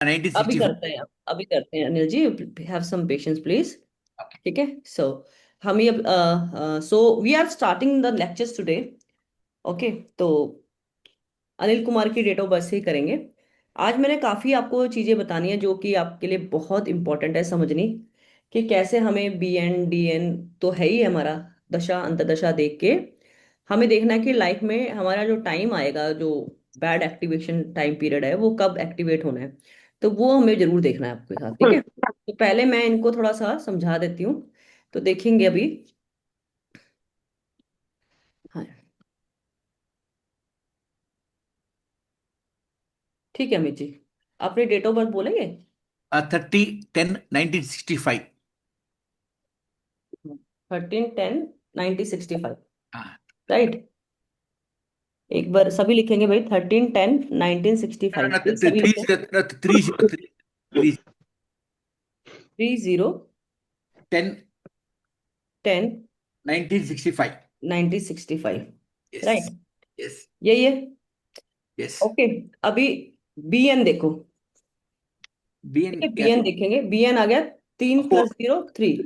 अभी 1965. करते हैं, अभी करते हैं Anil ji, have some patience please. ठीक है। हम ये so we are starting the lectures today. Okay. तो अनिल कुमार की डेट ऑफ बर्थ से ही करेंगे। आज मैंने काफ़ी आपको चीज़ें बतानी है जो कि आपके लिए बहुत इंपॉर्टेंट है समझनी, कि कैसे हमें बी एन डी एन तो है ही हमारा दशा अंतदशा देख के हमें देखना है कि लाइफ में हमारा जो टाइम आएगा, जो बैड एक्टिवेशन टाइम पीरियड है, वो कब एक्टिवेट होना है। तो वो हमें जरूर देखना है आपके साथ। ठीक है। तो पहले मैं इनको थोड़ा सा समझा देती हूँ। तो देखेंगे अभी। हाँ। ठीक है अमित जी, अपने डेट ऑफ बर्थ बोलेंगे। 30/10/1965. 13/10/1965। हाँ. राइट। एक बार सभी लिखेंगे भाई, 13/10/1965, No, प्लीज सभी three लिखें। zero, no, 303 30 10 10 1965. 1965। Yes. Right. Yes. यही है। Yes. ओके। अभी बी एन देखो। ठीक है, BN बी क्या? एन देखेंगे। बी एन आ गया, 3 + 0 3। 3.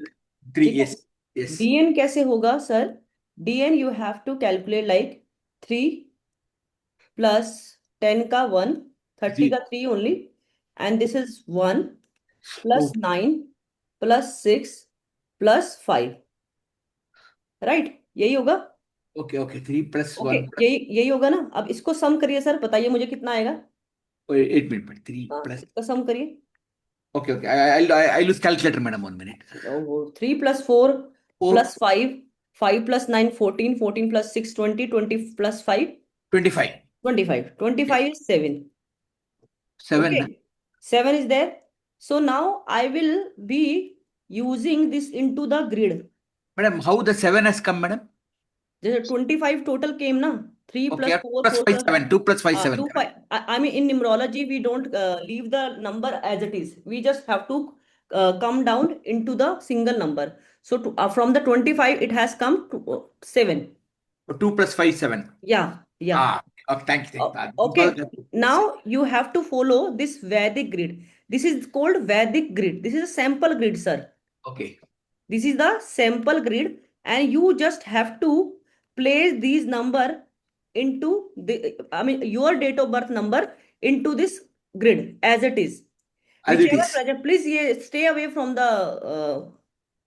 ठीक है। Yes. Yes. डी एन कैसे होगा sir? D N you have to calculate like 3 + 10 का 1, 30 Zero. का 3 only, and this is 1 + Oh, 9 +6 +5। Right, यही होगा। okay. Okay. 3 plus okay, 1 plus. यही यही होगा ना। अब इसको सम करिए सर, बताइए मुझे कितना आएगा। Wait, 8 minutes. But 3 हाँ, plus. इसका सम करिए। Okay. Okay. I'll use calculator, madam. 1 minute. 3 + 4 4. + 5, 5 + 9 14, 14 + 6 20, 20 + 5 25. 25, Yes. 25 is 7. 7. Na? Okay, 7 is there. So now I will be using this into the grid. Madam, how the 7 has come, madam? जैसे 25 total केम ना, 3 Okay. + 2 4 plus 4 5 7. 2 plus 5 7. two Correct. five. I mean, in numerology, we don't leave the number as it is. We just have to come down into the single number. So from the 25, it has come to 7. 2 plus 5 7. Yeah, yeah. Ah. Okay. Thank you. Thank you. Okay. Now you have to follow this Vedic grid. This is called Vedic grid. This is a sample grid, sir. Okay. This is the sample grid, and you just have to place these number into the, I mean, your date of birth number into this grid as it is. As it Whichever is. project, please ये stay away from the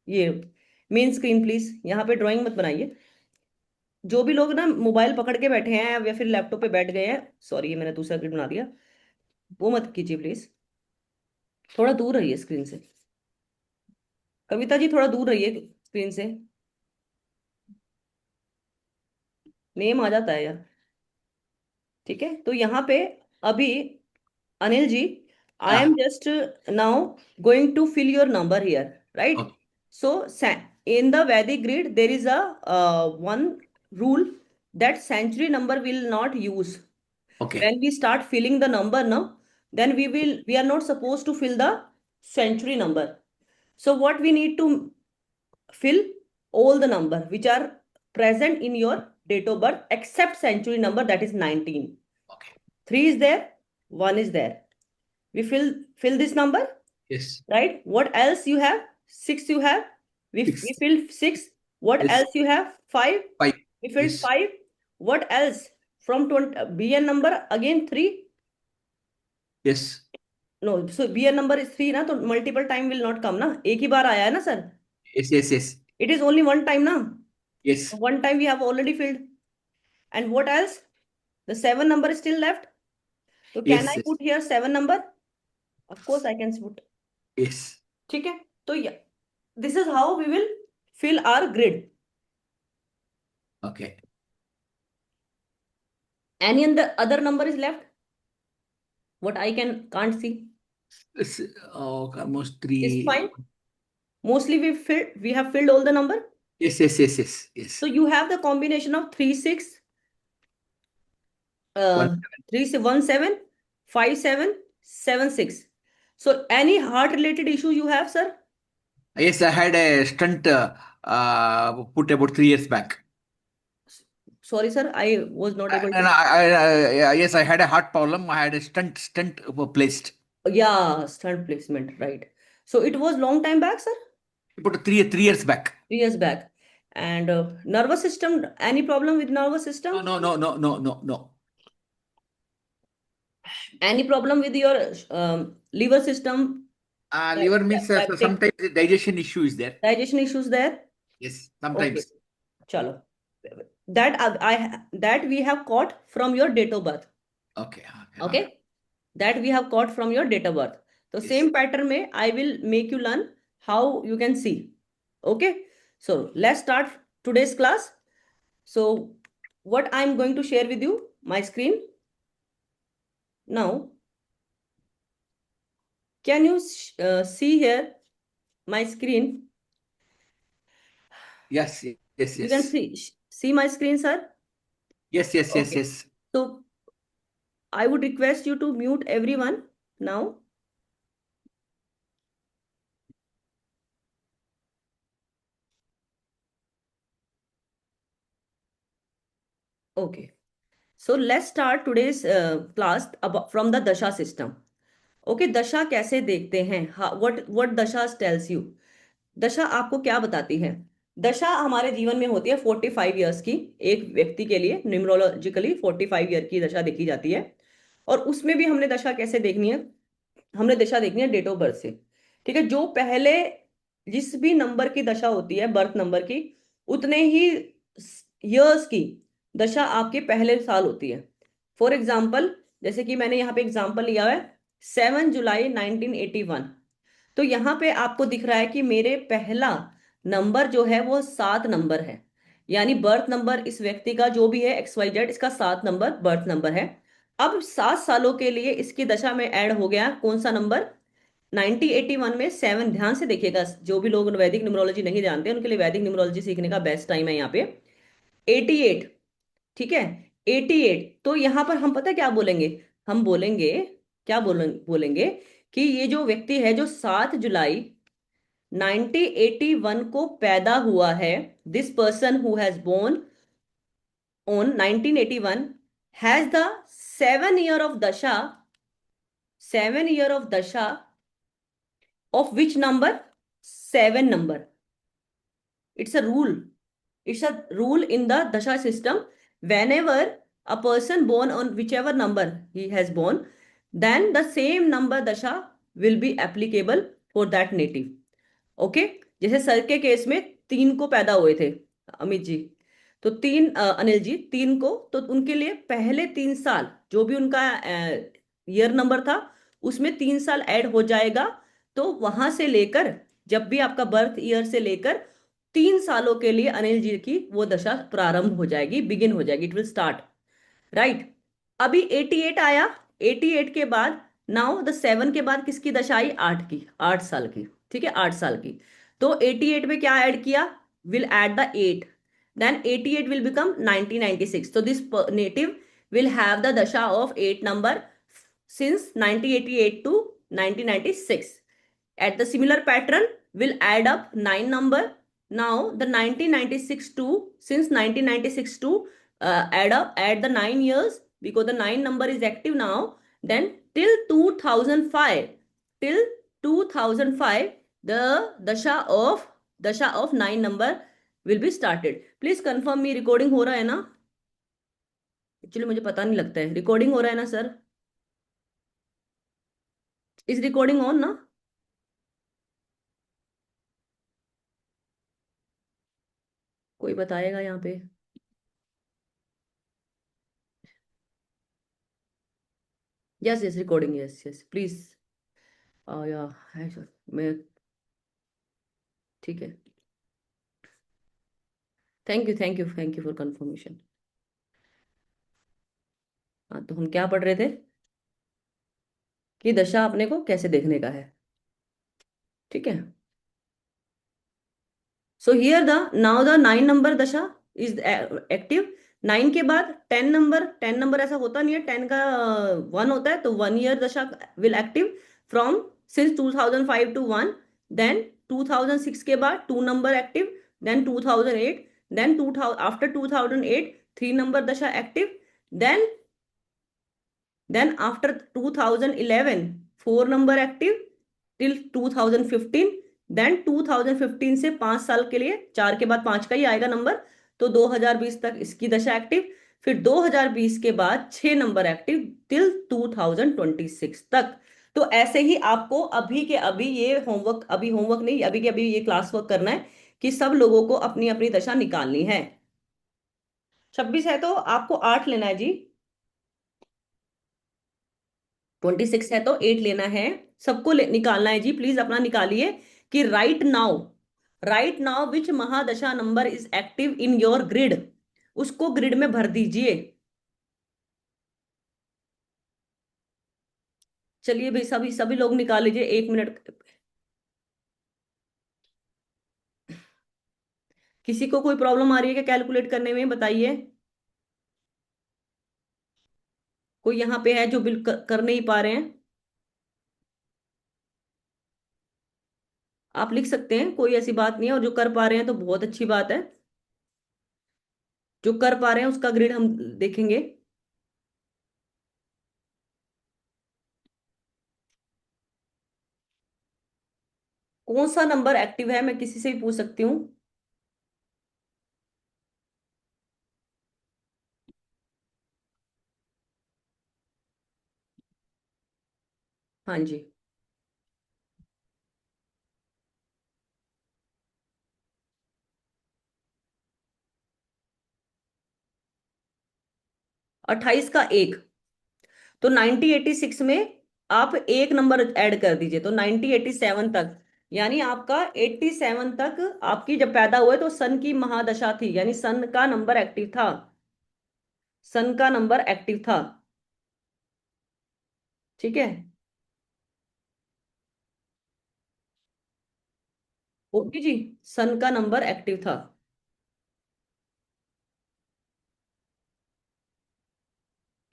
ये main screen please, यहाँ पे drawing मत बनाइए। जो भी लोग ना मोबाइल पकड़ के बैठे हैं या फिर लैपटॉप पे बैठ गए हैं, सॉरी ये मैंने दूसरा ग्रिड बना दिया, वो मत कीजिए प्लीज। थोड़ा दूर रहिए स्क्रीन से। कविता जी थोड़ा दूर रहिए स्क्रीन से, नेम आ जाता है यार। ठीक है। तो यहाँ पे अभी Anil ji, I am Ah. Just now going to fill your number here, right? Okay. So in the Vedic grid there is a one rule that century number will not use. Okay. When we start filling the number now, then we are not supposed to fill the century number. So what we need to fill all the number which are present in your date of birth except century number, that is 19. Okay. 3 is there, 1 is there. We fill this number, Yes. right? What else you have? 6 you have. We 6. filled 6. What Yes. else you have? 5. 5. We filled Yes. 5. What else? From 20, BN number again 3. Yes. No, so BN number is 3 ना, तो multiple time will not come ना, एक ही बार आया है ना sir. Yes. Yes. Yes. It is only one time ना, Yes. one time we have already filled. And what else? The 7 number is still left. So can I Yes. Yes. put here 7 number? Of course I can put. Yes. ठीक है। तो this is how we will fill our grid. Okay. Any other number is left? What I can't see It's, oh, almost is 3. fine. Mostly we have filled all the number. Yes. Yes. Yes. Yes. So Yes. you have the combination of 3 6, 1. 1 7, 5 7, 7 6. So any heart related issue you have, sir? Yes. I had a stunt put about 3 years back. Sorry, sir, I was not able And to. yes, I had a heart problem. I had a stunt placed. Yeah, stunt placement, right. So it was long time back, sir, About 3 years back. 3 years back. And nervous system, any problem with nervous No, system? no, no, no, no, no, no. Any problem with your liver system, Liver means peptic sometimes the digestion issue is there. digestion issues there? Yes, Okay, sometimes. chalo. That that we have caught from your date of birth. Okay, okay, all right. Okay, that we have caught from your date of birth. So Yes. same pattern may I will make you learn how you can see. Okay, so let's start today's class. So what I'm going to share with you, my screen now. Can you see here my screen? Yes, yes, You can yes. see my screen, sir. Yes, yes, yes, Okay. yes. So I would request you to mute everyone now. Okay. So let's start today's class about from the dasha system. Okay, दशा कैसे देखते हैं? What दशा tells you? दशा आपको क्या बताती है? दशा हमारे जीवन में होती है 45 ईयर्स की। एक व्यक्ति के लिए न्यूमरोलॉजिकली 45 ईयर की दशा देखी जाती है। और उसमें भी हमने दशा कैसे देखनी है? हमने दशा देखनी है डेट ऑफ बर्थ से। ठीक है, जो पहले जिस भी नंबर की दशा होती है बर्थ नंबर की, उतने ही ईयर्स की दशा आपके पहले साल होती है। फॉर एग्जाम्पल, जैसे कि मैंने यहाँ पे एग्जाम्पल लिया है 7 जुलाई 1981। तो यहाँ पे आपको दिख रहा है कि मेरे पहला नंबर जो है वो 7 नंबर है। यानी बर्थ नंबर इस व्यक्ति का जो भी है XYZ, इसका 7 नंबर बर्थ नंबर है। अब 7 सालों के लिए इसकी दशा में ऐड हो गया कौन सा नंबर? 1981 में 7। ध्यान से देखिएगा, जो भी लोग वैदिक न्यूमरोलॉजी नहीं जानते उनके लिए वैदिक न्यूमरोलॉजी सीखने का बेस्ट टाइम है यहाँ पे। 88, ठीक है, 88। तो यहाँ पर हम पता है क्या बोलेंगे? हम बोलेंगे, क्या बोलेंगे कि ये जो व्यक्ति है जो 7 जुलाई 1981 को पैदा हुआ है, this person who has born on 1981 has the 7 year of दशा, 7 ईयर ऑफ दशा of which number? 7 number. It's a rule. It's a rule in the dasha system. Whenever a person born on whichever number he has born, then the same number dasha will be applicable for that native. Okay, जैसे sir के case में 3 को पैदा हुए थे अमित जी, तो 3 अनिल जी 3 को, तो उनके लिए पहले 3 साल जो भी उनका ईयर नंबर था उसमें 3 साल ऐड हो जाएगा। तो वहां से लेकर जब भी आपका बर्थ ईयर से लेकर 3 सालों के लिए अनिल जी की वो दशा प्रारंभ हो जाएगी, बिगिन हो जाएगी, इट विल स्टार्ट, राइट। अभी 88 आया, 88 के बाद नाउ द 7 के बाद किसकी दशा आई? 8 की, 8 साल की, ठीक है, 8 साल की। तो 88 में क्या ऐड किया? Will add the 8, then 88 will become 1996। तो this native will have the दशा of 8 number since 1988 to 1996. At the similar pattern, will add up 9 number. Now the 1996 to, since 1996 to add the 9 years, because the 9 number is active now. Then till 2005, till 2005, the dasha of 9 number will be started. Please confirm me, recording हो रहा है ना? Actually मुझे पता नहीं लगता है, recording हो रहा है ना सर? इज रिकॉर्डिंग ऑन ना? कोई बताएगा यहाँ पे? Yes yes, recording, yes yes, please. या है सर, मैं, ठीक है, thank you thank you thank you for confirmation. हाँ, तो हम क्या पढ़ रहे थे कि दशा अपने को कैसे देखने का है, ठीक है। So here the now the 9 number दशा इज एक्टिव। 9 के बाद 10 नंबर, 10 नंबर ऐसा होता नहीं है, 10 का 1 होता है, तो 1 year dasha will active from since 2005 to 1। Then 2006 के बाद 2 number active, then 2008, then 2000 after 2008 3 number dasha active, then after 2011 four number active till 2015, then 2015 से 5 साल के लिए, चार के बाद पांच का ही आएगा नंबर, तो 2020 तक इसकी दशा एक्टिव। फिर 2020 के बाद 6 नंबर एक्टिव टिल 2026 तक। तो ऐसे ही आपको अभी के अभी ये होमवर्क, अभी होमवर्क नहीं, अभी के अभी ये क्लास वर्क करना है कि सब लोगों को अपनी अपनी दशा निकालनी है। 26 है तो आपको 8 लेना है जी, 26 है तो 8 लेना है, सबको निकालना है जी, प्लीज अपना निकालिए कि right now which mahadasha number is active in your grid, उसको ग्रिड में भर दीजिए। चलिए भाई, सभी सभी लोग निकाल लीजिए, 1 मिनट। किसी को कोई प्रॉब्लम आ रही है क्या कैलकुलेट करने में, बताइए। कोई यहाँ पे है जो बिल कर नहीं पा रहे हैं? आप लिख सकते हैं, कोई ऐसी बात नहीं है, और जो कर पा रहे हैं तो बहुत अच्छी बात है। जो कर पा रहे हैं उसका ग्रिड हम देखेंगे। कौन सा नंबर एक्टिव है, मैं किसी से भी पूछ सकती हूँ। हाँ जी। 28 का एक, तो 1986 में आप एक नंबर ऐड कर दीजिए, तो 1987 तक, यानी आपका 87 तक, आपकी जब पैदा हुए तो सन की महादशा थी, यानी सन का नंबर एक्टिव था, सन का नंबर एक्टिव था। ठीक है। ओके जी, सन का नंबर एक्टिव था।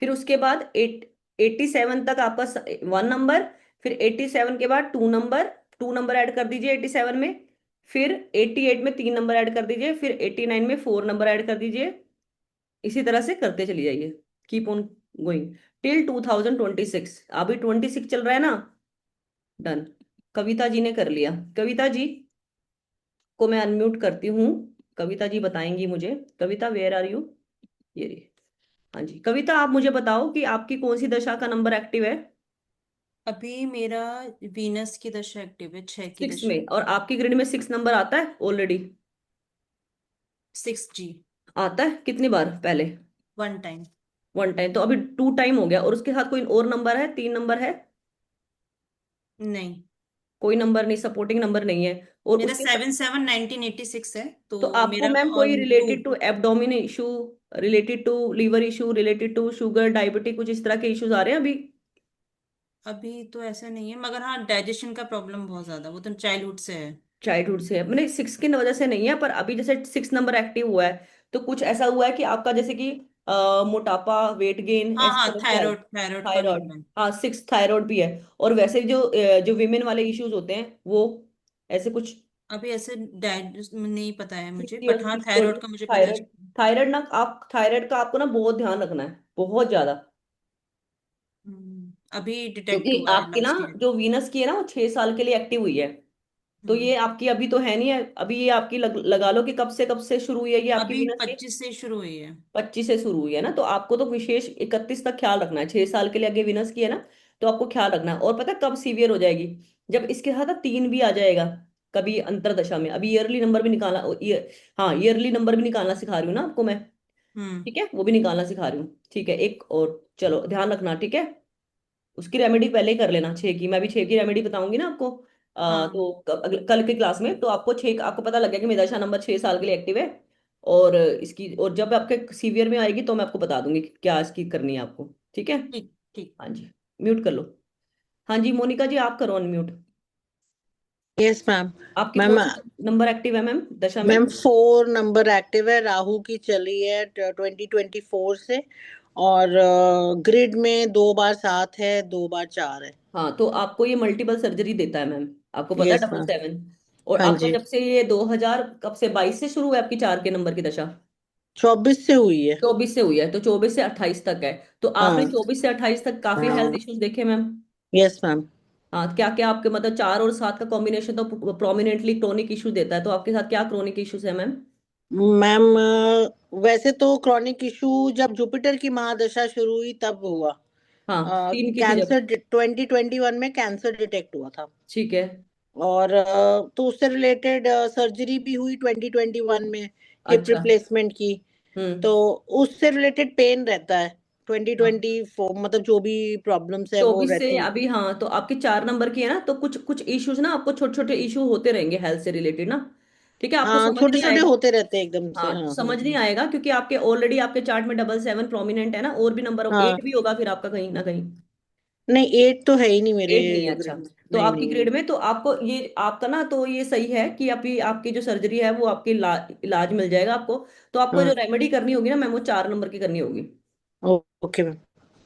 फिर उसके बाद 87 तक आपका 1 नंबर, फिर 87 के बाद 2 नंबर, 2 नंबर ऐड कर दीजिए 87 में, फिर 88 में 3 नंबर ऐड कर दीजिए, फिर 89 में 4 नंबर ऐड कर दीजिए। इसी तरह से करते चली जाइए, कीप ऑन गोइंग टिल 2026। अभी 26 चल रहा है ना। डन। कविता जी ने कर लिया। कविता जी को मैं अनम्यूट करती हूँ। कविता जी बताएंगी मुझे। कविता, वेयर आर यू? ये रही। हाँ जी, कविता आप मुझे बताओ कि आपकी कौन सी दशा का नंबर एक्टिव है। अभी मेरा वीनस की दशा एक्टिव है, 6 की 6 दशा। में, और आपकी ग्रिड में 6 नंबर आता है ऑलरेडी? 6G। आता है कितनी बार पहले? 1 टाइम। 1 टाइम, तो अभी 2 टाइम हो गया, और उसके साथ कोई और नंबर है, 3 नंबर है? नहीं, कोई नंबर नहीं, सपोर्टिंग नंबर नहीं है। और मेरा उसके साथ 7/7/1986 है, तो तो आपको मेरा मैम कोई on to. Related to abdomen issue, related to liver issue, related to sugar diabetes, कुछ इस तरह के इश्यूज आ रहे हैं अभी? अभी तो ऐसा नहीं है, मगर हाँ डाइजेशन का प्रॉब्लम बहुत ज्यादा, वो तो चाइल्डहुड से है। चाइल्डहुड से है, मैंने 6 की वजह से नहीं है, पर अभी जैसे 6 नंबर एक्टिव हुआ है, तो कुछ ऐसा हुआ है कि आपका जैसे कि मोटापा, वेट गेन, हाँ ऐसी हाँ, तरह से है? थायराइड का भी थायराइड, हुआ है। हाँ 6 थायराइड भी है। और वैसे जो जो विमेन वाले इश्यूज होते हैं वो ऐसे कुछ? अभी ऐसे डाइट नहीं पता है मुझे, 60 और बट हाँ 60 थायराइड का मुझे पता थायराइड, है। थायराइड ना, आप थायराइड का आपको ना बहुत ध्यान रखना है, बहुत ज्यादा। अभी डिटेक्ट क्योंकि हुआ है आपकी ना लास्ट ईयर। जो वीनस की है ना, वो 6 साल के लिए एक्टिव हुई है। तो हम्म ये आपकी अभी तो है नहीं है, अभी ये आपकी लगा लो कि कब से शुरू हुई है ये आपकी अभी वीनस की। 25 से शुरू हुई है। 25 से शुरू हुई है ना, तो आपको तो विशेष 31 तक ख्याल रखना है, 6 साल के लिए आगे विनर्स की है ना, तो आपको ख्याल रखना है। और पता है कब सीवियर हो जाएगी? जब इसके साथ ना 3 भी आ जाएगा कभी अंतरदशा में। अभी ईयरली नंबर भी निकालना, हाँ ईयरली नंबर भी निकालना सिखा रही हूँ ना आपको मैं। हम्म ठीक है, वो भी निकालना सिखा रही हूँ, ठीक है। एक और चलो ध्यान रखना, ठीक है। उसकी रेमेडी पहले ही कर लेना, 6 की, मैं भी 6 की रेमेडी बताऊंगी ना आपको। हाँ तो कल के क्लास में तो आपको 6, आपको पता लग गया कि मेदाशा नंबर 6 साल के लिए एक्टिव है। और इसकी, और जब आपके सीवियर में आएगी तो मैं आपको बता दूंगी कि क्या इसकी करनी है आपको। ठीक है। ठीक ठीक। हाँ जी, म्यूट कर लो। हाँ जी, मोनिका जी आप करो अनम्यूट। Yes ma'am. आपकी मैम कौन सी नंबर एक्टिव है मैम दशा में? मैम 4 नंबर एक्टिव है, राहु की चली है 2024 से। और ग्रिड में 2 बार 7 है, 2 बार 4 है। हाँ, तो आपको ये मल्टीपल सर्जरी देता है मैम, आपको पता है, यस डबल मैम। 7। और हाँ आपका जी। जब से ये 2000 कब से, 22 से शुरू है आपकी 4 के नंबर की दशा? 24 से हुई है। 24 से हुई है, तो 24 से 28 तक है। तो आपने हाँ। 24 से 28 तक काफी हेल्थ इश्यूज देखे मैम? Yes ma'am. हाँ, क्या क्या आपके मतलब 4 और 7 का कॉम्बिनेशन तो प्रोमिनेंटली क्रोनिक इशू देता है, तो आपके साथ क्या क्रोनिक इश्यूज है मैम? मैम वैसे तो क्रॉनिक इशू जब जुपिटर की महादशा शुरू हुई तब हुआ। हाँ, 3 की थी जब। कैंसर 2021 में कैंसर डिटेक्ट हुआ था। ठीक है। और तो उससे रिलेटेड सर्जरी भी हुई 2021 में, हिप अच्छा। रिप्लेसमेंट की। हम्म। तो उससे रिलेटेड पेन रहता है हाँ, 2024, मतलब जो भी प्रॉब्लम्स है वो 24 से रहती है। अभी, हाँ, तो आपके 4 नंबर की है ना, तो कुछ कुछ इश्यूज ना आपको छोटे छोटे इशू होते रहेंगे हेल्थ से रिलेटेड ना। ठीक है, आपको हाँ, समझ छोटे नहीं छोटे आएगा। होते रहते हैं एकदम से। हाँ, हाँ हाँ समझ नहीं आएगा क्योंकि आपके ऑलरेडी आपके चार्ट में 7 7 प्रोमिनेंट है ना, और भी नंबर हाँ। 8 भी होगा फिर आपका कहीं ना कहीं। नहीं, 8 तो है ही नहीं मेरे 8 नहीं है, अच्छा। ग्रिड में। तो नहीं आपकी नहीं ग्रेड नहीं। में तो आपको ये आपका ना, तो ये सही है कि अभी आपकी जो सर्जरी है वो आपकी इलाज मिल जाएगा आपको। तो आपको जो हाँ। रेमेडी करनी होगी ना मैम, वो 4 नंबर की करनी होगी। Okay ma'am.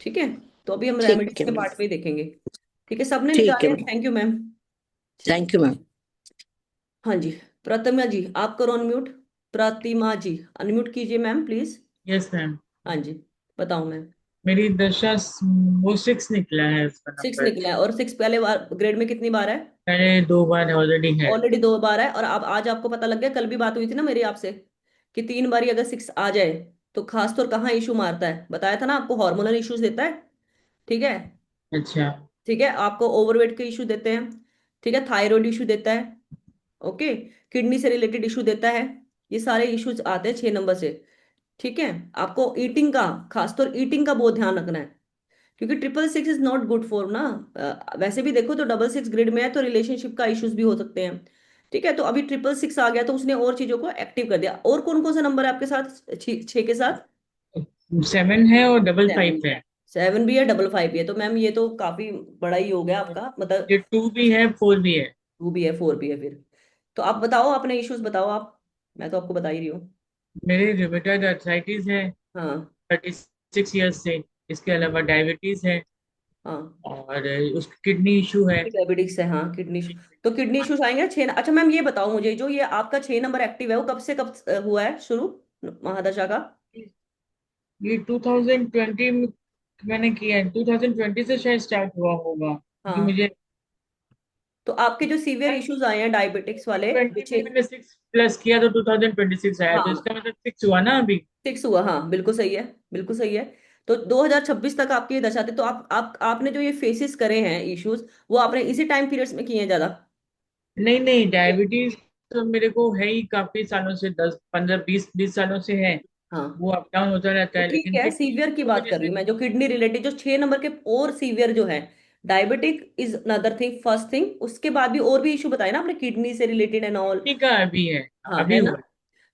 ठीक है, तो अभी हम रेमेडीज ठीक है के मैम। पार्ट पे ही देखेंगे। ठीक है, सबने ठीक है निकाले? Ma'am. Thank you ma'am. Thank you ma'am. हाँ जी। प्रतिमा जी आप करो अनम्यूट। प्रतिमा जी अनम्यूट कीजिए मैम प्लीज। Yes ma'am. हाँ जी, बताओ मैम। मेरी दशा वो 6 निकला है उसका 6 नंबर। निकला है, और 6 पहले बार ग्रेड में कितनी बार है? मैंने 2 बार ऑलरेडी है। ऑलरेडी 2 बार है, और अब आज आपको पता लग गया, कल भी बात हुई थी ना मेरी आपसे, कि 3 बारी अगर 6 आ जाए तो खास तौर कहाँ इशू मारता है, बताया था ना आपको, हार्मोनल इश्यूज देता है। ठीक है। अच्छा। ठीक है, आपको ओवरवेट के इशू देते हैं। ठीक है, थायराइड इशू देता है। ओके। किडनी से रिलेटेड इशू देता है। ये सारे इश्यूज आते हैं 6 नंबर से। ठीक है। आपको ईटिंग का, खासतौर ईटिंग का बहुत ध्यान रखना है, क्योंकि 666 इज नॉट गुड फॉर ना। वैसे भी देखो तो 666 ग्रिड में है, तो रिलेशनशिप का इश्यूज भी हो सकते हैं। ठीक है, तो अभी 666 आ गया तो उसने और चीजों को एक्टिव कर दिया। और कौन कौन सा नंबर है आपके साथ 6 के साथ? 7 है और डबल 7। 5 है। 7 भी है, 55 भी है, तो मैम ये तो काफी बड़ा ही हो गया आपका, मतलब। ये 2 भी है, 4 भी है। 2 भी है, 4 भी है फिर। तो आप बताओ अपने इश्यूज बताओ आप, मैं तो आपको बता ही रही हूँ। मेरे रूमेटॉइड अर्थराइटिस है हाँ। 36 ईयर्स से। इसके अलावा डायबिटीज है हाँ, और उसकी किडनी इशू है। डायबिटिक्स है, हाँ, किडनी इशू। तो किडनी इश्यूज आएंगे 6। अच्छा मैम ये बताओ मुझे, जो ये आपका 6 नंबर एक्टिव है वो कब से कब हुआ है शुरू, महादशा का? ये 2020 में मैंने किया है, 2020 से शायद स्टार्ट हुआ होगा क्योंकि हाँ, मुझे तो आपके जो सीवियर इश्यूज आए हैं डायबिटिक्स वाले, जो 20 में 6। मैंने 6 प्लस किया तो 2026 आया, तो हाँ, इसका मतलब 6 हुआ ना अभी। 6 हुआ, हाँ बिल्कुल सही है। बिल्कुल सही है। तो 2026 तक आपकी ये दशा थी, तो आपने जो ये फेसेस करे हैं इश्यूज, वो आपने इसी टाइम पीरियड्स में किए हैं ज्यादा? नहीं नहीं, डायबिटीज तो मेरे को है ही काफी सालों से, 10 15 20 20 सालों से है। हाँ, वो अप डाउन होता रहता तो है, ठीक लेकिन है, किडनी सीवियर की की बात वजह कर रही से। हूँ मैं, जो किडनी रिलेटेड जो 6 नंबर के और सीवियर जो है। Diabetic is another thing, first thing, उसके बाद भी और भी इशू बताए ना आपने, किडनी से रिलेटेड एंड ऑल। किडनी का अभी है। हाँ, अभी है ना। हुआ है।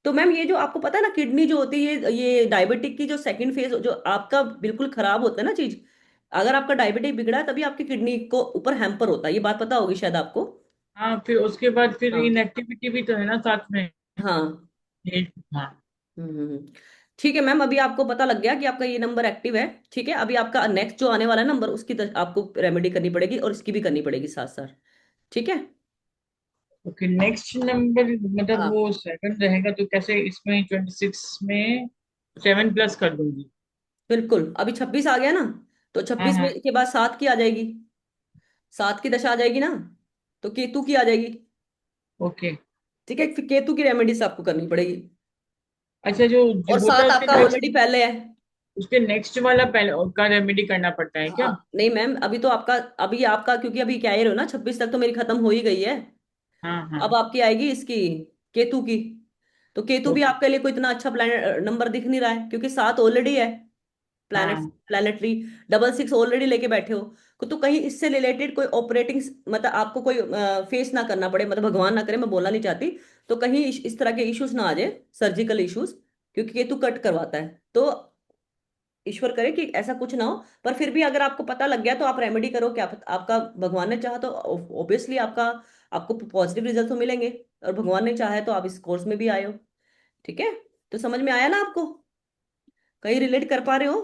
तो मैम ये जो आपको पता है ना, किडनी जो होती है, ये डायबिटिक की जो सेकंड फेज जो आपका बिल्कुल खराब होता है ना चीज, अगर आपका डायबिटिक बिगड़ा है तभी आपकी किडनी को ऊपर हैम्पर होता है, ये बात पता होगी शायद आपको। हाँ, फिर उसके बाद फिर हाँ। इनएक्टिविटी भी तो है ना साथ में। हाँ। हाँ। हम्म। ठीक है मैम, अभी आपको पता लग गया कि आपका ये नंबर एक्टिव है। ठीक है, अभी आपका नेक्स्ट जो आने वाला है नंबर, उसकी आपको रेमेडी करनी पड़ेगी, और इसकी भी करनी पड़ेगी साथ साथ। ठीक है। ओके, नेक्स्ट नंबर मतलब हाँ, वो 7 रहेगा, तो कैसे इसमें 26 में 7 प्लस कर दूंगी। बिल्कुल, अभी 26 आ गया ना, तो हाँ 26 में हाँ। के बाद 7 की आ जाएगी। 7 की दशा आ जाएगी ना, तो केतु की आ जाएगी। ओके। ठीक है, फिर केतु की रेमेडीज आपको करनी पड़ेगी। अच्छा, जो जो और होता है 7 आपका ऑलरेडी पहले है। उसके नेक्स्ट वाला पहले का रेमेडी करना पड़ता है क्या? हाँ नहीं मैम, अभी तो आपका, अभी आपका क्योंकि अभी क्या ही रहो ना, 26 तक तो मेरी खत्म हो ही गई है। हाँ हाँ। अब आपकी आएगी इसकी, केतु की। तो केतु भी ओके। आपके लिए कोई इतना अच्छा प्लान नंबर दिख नहीं रहा है, क्योंकि 7 ऑलरेडी है। प्लैनेट हाँ। प्लैनेटरी 666 ऑलरेडी लेके बैठे हो। तो कहीं इससे रिलेटेड कोई ऑपरेटिंग, मतलब आपको कोई फेस ना करना पड़े, मतलब भगवान ना करे, मैं बोलना नहीं चाहती। तो कहीं इस तरह के इश्यूज ना आ जाए, सर्जिकल इश्यूज, क्योंकि केतु कट करवाता है। तो ईश्वर करे कि ऐसा कुछ ना हो। पर फिर भी अगर आपको पता लग गया तो आप रेमेडी करो, क्या आपका भगवान ने चाहा तो ऑब्वियसली आपका, आपको पॉजिटिव रिजल्ट तो मिलेंगे। और भगवान ने चाहा है तो आप इस कोर्स में भी आए हो। ठीक है, तो समझ में आया ना आपको, कहीं रिलेट कर पा रहे हो?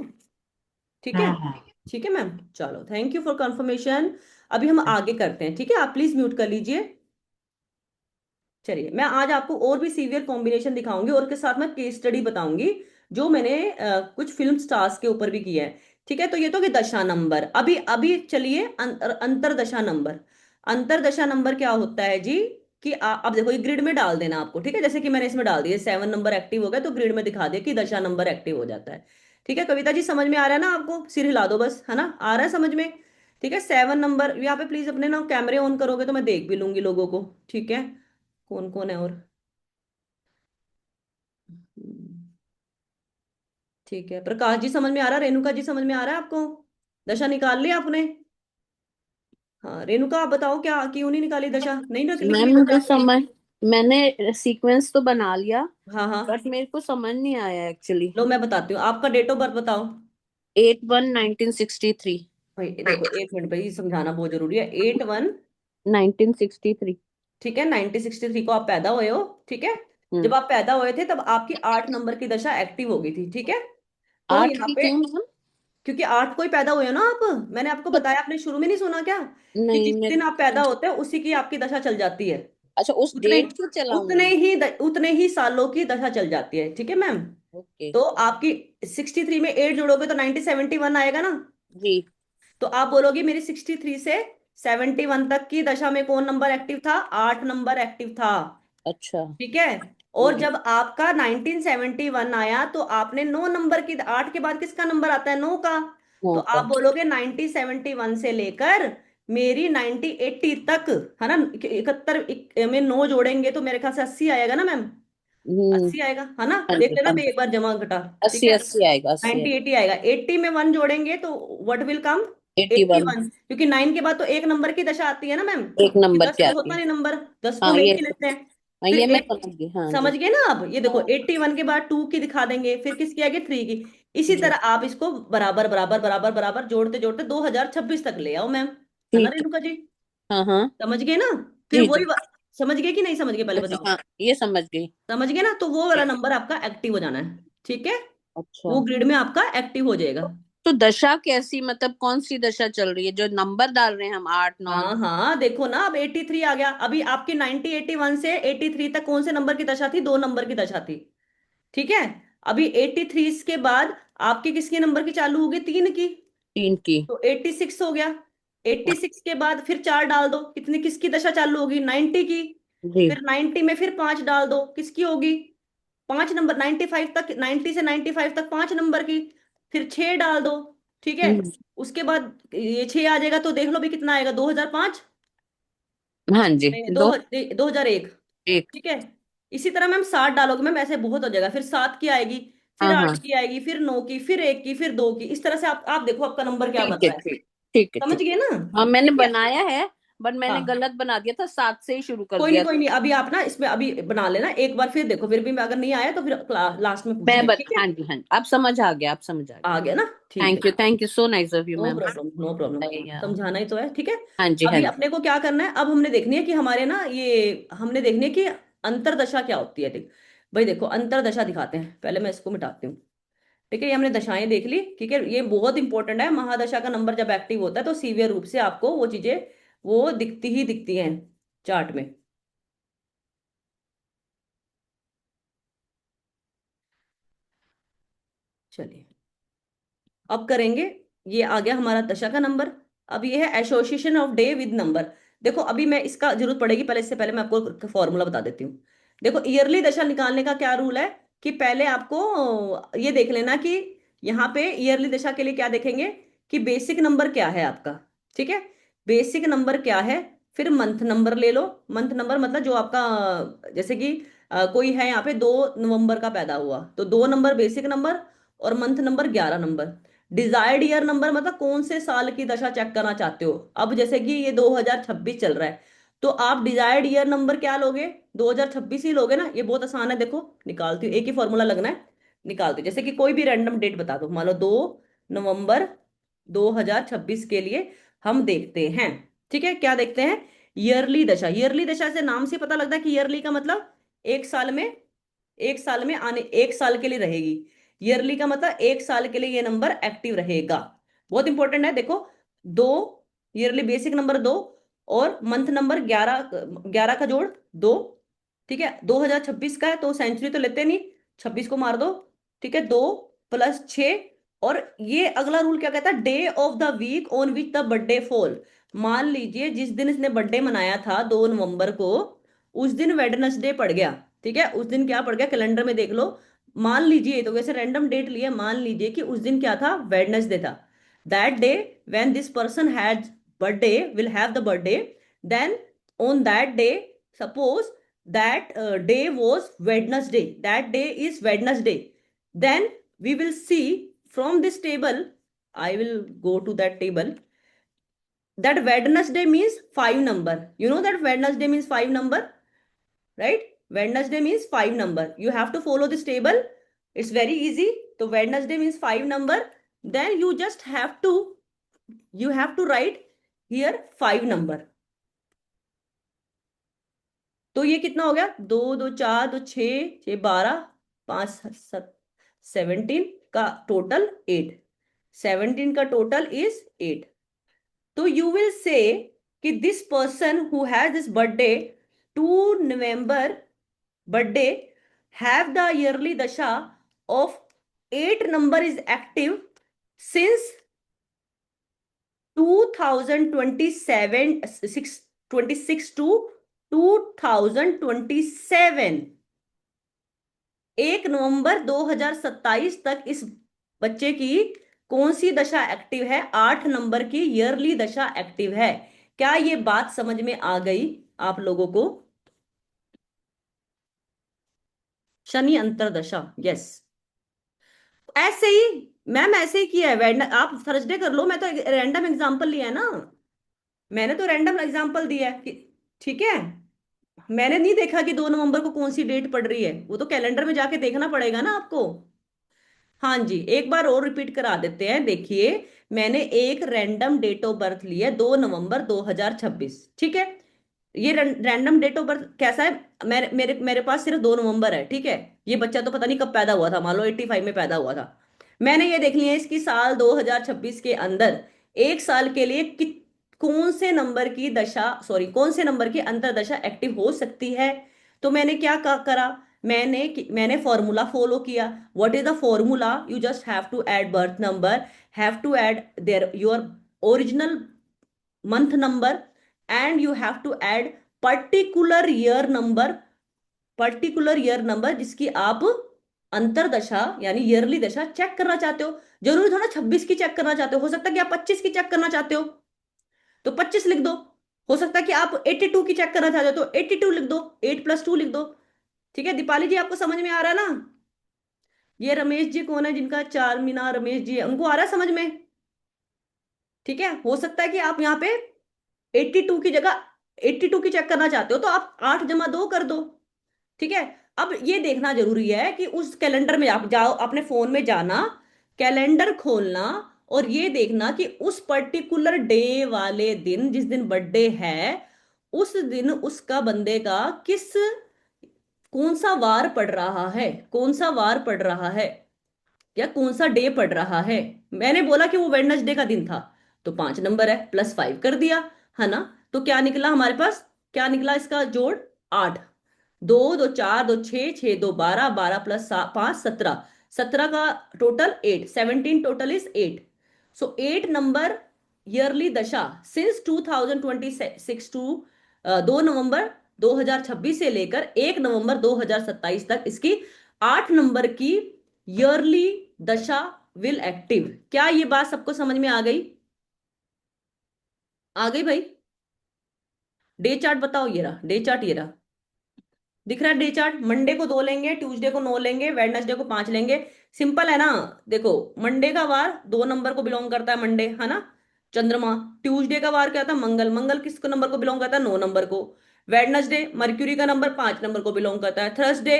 ठीक है। हाँ हाँ। ठीक है मैम, चलो थैंक यू फॉर कंफर्मेशन। अभी हम आगे करते हैं, ठीक है, आप प्लीज म्यूट कर लीजिए। चलिए, मैं आज आपको और भी सीवियर कॉम्बिनेशन दिखाऊंगी, और के साथ मैं केस स्टडी बताऊंगी, जो मैंने कुछ फिल्म स्टार्स के ऊपर भी किया है। ठीक है, तो ये तो कि दशा नंबर। अभी अभी चलिए अंतरदशा नंबर। अंतरदशा नंबर क्या होता है जी? कि अब देखो ये ग्रिड में डाल देना आपको, ठीक है, जैसे कि मैंने इसमें डाल दिया 7 नंबर एक्टिव हो गया तो ग्रिड में दिखा दिया कि दशा नंबर एक्टिव हो जाता है। ठीक है कविता जी, समझ में आ रहा है ना आपको? सिर हिला दो बस, है ना, आ रहा है समझ में? ठीक है, 7 नंबर यहाँ पे प्लीज अपने ना कैमरे ऑन करोगे तो मैं देख भी लूंगी लोगों को। ठीक है, कौन कौन है और? हम्म, ठीक है, प्रकाश जी समझ में आ रहा है, रेणुका जी समझ में आ रहा है आपको? दशा निकाल ली आपने? हाँ रेणुका, आप बताओ क्या, क्यों नहीं निकाली दशा? नहीं मैम निकली दशा मुझे आपकी? समझ, मैंने सीक्वेंस तो बना लिया हाँ हाँ, बट मेरे को समझ नहीं आया एक्चुअली। लो मैं बताती हूँ, आपका डेट ऑफ बर्थ बताओ। 8/1/1963। भाई देखो, एक मिनट भाई, समझाना बहुत जरूरी है। 8/1, 1963। ठीक है, 1963 को आप पैदा हुए हो। ठीक है, हम्म। जब आप पैदा हुए थे तब आपकी 8 नंबर की दशा एक्टिव हो गई थी। ठीक है, तो 8 यहाँ की पे, क्यों मैम? क्योंकि 8 को ही पैदा हुए हो ना आप। मैंने आपको तो बताया, आपने शुरू में नहीं सुना क्या, कि नहीं जिस मेरे दिन आप पैदा को, होते हो उसी की आपकी दशा चल जाती है। अच्छा उस उतने डेट को चलाऊं उतने मैं? ही उतने ही सालों की दशा चल जाती है। ठीक है मैम, ओके। तो आपकी 63 में 8 जोड़ोगे तो 1971 आएगा ना। जी। तो आप बोलोगे मेरी 63 से 71 तक की दशा में कौन नंबर एक्टिव था? 8 नंबर एक्टिव था। अच्छा। ठीक है, और हम्म। जब आपका 1971 आया तो आपने 9 नंबर की, 8 के बाद किसका नंबर आता है? 9 का। तो मौका। आप बोलोगे 1971 से लेकर मेरी 1980 तक, है ना, 71 में 9 जोड़ेंगे तो मेरे ख्याल से 80 आएगा ना मैम? हम्म। 80 आएगा, है ना? हाँ देख जी लेना हाँ भी जी। एक बार जमा घटा। ठीक 80 है, 80 आएगा, 80 90 आएगा। 80 आएगा। 80 में 1 जोड़ेंगे तो व्हाट विल कम? 81। 81, क्योंकि 9 के बाद तो एक नंबर की दशा आती है ना मैम, एक कि नंबर 10 क्या पे आती होता है? नहीं नंबर, 10 को हाँ हम एक ये, ही लेते हैं। हाँ फिर ये मैं एक, समझ गई, हाँ समझ जी। गए ना आप? ये देखो 81 के बाद 2 की दिखा देंगे, फिर किसकी आगे? 3 की। इसी जी तरह आप इसको बराबर बराबर बराबर बराबर जोड़ते जोड़ते 2026 तक ले आओ मैम। है ना ठीक है। रेणुका जी? हाँ हाँ। समझ गए ना? फिर जी वही जी। समझ गए कि नहीं समझ गए पहले हाँ जी बताओ? हाँ, ये समझ गई। समझ गए ना? तो वो वाला नंबर आपका एक्टिव हो जाना है। ठीक है, अच्छा। वो ग्रिड में आपका एक्टिव हो जाएगा। तो दशा कैसी, मतलब कौन सी दशा चल रही है? जो नंबर डाल रहे हैं हम 8 9? हाँ हाँ, देखो ना, अब 83 आ गया। अभी आपकी 1981 से 83 तक कौन से नंबर की दशा थी? 2 नंबर की दशा थी। ठीक है, अभी 83 के बाद आपकी किसके नंबर की चालू होगी? 3 की। 3 की। तो 86 हो गया। 86 के बाद फिर 4 डाल दो, कितनी, किसकी दशा चालू होगी? 90 की। जी। फिर 90 में फिर 5 डाल दो, किसकी होगी? 5 नंबर, 95 तक, 90 से 95 तक 5 नंबर की। फिर 6 डाल दो। ठीक है, हम्म। उसके बाद ये 6 आ जाएगा तो देख लो भी कितना आएगा, 2005। हाँ जी। नहीं, दो 2001। एक। ठीक है, इसी तरह मैम 7 डालोगे मैम, ऐसे बहुत हो जाएगा। फिर 7 की आएगी, फिर हाँ 8 हाँ। की आएगी, फिर 9 की, फिर 1 की, फिर 2 की। इस तरह से आप देखो आपका नंबर क्या बन ठीक है रहा है। ठीक। ठीक है समझ ठीक। गए ना? हाँ मैंने ठीक है, बनाया है बट मैंने हाँ, गलत बना दिया था, 7 से ही शुरू कर कोई नहीं दिया कोई था। नहीं, अभी आप ना इसमें अभी बना लेना एक बार, फिर देखो, फिर भी मैं अगर नहीं आया तो फिर लास्ट में पूछ मैं लेना। बत ठीक है, हाँ जी हाँ जी, आप समझ आ गया, आप समझ आ गया। आ गया ना? ठीक है, thank you so nice of you no ma'am. Problem no problem, समझाना ही तो है। ठीक है, हाँ जी हाँ अभी जी। अपने को क्या करना है, अब हमने देखनी है कि हमारे ना ये, हमने देखनी है कि अंतरदशा क्या होती है। देख भाई, देखो अंतरदशा दिखाते हैं, पहले मैं इसको मिटाती हूँ। ठीक है, ये हमने दशाएं देख ली। ठीक है, ये बहुत इंपॉर्टेंट है। महादशा का नंबर जब एक्टिव होता है तो सीवियर रूप से आपको वो चीजें वो दिखती ही दिखती हैं चार्ट में। चलिए, अब करेंगे, ये आ गया हमारा दशा का नंबर। अब ये है association of day with number. देखो अभी मैं इसका जरूरत पड़ेगी, पहले इससे पहले मैं आपको फॉर्मूला बता देती हूँ। देखो ईयरली दशा निकालने का क्या रूल है, कि पहले आपको ये देख लेना कि यहाँ पे ईयरली दशा के लिए क्या देखेंगे, कि बेसिक नंबर क्या है आपका। ठीक है, बेसिक नंबर क्या है, फिर मंथ नंबर ले लो। मंथ नंबर मतलब जो आपका, जैसे कि कोई है यहाँ पे 2 नवंबर का पैदा हुआ तो 2 नंबर बेसिक नंबर, और month number 11 number. Desired year number मतलब कौन से साल की दशा चेक करना चाहते हो। अब जैसे कि ये 2026 चल रहा है तो आप डिजायर्ड ईयर नंबर क्या लोगे? 2026 ही लोगे ना। ये बहुत आसान है, देखो निकालती हूँ, एक ही फॉर्मूला लगना है। निकालती हूँ, जैसे कि कोई भी रैंडम डेट बता दो, मान लो 2 नवंबर 2026 के लिए हम देखते हैं। ठीक है, क्या देखते हैं? ईयरली दशा। ईयरली दशा से नाम से पता लगता है कि ईयरली का मतलब एक साल में, एक साल में आने, एक साल के लिए रहेगी। ईयरली का मतलब एक साल के लिए ये नंबर एक्टिव रहेगा। बहुत इंपॉर्टेंट है, देखो, दो, ईयरली बेसिक नंबर 2, और मंथ नंबर 11, 11 का जोड़ 2। ठीक है, 2026 का है तो सेंचुरी तो लेते नहीं, 26 को मार दो। ठीक है, 2 + 6 और ये अगला रूल क्या कहता है, day of the week on which the birthday fall. मान लीजिए जिस दिन इसने बर्थडे मनाया था 2 नवंबर को, उस दिन वेडनेसडे पड़ गया। ठीक है, उस दिन क्या पड़ गया, कैलेंडर में देख लो। मान लीजिए, तो वैसे रैंडम डेट लिया, मान लीजिए कि उस दिन क्या था, वेडनेसडे था। That day when this person has birthday will have the birthday, then on that day, suppose that day was Wednesday, that day is Wednesday, then we will see from this table, I will go to that table, that Wednesday means 5 number. You know that Wednesday means 5 number, right? Wednesday means 5 number. You have to follow this table. It's very easy. So Wednesday means 5 number. Then you have to write here 5 number. तो ये कितना हो गया, 2 2 4 2 6 6 12 5 7 17 का total 8, 17 का total is 8। तो you will say कि this person who has this birthday 2 November birthday have the yearly dasha of 8 number is active since 2027 26 to 2027, 1 नवंबर 2027 तक इस बच्चे की कौन सी दशा एक्टिव है, 8 नंबर की ईयरली दशा एक्टिव है। क्या ये बात समझ में आ गई आप लोगों को? शनि अंतरदशा, यस। ऐसे ही मैम, ऐसे ही किया है, आप थर्सडे कर लो, मैं तो रैंडम एग्जांपल लिया है ना, मैंने तो रैंडम एग्जांपल दिया है कि ठीक है, मैंने नहीं देखा कि 2 नवंबर को कौन सी डेट पड़ रही है, वो तो कैलेंडर में जाके देखना पड़ेगा ना आपको। हाँ जी, एक बार और रिपीट करा देते हैं, देखिए मैंने एक रैंडम डेट ऑफ बर्थ लिया 2 नवंबर 2026, ठीक है। ये रैंडम डेट ऑफ बर्थ कैसा है, मेरे मेरे मेरे पास सिर्फ 2 नवंबर है, ठीक है। ये बच्चा तो पता नहीं कब पैदा हुआ था, मान लो 85 में पैदा हुआ था। मैंने ये देख लिया इसकी साल 2026 के अंदर, एक साल के लिए कौन से नंबर की दशा, सॉरी कौन से नंबर की अंतरदशा एक्टिव हो सकती है। तो मैंने क्या करा, मैंने फॉर्मूला फॉलो किया। What is the formula, you just have to add birth number, have to add their your original month number, and you have to add particular year number, particular year number जिसकी आप अंतरदशा यानी yearly दशा check करना चाहते हो। जरूरी थोड़ा 26 की चेक करना चाहते हो सकता है कि आप 25 की चेक करना चाहते हो तो 25 लिख दो। हो सकता है कि आप 82 की चेक करना चाहते हो तो 82 लिख दो, 8+2 लिख दो। ठीक है दीपाली जी, आपको समझ में आ रहा है ना? ये रमेश जी कौन है, जिनका चार मीनार रमेश जी है, उनको आ रहा है समझ में? ठीक है, हो सकता है कि आप यहाँ पे 82 की जगह 82 की चेक करना चाहते हो तो आप 8+2 कर दो। ठीक है, अब ये देखना जरूरी है कि उस कैलेंडर में आप जाओ, अपने फोन में जाना, कैलेंडर खोलना और ये देखना कि उस पर्टिकुलर डे वाले दिन, जिस दिन बर्थडे है, उस दिन उसका बंदे का कौन सा वार पड़ रहा है, कौन सा वार पड़ रहा है या कौन सा डे पड़ रहा है। मैंने बोला कि वो वेडनेसडे का दिन था तो 5 नंबर है, +5 कर दिया, है ना। तो क्या निकला हमारे पास, क्या निकला इसका जोड़, 8। 2 2 4 2 6 6 2 12, 12+5 17 का total 8, 17 total is 8। So 8 number yearly दशा सिंस 2026 टू 2 नवंबर 2026 से लेकर 1 नवंबर 2027 तक इसकी 8 नंबर की ईयरली दशा विल एक्टिव। क्या ये बात सबको समझ में आ गई? आ गई भाई? डे चार्ट बताओ, ये रहा डे चार्ट, ये रहा, दिख रहा है डे चार्ट। मंडे को 2 लेंगे, ट्यूसडे को 9 लेंगे, वेडनेसडे को 5 लेंगे। सिंपल है ना। देखो मंडे का वार 2 नंबर को बिलोंग करता है, मंडे है ना, चंद्रमा। ट्यूसडे का वार क्या था, मंगल, मंगल किस नंबर को बिलोंग करता है, 9 नंबर को। वेडनेसडे मर्क्यूरी का नंबर 5 नंबर को बिलोंग करता है। थर्सडे,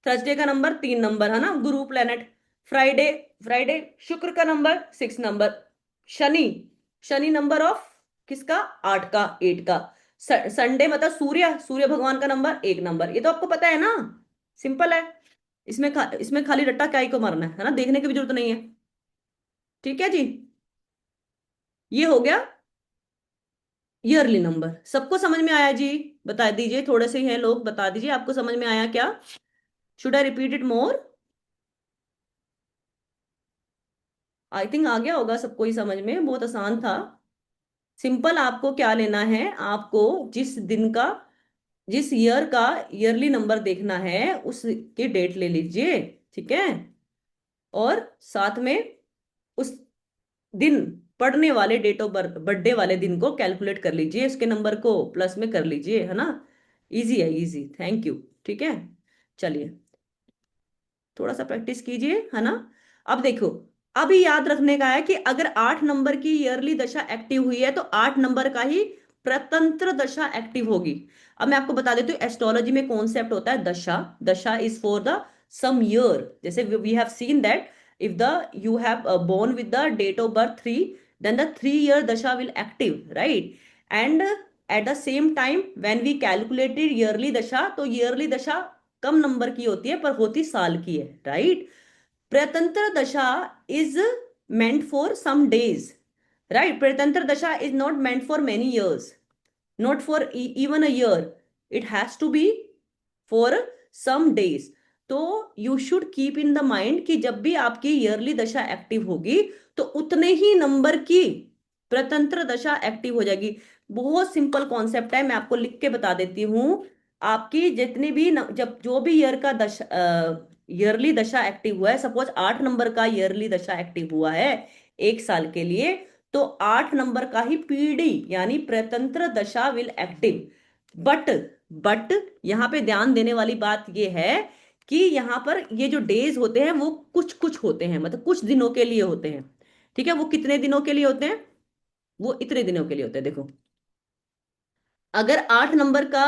थर्सडे का नंबर 3 नंबर है ना, गुरु प्लेनेट। फ्राइडे, फ्राइडे शुक्र का number 6 number. Shani, Shani number of किसका, 8 का, 8 का। संडे मतलब सूर्य, सूर्य भगवान का नंबर 1 नंबर। ये तो आपको पता है ना, सिंपल है। इसमें खाली रट्टा क्या ही को मारना है ना, देखने की भी जरूरत नहीं है। ठीक है जी, ये हो गया ईयरली नंबर। सबको समझ में आया जी? बता दीजिए, थोड़े से ही हैं लोग, बता दीजिए आपको समझ में आया क्या? Should I repeat it more? I think आ गया होगा सबको ही समझ में, बहुत आसान था। सिंपल, आपको क्या लेना है, आपको जिस दिन का, जिस ईयर का ईयरली नंबर देखना है उसकी डेट ले लीजिए, ठीक है। और साथ में उस दिन पढ़ने वाले डेट ऑफ बर्थ, बर्थडे वाले दिन को कैलकुलेट कर लीजिए, उसके नंबर को प्लस में कर लीजिए, है ना। इजी है, इजी, थैंक यू। ठीक है, चलिए थोड़ा सा प्रैक्टिस कीजिए, है ना। अब देखो, अभी याद रखने का है कि अगर 8 नंबर की ईयरली दशा एक्टिव हुई है तो 8 नंबर का ही प्रतंत्र दशा एक्टिव होगी। अब मैं आपको बता देती हूँ, एस्ट्रोलॉजी में कॉन्सेप्ट होता है दशा। Dasha is for the some year, जैसे we have seen that if the you have born with the date of birth 3, then the 3-year dasha will active, right? And at the same time when we calculated yearly dasha, तो yearly दशा कम number की होती है पर होती साल की है, राइट। प्रतंत्र दशा is meant for some days, right? प्रतंत्र दशा is not meant for many years, not for even a year, it has to be for some days। तो you should keep in the mind कि जब भी आपकी yearly दशा active होगी तो उतने ही नंबर की प्रतंत्र दशा एक्टिव हो जाएगी। बहुत सिंपल कॉन्सेप्ट है, मैं आपको लिख के बता देती हूँ। आपकी जितनी भी जब जो भी ईयर का दशा ईयरली दशा एक्टिव हुआ है, सपोज 8 नंबर का ईयरली दशा एक्टिव हुआ है 1 साल के लिए, तो 8 नंबर का ही पीडी यानी प्रतंत्र दशा विल एक्टिव। बट यहाँ पे ध्यान देने वाली बात ये है कि यहाँ पर ये जो डेज होते हैं वो कुछ कुछ होते हैं, मतलब कुछ दिनों के लिए होते हैं, ठीक है। वो कितने दिनों के लिए होते हैं, वो इतने दिनों के लिए होते हैं। देखो, अगर 8 नंबर का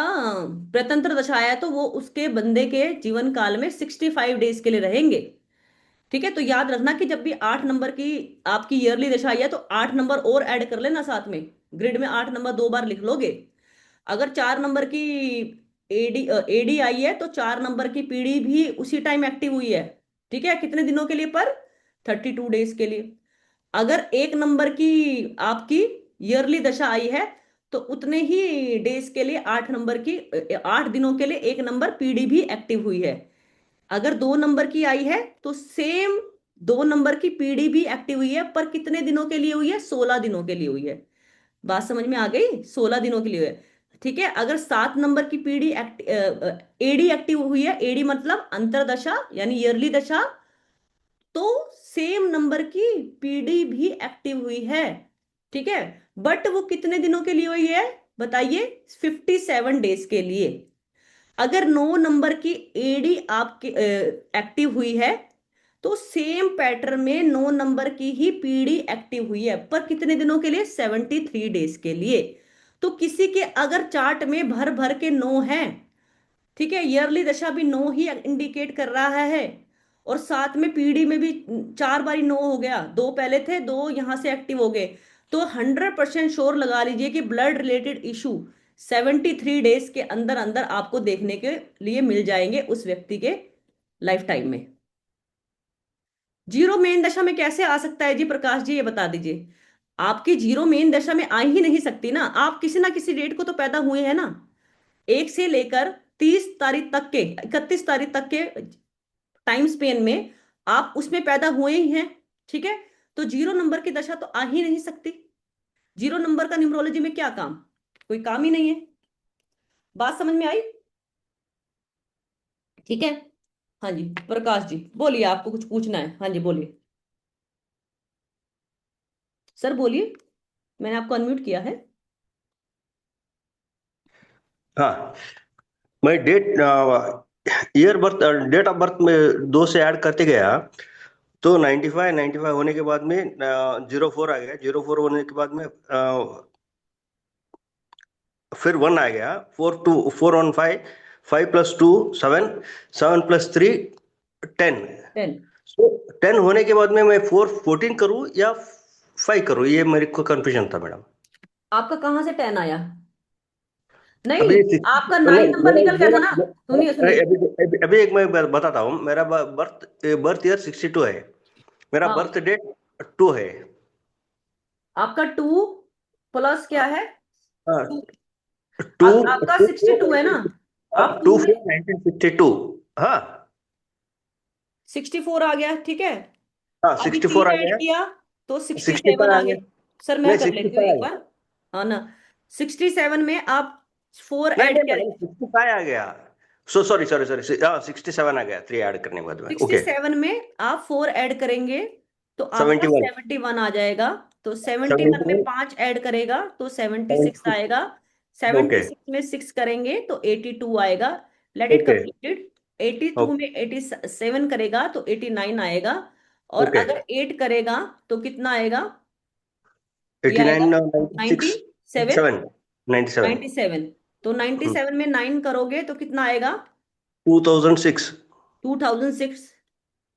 प्रतंत्र दशा आया तो वो उसके बंदे के जीवन काल में 65 डेज के लिए रहेंगे, ठीक है। तो याद रखना कि जब भी 8 नंबर की आपकी ईयरली दशा आई है तो 8 नंबर और ऐड कर लेना साथ में, ग्रिड में 8 नंबर 2 बार लिख लोगे। अगर 4 नंबर की एडी एडी आई है तो 4 नंबर की पीढ़ी भी उसी टाइम एक्टिव हुई है, ठीक है। कितने दिनों के लिए, पर 32 डेज के लिए। अगर 1 नंबर की आपकी ईयरली दशा आई है तो उतने ही डेज के लिए 8 नंबर की 8 दिनों के लिए 1 नंबर पीढ़ी भी एक्टिव हुई है। अगर 2 नंबर की आई है तो सेम 2 नंबर की पीढ़ी भी एक्टिव हुई है, पर कितने दिनों के लिए हुई है, 16 दिनों के लिए हुई है। बात समझ में आ गई, 16 दिनों के लिए हुई है, ठीक है। अगर 7 नंबर की पीढ़ी एडी एक्टिव हुई है, एडी मतलब अंतरदशा यानी ईयरली दशा, तो सेम नंबर की पीढ़ी भी एक्टिव हुई है, ठीक है। बट वो कितने दिनों के लिए हुई है बताइए, 57 डेज के लिए। अगर 9 नंबर की एडी आपके एक्टिव हुई है तो सेम पैटर्न में 9 नंबर की ही पीढ़ी एक्टिव हुई है, पर कितने दिनों के लिए, 73 डेज के लिए। तो किसी के अगर चार्ट में भर भर के 9 है, ठीक है, ईयरली दशा भी 9 ही इंडिकेट कर रहा है, और साथ में पीढ़ी में भी 4 बारी 9 हो गया, 2 पहले थे, 2 यहां से एक्टिव हो गए, तो 100% श्योर लगा लीजिए कि ब्लड रिलेटेड इशू 73 डेज के अंदर अंदर आपको देखने के लिए मिल जाएंगे उस व्यक्ति के लाइफ टाइम में। जीरो मेन दशा में कैसे आ सकता है जी प्रकाश जी, ये बता दीजिए। आपकी जीरो मेन दशा में आ ही नहीं सकती ना, आप किसी ना किसी डेट को तो पैदा हुए हैं ना। 1 से लेकर 30 तारीख तक के, 31 तारीख तक के टाइम स्पेन में आप उसमें पैदा हुए ही हैं, ठीक है। तो 0 नंबर की दशा तो आ ही नहीं सकती। 0 नंबर का न्यूमरोलॉजी में क्या काम, कोई काम ही नहीं है। बात समझ में आई, ठीक है। हाँ जी प्रकाश जी बोलिए, आपको कुछ पूछना है, हाँ जी बोलिए सर, बोलिए, मैंने आपको अनम्यूट किया है। हाँ, मैं year birth date of birth में 2 से ऐड करते गया तो 95 होने के बाद में 04 आ गया, 04 होने के बाद में फिर 1 आ गया, 4 on 5, 5 + 2 7, 7 + 3 10। 10 सो 10 होने के बाद में मैं 14 करूं या 5 करूं, ये मेरे को कंफ्यूजन था मैडम। आपका कहाँ से 10 आया, नहीं अभी आपका 9 नंबर निकल गया था ना। सुनिए अभी सुनिए, अभी एक मैं बताता हूँ, मेरा बर्थ ईयर 62 है, मेरा हाँ बर्थ डेट 2 है। आपका 2 प्लस क्या है, हाँ, 2, 2 आपका 62 है ना, आप 2 2 में 1962। हाँ 64 आ गया, ठीक है। हाँ, अभी 64 आ 3 ऐड गया। किया तो 65 67 आ आ गया। गया। सर मैं नहीं कर लेती हूँ 65 आ एक गया। बार, हाँ ना। 67 में आप 4 नहीं ऐड नहीं करें। मैडम 65 आ गया। सॉरी सॉरी सॉरी 67 आ गया 3 ऐड करने के बाद में। ओके 67 में आप 4 ऐड करेंगे तो आपका 71 71 आ जाएगा। तो 71 में 71 5 ऐड करेगा तो 76 76 आएगा। ओके 76 में 6 करेंगे तो 82 आएगा। Let it okay completed. 82 में 87 करेगा तो 89 आएगा। और ओके अगर 8 करेगा तो कितना आएगा? ये आएगा 89 96 97। 7 97 97। तो 97 में 9 करोगे तो कितना आएगा? 2006 2006।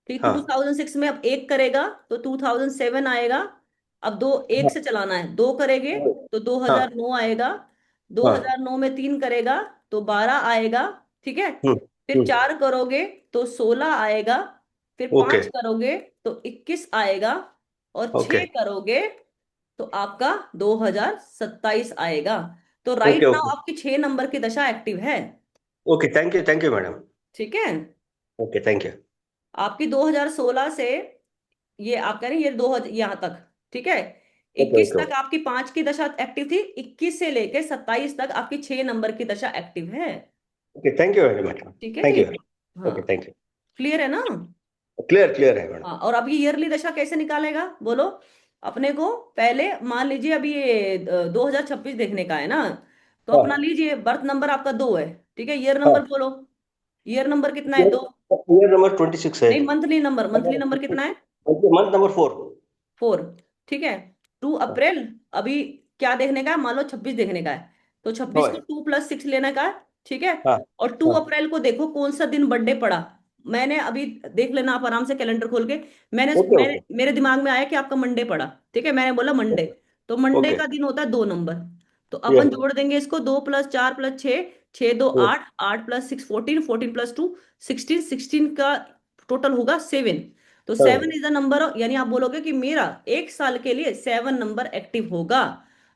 ठीक, हाँ 2006 में अब एक करेगा तो 2007 आएगा। अब दो एक हाँ से चलाना है, दो करेंगे तो हाँ 2009 आएगा। हाँ 2009 में 3 करेगा तो 12 आएगा। ठीक है। हम्म फिर 4 करोगे तो 16 आएगा। फिर ओके 5 करोगे तो 21 आएगा। और ओके 6 करोगे तो आपका 2027 आएगा। तो ओके राइट नाउ ओके आपकी 6 नंबर की दशा एक्टिव है। Okay thank you madam. ठीक है। Okay thank you. आपकी 2016 से ये आप कह रहे हैं ये 2000 यहाँ तक। ठीक है। ओके 21 ओके तक आपकी 5 की दशा एक्टिव थी, 21 से लेके 27 तक आपकी 6 नंबर की दशा एक्टिव है। Okay thank you very much. ठीक है थैंक जी। यू। हाँ, ओके थैंक यू। क्लियर है ना? क्लियर है मैडम। हाँ, और अब ये ईयरली दशा कैसे निकालेगा बोलो अपने को? पहले मान लीजिए अभी ये 2026 देखने का है ना। तो अपना हाँ लीजिए बर्थ नंबर आपका 2 है। ठीक है, ईयर हाँ नंबर बोलो। ईयर नंबर कितना है? 2। ईयर नंबर 26 है। नहीं, मंथली नंबर कितना है? Month number 4। 4। ठीक है। 2 अप्रैल। अभी क्या देखने का है? मान लो 26 देखने का है तो 26 को हाँ 2 + 6 लेने का है। ठीक है। हाँ और 2 हाँ अप्रैल को देखो कौन सा दिन बर्थडे पड़ा। मैंने अभी देख लेना आप आराम से कैलेंडर खोल के। मैंने ओके मैंने ओके मेरे दिमाग में आया कि आपका मंडे पड़ा। ठीक है, मैंने बोला मंडे। तो मंडे ओके का दिन होता है 2 नंबर। तो अपन यस जोड़ देंगे इसको, 2 + 4 + 6, 6 × 2 8, 8 + 6 14, 14 + 2 16, 16 का टोटल होगा 7। तो 7 इज द नंबर, यानी आप बोलोगे कि मेरा एक साल के लिए 7 नंबर एक्टिव होगा।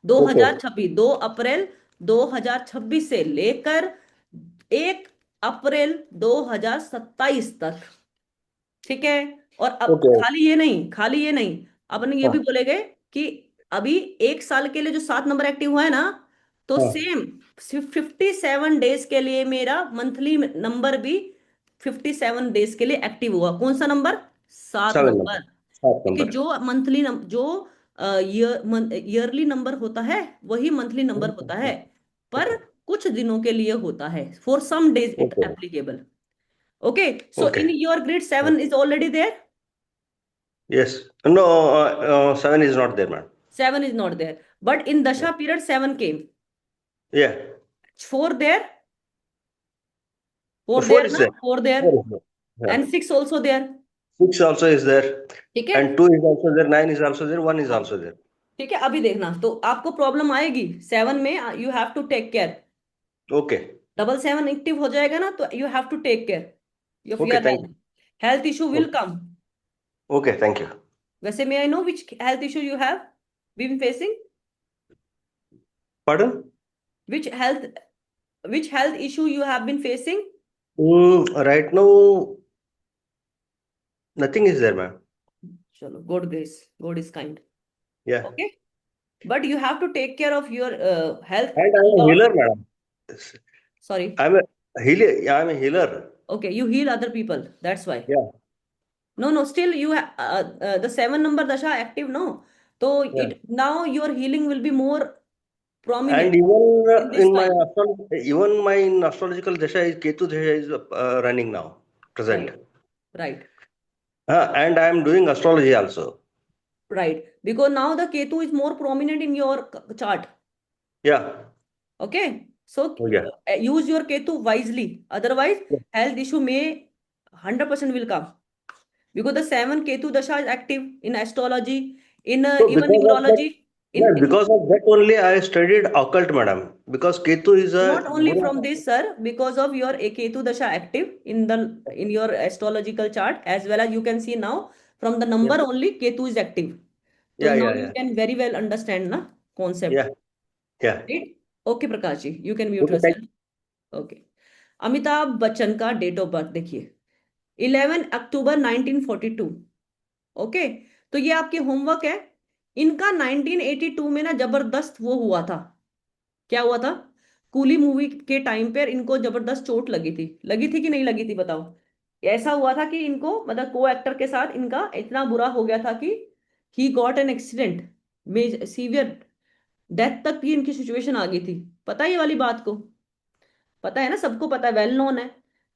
ओके 2026 2 अप्रैल 2026 से लेकर 1 अप्रैल 2027 तक। ठीक है। और अब ओके खाली ये नहीं, अपन ये भी हाँ बोलेंगे कि अभी एक साल के लिए जो 7 नंबर एक्टिव हुआ है ना, तो हाँ सेम 57 डेज के लिए मेरा मंथली नंबर भी 57 डेज के लिए एक्टिव हुआ। कौन सा नंबर? 7 7 नंबर। नंबर 7 क्योंकि नंबर। जो मंथली जो ईयरली नंबर होता है वही मंथली नंबर होता है। पर ओके कुछ दिनों के लिए होता है, for some days it okay applicable. Okay, so okay in your grid 7 is already there. Yes no 7 is not there ma'am. 7 is not there, but in dasha period 7 came. या 4 there, 4 4 there is na, there 4 there, 4 is there yeah and 6 also there. 6 also is there ठीक है। and 2 is also there 9 is also there 1 is हाँ, also there। ठीक है, अभी देखना तो आपको प्रॉब्लम आएगी 7 में। You have to take care. Okay 7 active हो जाएगा ना तो you have to take care of okay your thank health. Health issue you will come. Okay thank you. वैसे may I know which health issue you have been facing? Pardon? Which health issue you have been facing? Right now nothing is there ma'am। चलो, God grace, God is kind. Yeah Okay, but you have to take care of your health and I a am a lot. healer madam। Sorry. I am a healer। Okay, you heal other people, that's why. Yeah No, still you have the 7 number dasha active, no? So yeah it now your healing will be more and prominent even in this time. even my astrological dasha is Ketu dasha is running now present। Right, right, And I am doing astrology also। right. Because now the Ketu is more prominent in your chart. Yeah Okay, so oh yeah use your Ketu wisely. Otherwise, health issue may 100% will come. Because the 7 Ketu dasha is active in astrology, in so even numerology. because of that only I studied occult madam because Ketu is a Not only Guru। from this, sir, because of your Ketu dasha active in your astrological chart, as well as you can see now from the number only Ketu is active. So yeah now yeah you yeah can very well understand na concept. yeah yeah Right? Okay, Prakash ji, you can mute okay thank yourself. Okay. Amitabh Bachchan का date of birth देखिए 11 अक्टूबर 1942। Okay, तो ये आपके homework है। इनका 1982 में ना जबरदस्त वो हुआ था। क्या हुआ था? कूली मूवी के टाइम पर इनको जबरदस्त चोट लगी थी कि नहीं लगी थी बताओ? ऐसा हुआ था कि इनको मतलब को एक्टर के साथ इनका इतना बुरा हो गया था कि ही गॉट एन एक्सीडेंट में सीवियर डेथ तक की इनकी सिचुएशन आ गई थी। पता है ये वाली बात को? पता है ना, सबको पता है, वेल नोन है।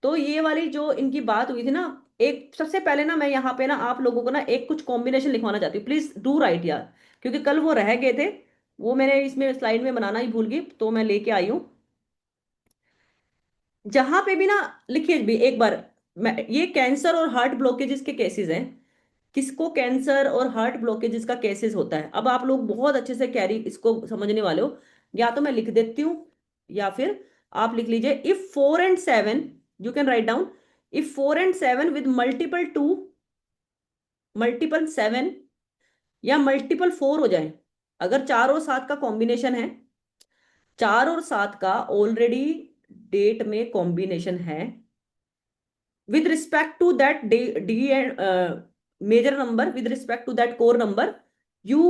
तो ये वाली जो इनकी बात हुई थी ना, एक सबसे पहले ना मैं यहाँ पे ना आप लोगों को ना एक कुछ कॉम्बिनेशन लिखवाना चाहती हूँ, प्लीज डू राइट यार, क्योंकि कल वो रह गए थे, वो मैंने इसमें स्लाइड में बनाना ही भूल गई, तो मैं लेके आई हूँ। जहां पे भी ना लिखिए भी एक बार। ये कैंसर और हार्ट ब्लॉकेजेस के केसेस हैं। किसको कैंसर और हार्ट ब्लॉकेजेस का केसेस होता है? अब आप लोग बहुत अच्छे से कैरी इसको समझने वाले हो। या तो मैं लिख देती हूँ, या फिर आप लिख लीजिए, if 4 and 7, you can write down, if 4 and 7 with multiple 2, multiple 7 या मल्टीपल 4 हो जाए। अगर 4 और 7 का कॉम्बिनेशन है, 4 और 7 का ऑलरेडी डेट में कॉम्बिनेशन है, with respect to that d and major number, with respect to that core number, you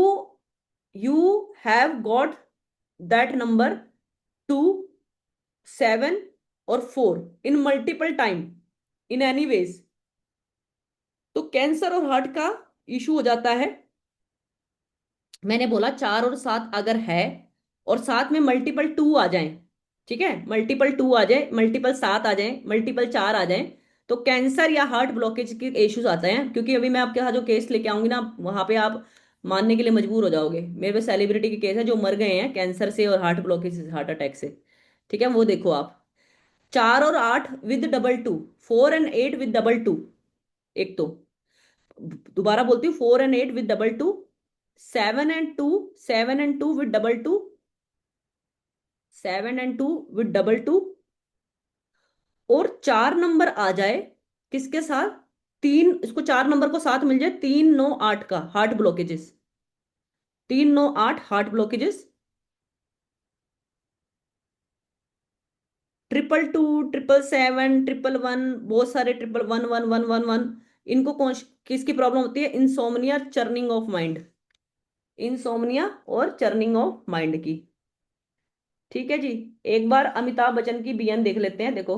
you have got that number 2, 7 और 4 in multiple time in any ways। तो कैंसर और heart का issue हो जाता है। मैंने बोला 4 और 7 अगर है और साथ में मल्टीपल 2 आ जाए, ठीक है, मल्टीपल 2 आ जाए, मल्टीपल 7 आ जाए, मल्टीपल 4 आ जाए, तो कैंसर या हार्ट ब्लॉकेज के इश्यूज आते हैं। क्योंकि अभी मैं आपके यहाँ जो केस लेके आऊंगी ना, वहां पे आप मानने के लिए मजबूर हो जाओगे। मेरे पे सेलिब्रिटी के केस है जो मर गए हैं कैंसर से और हार्ट ब्लॉकेज से, हार्ट अटैक से। ठीक है, वो देखो आप। 4 और 8 with double 2, 4 and 8 with double 2। एक तो दोबारा बोलती हूँ, 4 and 8 with double 2, 7 and 2 with double 2, 7 and 2 with double 2, और 4 नंबर आ जाए किसके साथ? तीन, इसको 4 नंबर को साथ मिल जाए, 3, 9, 8 का हार्ट ब्लॉकेजेस, 3, 9, 8 हार्ट ब्लॉकेजेस, 222, 777, 111, बहुत सारे 111, 111। इनको कौन किसकी प्रॉब्लम होती है? Insomnia, churning of mind, insomnia और चर्निंग ऑफ माइंड की। ठीक है जी। एक बार अमिताभ बच्चन की बीएन देख लेते हैं। देखो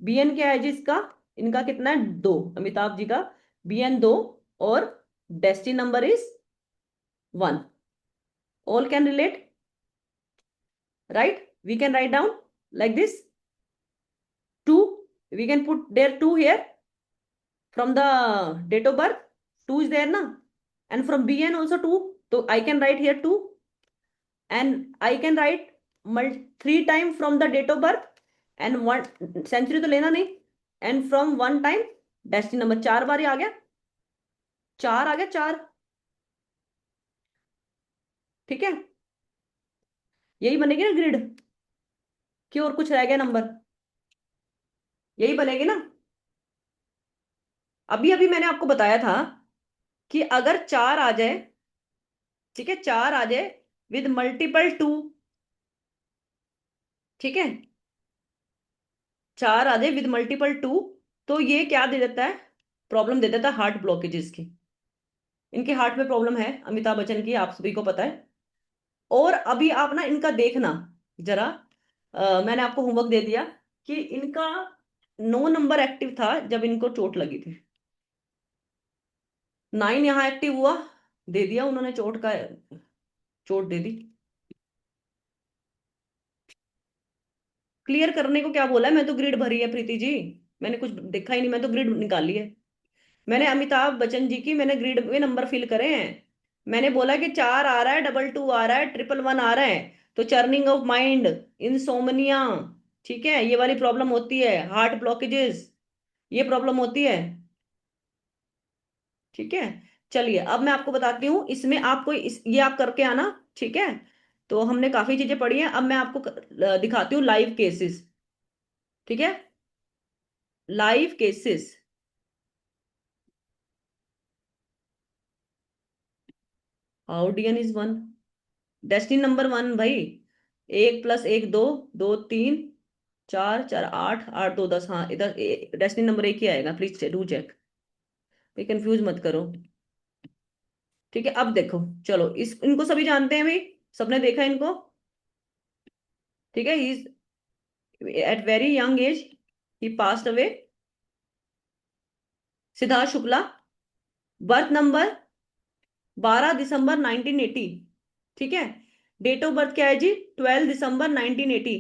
बीएन क्या है जी इसका, इनका कितना है? 2, अमिताभ जी का बीएन 2, और destiny number is 1। All can relate, right? We can write down like this 2, we can put there 2 here from the date of birth, 2 is there na, and from bn also 2, so I can write here 2, and I can write 3 time from the date of birth, and 1 century तो लेना नहीं, and from 1 time destiny number. 4 बार ही आ गया, 4 आ गया, 4। ठीक है, यही बनेगी ना ग्रिड, कि और कुछ रह गया नंबर? यही बनेगी ना। अभी अभी मैंने आपको बताया था कि अगर 4 आ जाए, ठीक है, 4 आ जाए विद मल्टीपल 2, ठीक है, 4 आ जाए विद मल्टीपल 2, तो ये क्या दे देता है? प्रॉब्लम दे देता है हार्ट ब्लॉकेजेस की। इनके हार्ट में प्रॉब्लम है अमिताभ बच्चन की, आप सभी को पता है। और अभी आप ना इनका देखना जरा, मैंने आपको होमवर्क दे दिया कि इनका 9 नंबर एक्टिव था जब इनको चोट लगी थी। 9 यहाँ एक्टिव हुआ, दे दिया उन्होंने चोट का, चोट दे दी। क्लियर करने को क्या बोला है? मैं तो ग्रिड भरी है प्रीति जी, मैंने कुछ देखा ही नहीं, मैं तो ग्रिड निकाली है। मैंने अमिताभ बच्चन जी की मैंने ग्रिड में नंबर फिल करे हैं। मैंने बोला कि 4 आ रहा है, डबल 2 आ रहा है, 111 आ रहा है, तो चर्निंग ऑफ माइंड, इंसोमनिया, ठीक है, ये वाली प्रॉब्लम होती है, हार्ट ब्लॉकेजेस, ये प्रॉब्लम होती है। ठीक है, चलिए अब मैं आपको बताती हूँ, इसमें आपको ये आप करके आना। ठीक है, तो हमने काफी चीजें पढ़ी हैं, अब मैं आपको दिखाती हूँ लाइव केसेस। ठीक है, live cases. How DN is 1, destiny number 1 भाई, 1 + 1 2, 2 3, 4 4 8 8 2 10। हाँ, इधर डेस्टिनी नंबर 1 ही आएगा, प्लीज डू चेक, कंफ्यूज मत करो। ठीक है, अब देखो, चलो इस इनको सभी जानते हैं भाई, सबने देखा इनको। ठीक है, he at very young age he passed away. Siddharth Shukla, birth number 12 दिसंबर 1980। ठीक है, डेट ऑफ बर्थ क्या है जी? 12 दिसंबर 1980।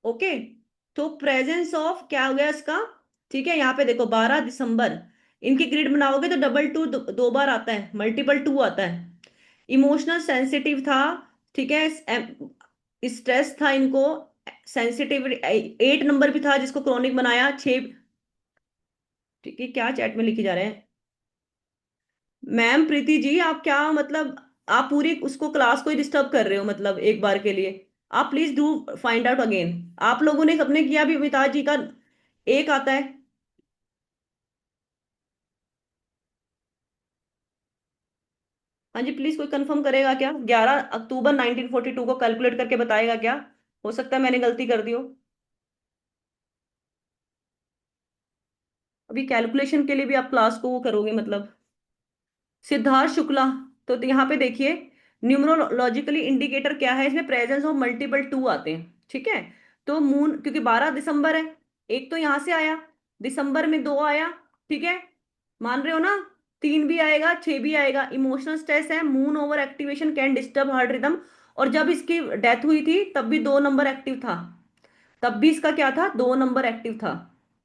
ओके, तो प्रेजेंस ऑफ क्या हो गया इसका? ठीक है, यहाँ पे देखो 12 दिसंबर, इनकी ग्रिड बनाओगे तो डबल टू दो बार आता है, मल्टीपल टू आता है। इमोशनल सेंसिटिव था। ठीक है, स्ट्रेस था इनको, सेंसिटिव 8 नंबर भी था जिसको क्रॉनिक बनाया 6। ठीक है, क्या चैट में लिखे जा रहे हैं? मैम प्रीति जी, आप क्या मतलब, आप पूरी उसको क्लास को ही डिस्टर्ब कर रहे हो मतलब एक बार के लिए। आप please do find out again. आप लोगों ने सबने किया भी, अमिताभ जी का एक आता है। हाँ जी, प्लीज कोई कंफर्म करेगा क्या? 11 अक्टूबर 1942 को कैलकुलेट करके बताएगा क्या? हो सकता है मैंने गलती कर दी हो। अभी कैलकुलेशन के लिए भी आप क्लास को वो करोगे मतलब। सिद्धार्थ शुक्ला, तो यहाँ पे देखिए, न्यूमरोलॉजिकली इंडिकेटर क्या है इसमें? प्रेजेंस ऑफ मल्टीपल टू आते हैं। ठीक है, तो मून क्योंकि 12 दिसंबर है, एक तो यहां से आया, दिसंबर में दो आया। ठीक है, मान रहे हो ना? तीन भी आएगा, छह भी आएगा। इमोशनल स्ट्रेस है, moon over activation can disturb heart rhythm. और जब इसकी डेथ हुई थी तब भी 2 नंबर एक्टिव था, तब भी इसका क्या था? 2 नंबर एक्टिव था।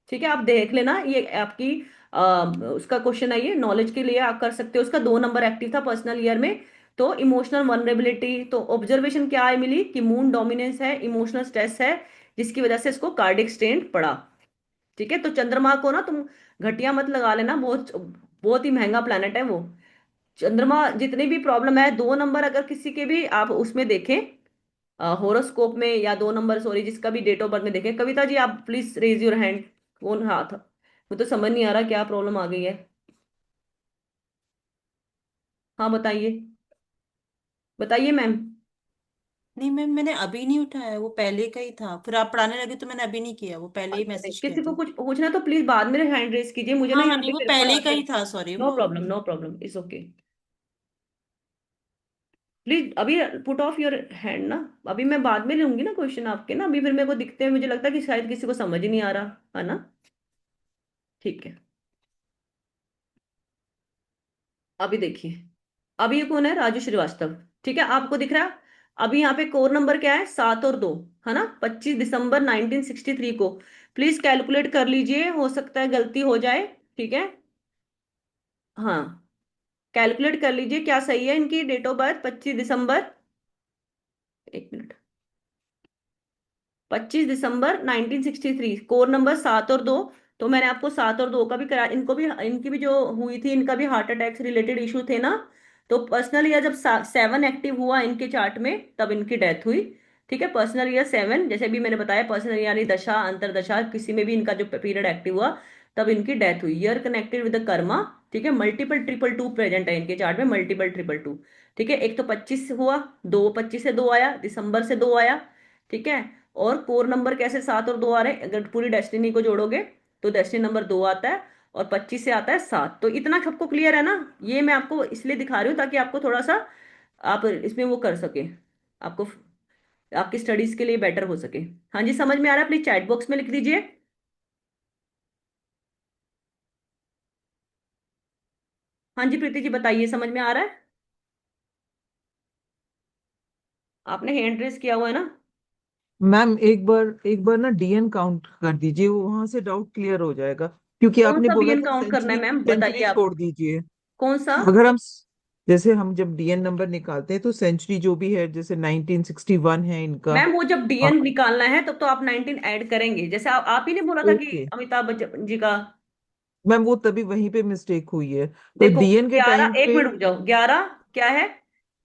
ठीक है, आप देख लेना, ये आपकी उसका क्वेश्चन है, ये नॉलेज के लिए आप कर सकते हो। उसका 2 नंबर एक्टिव था पर्सनल ईयर में। तो इमोशनल वनरेबिलिटी, तो ऑब्जर्वेशन क्या है मिली कि मून डोमिनेंस है, इमोशनल स्ट्रेस है, जिसकी वजह से इसको कार्डिक स्टेंट पड़ा। ठीक है, तो चंद्रमा को ना तुम घटिया मत लगा लेना, बहुत बहुत ही महंगा प्लेनेट है वो। चंद्रमा जितनी भी प्रॉब्लम है, 2 नंबर अगर किसी के भी आप उसमें देखें, होरोस्कोप में, या 2 नंबर सॉरी जिसका भी डेट ऑफ बर्थ में देखें। कविता जी आप प्लीज रेज योर हैंड। कौन हाथ? मुझे तो समझ नहीं आ रहा क्या प्रॉब्लम आ गई है। हाँ बताइए, बताइए मैम। नहीं मैम, मैंने अभी नहीं उठाया, वो पहले का ही था, फिर आप पढ़ाने लगे तो मैंने अभी नहीं किया, वो पहले ही अच्छा, नहीं, मैसेज किया किसी को था। कुछ पूछना है तो प्लीज बाद में हैंड रेस कीजिए, मुझे ना हाँ हाँ, यहाँ नहीं पे वो गड़बड़ पहले का आती है। ही था, सॉरी नो वो। Problem, no problem, it's okay. Please अभी पुट ऑफ योर हैंड ना। अभी मैं बाद में लूंगी ना क्वेश्चन आपके ना, अभी फिर मेरे को दिखते हैं, मुझे लगता है कि शायद किसी को समझ ही नहीं आ रहा है ना। ठीक है, अभी देखिए, अभी ये कौन है? राजू श्रीवास्तव। ठीक है, आपको दिख रहा है? अभी यहाँ पे कोर नंबर क्या है? 7 और 2, है ना? 25 दिसंबर 1963 को। प्लीज कैलकुलेट कर लीजिए, हो सकता है गलती हो जाए। ठीक है, हाँ, कैलकुलेट कर लीजिए क्या सही है इनकी डेट ऑफ बर्थ। 25 दिसंबर, एक मिनट, 25 दिसंबर 1963, कोर नंबर 7 और 2। तो मैंने आपको 7 और 2 का भी करा, इनको भी, इनकी भी जो हुई थी, इनका भी हार्ट अटैक से रिलेटेड इशू थे ना। तो पर्सनल ईयर जब 7 एक्टिव हुआ इनके चार्ट में, तब इनकी डेथ हुई। ठीक है, पर्सनल ईयर 7, जैसे भी मैंने बताया, पर्सनल यानी दशा अंतरदशा किसी में भी इनका जो पीरियड एक्टिव हुआ, तब इनकी डेथ हुई। Year connected with the Karma. ठीक है, मल्टीपल ट्रिपल टू प्रेजेंट है इनके चार्ट में, मल्टीपल ट्रिपल टू। ठीक है, एक तो 25 हुआ, दो 25 से 2 आया, दिसंबर से 2 आया। ठीक है, और कोर नंबर कैसे 7 और 2 आ रहे हैं? अगर पूरी डेस्टिनी को जोड़ोगे तो डेस्टिनी नंबर 2 आता है, और 25 से आता है 7। तो इतना सबको क्लियर है ना? ये मैं आपको इसलिए दिखा रही हूँ ताकि आपको थोड़ा सा, आप इसमें वो कर सके, आपको आपकी स्टडीज के लिए बेटर हो सके। हाँ जी, समझ में आ रहा है? प्लीज चैट बॉक्स में लिख दीजिए। हाँ जी प्रीति जी बताइए, समझ में आ रहा है? आपने हैंड रेस किया हुआ है ना? मैम एक बार ना डीएन काउंट कर दीजिए, वो वहां से डाउट क्लियर हो जाएगा, क्योंकि कौन आपने सा बोला बीएन था काउंट करना है सेंचुरी मैम, बताइए सेंचुरी आप। छोड़ दीजिए। कौन सा? अगर जैसे हम जब डीएन नंबर निकालते हैं तो सेंचुरी जो भी है, जैसे 1961 है इनका। मैम वो जब हाँ, डीएन निकालना है तब तो आप 19 ऐड करेंगे, जैसे आप ही ने बोला था कि ओके अमिताभ बच्चन जी का। मैम, वो तभी वहीं पे मिस्टेक हुई है, तो देखो डीएन के 11, टाइम एक पे। मिनट रुक जाओ, 11 क्या है?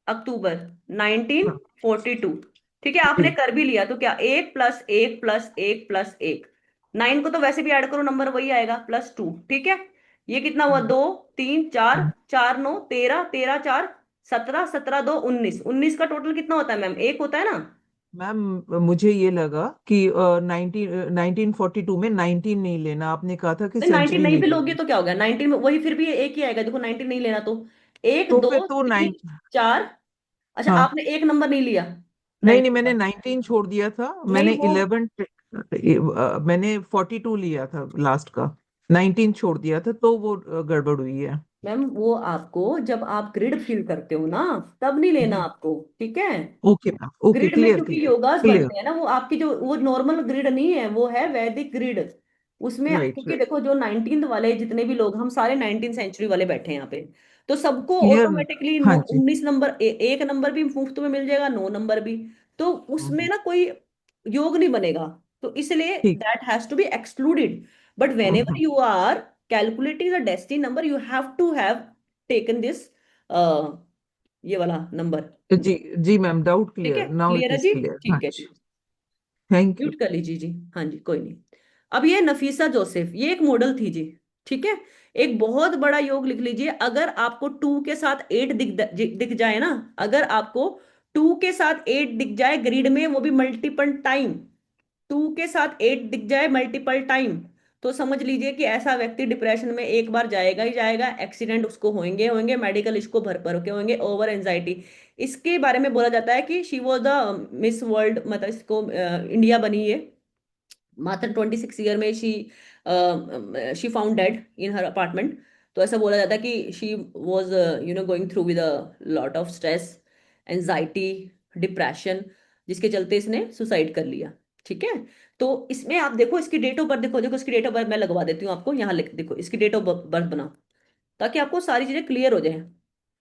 अक्टूबर हाँ, 1942। ठीक है, आपने जी कर भी लिया तो क्या, 1 + 1 + 1 + 1, 9 को तो वैसे भी ऐड करो, नंबर वही आएगा, +2। ठीक है, ये कितना हुआ? 2 3 4, 4 9 13, 13 4 17, 17 2 19, 19 का टोटल कितना होता है मैम? 1 होता है ना? मैम मुझे ये लगा कि 1942 में 19 नहीं लेना, आपने कहा था कि तो 19 सेंचुरी नहीं ले भी लोगे लेंगे। तो क्या हो गया, 19 में वही फिर भी एक ही आएगा, देखो 19 नहीं लेना तो एक तो फिर दो तो तीन 9। चार। अच्छा हाँ, आपने एक नंबर नहीं लिया नहीं नहीं, 19 मैंने का। 19 छोड़ दिया था, नहीं मैंने वो 11 मैंने 42 लिया था लास्ट का, 19 छोड़ दिया था, तो वो गड़बड़ हुई है। मैम वो आपको जब आप ग्रिड फिल करते हो ना तब नहीं लेना जी, आपको, ठीक है। ओके मैम, ओके, ग्रिड में क्लियर क्योंकि क्लियर योगास क्लियर। बनते हैं ना, वो आपकी जो वो नॉर्मल ग्रिड नहीं है, वो है वैदिक ग्रिड। उसमें राइट क्योंकि राइट, देखो जो 19th वाले जितने भी लोग, हम सारे 19th सेंचुरी वाले बैठे हैं यहाँ पे, तो सबको क्लियर। ऑटोमेटिकली हाँ जी। 19 नंबर, एक नंबर भी मुफ्त में मिल जाएगा, 9 नंबर भी। तो उसमें हम्म, ना कोई योग नहीं बनेगा, तो इसलिए ठीक। That has to be excluded. But whenever hmm, you are calculating the destiny number, you have taken this ये वाला नंबर। जी जी मैम, डाउट ठीक है, क्लियर, नाउ इट क्लियर है इज जी। क्लियर। हाँ ठीक है जी, जी। Thank you. म्यूट कर लीजिए जी। हाँ जी कोई नहीं। अब ये नफीसा जोसेफ, ये एक मॉडल थी जी। ठीक है, एक बहुत बड़ा योग लिख लीजिए। अगर आपको 2 के साथ 8 दिख जाए ना, अगर आपको 2 के साथ 8 दिख जाए ग्रिड में, वो भी मल्टीपल टाइम, 2 के साथ 8 दिख जाए मल्टीपल टाइम, तो समझ लीजिए कि ऐसा व्यक्ति डिप्रेशन में एक बार जाएगा ही जाएगा, एक्सीडेंट उसको होंगे होंगे, मेडिकल इसको भर भर के होंगे, ओवर एंजाइटी। इसके बारे में बोला जाता है कि she was the miss world, मतलब इसको इंडिया बनी ये मात्र 26 ईयर में। She found dead in her apartment. तो ऐसा बोला जाता है कि she was going through with a lot of stress, anxiety, depression, जिसके चलते इसने सुसाइड कर लिया। ठीक है, तो इसमें आप देखो इसकी डेट ऑफ बर्थ, देखो देखो इसकी डेट ऑफ बर्थ मैं लगवा देती हूँ आपको यहाँ, लिख देखो इसकी डेट ऑफ बर्थ बनाओ, ताकि आपको सारी चीजें क्लियर हो जाए।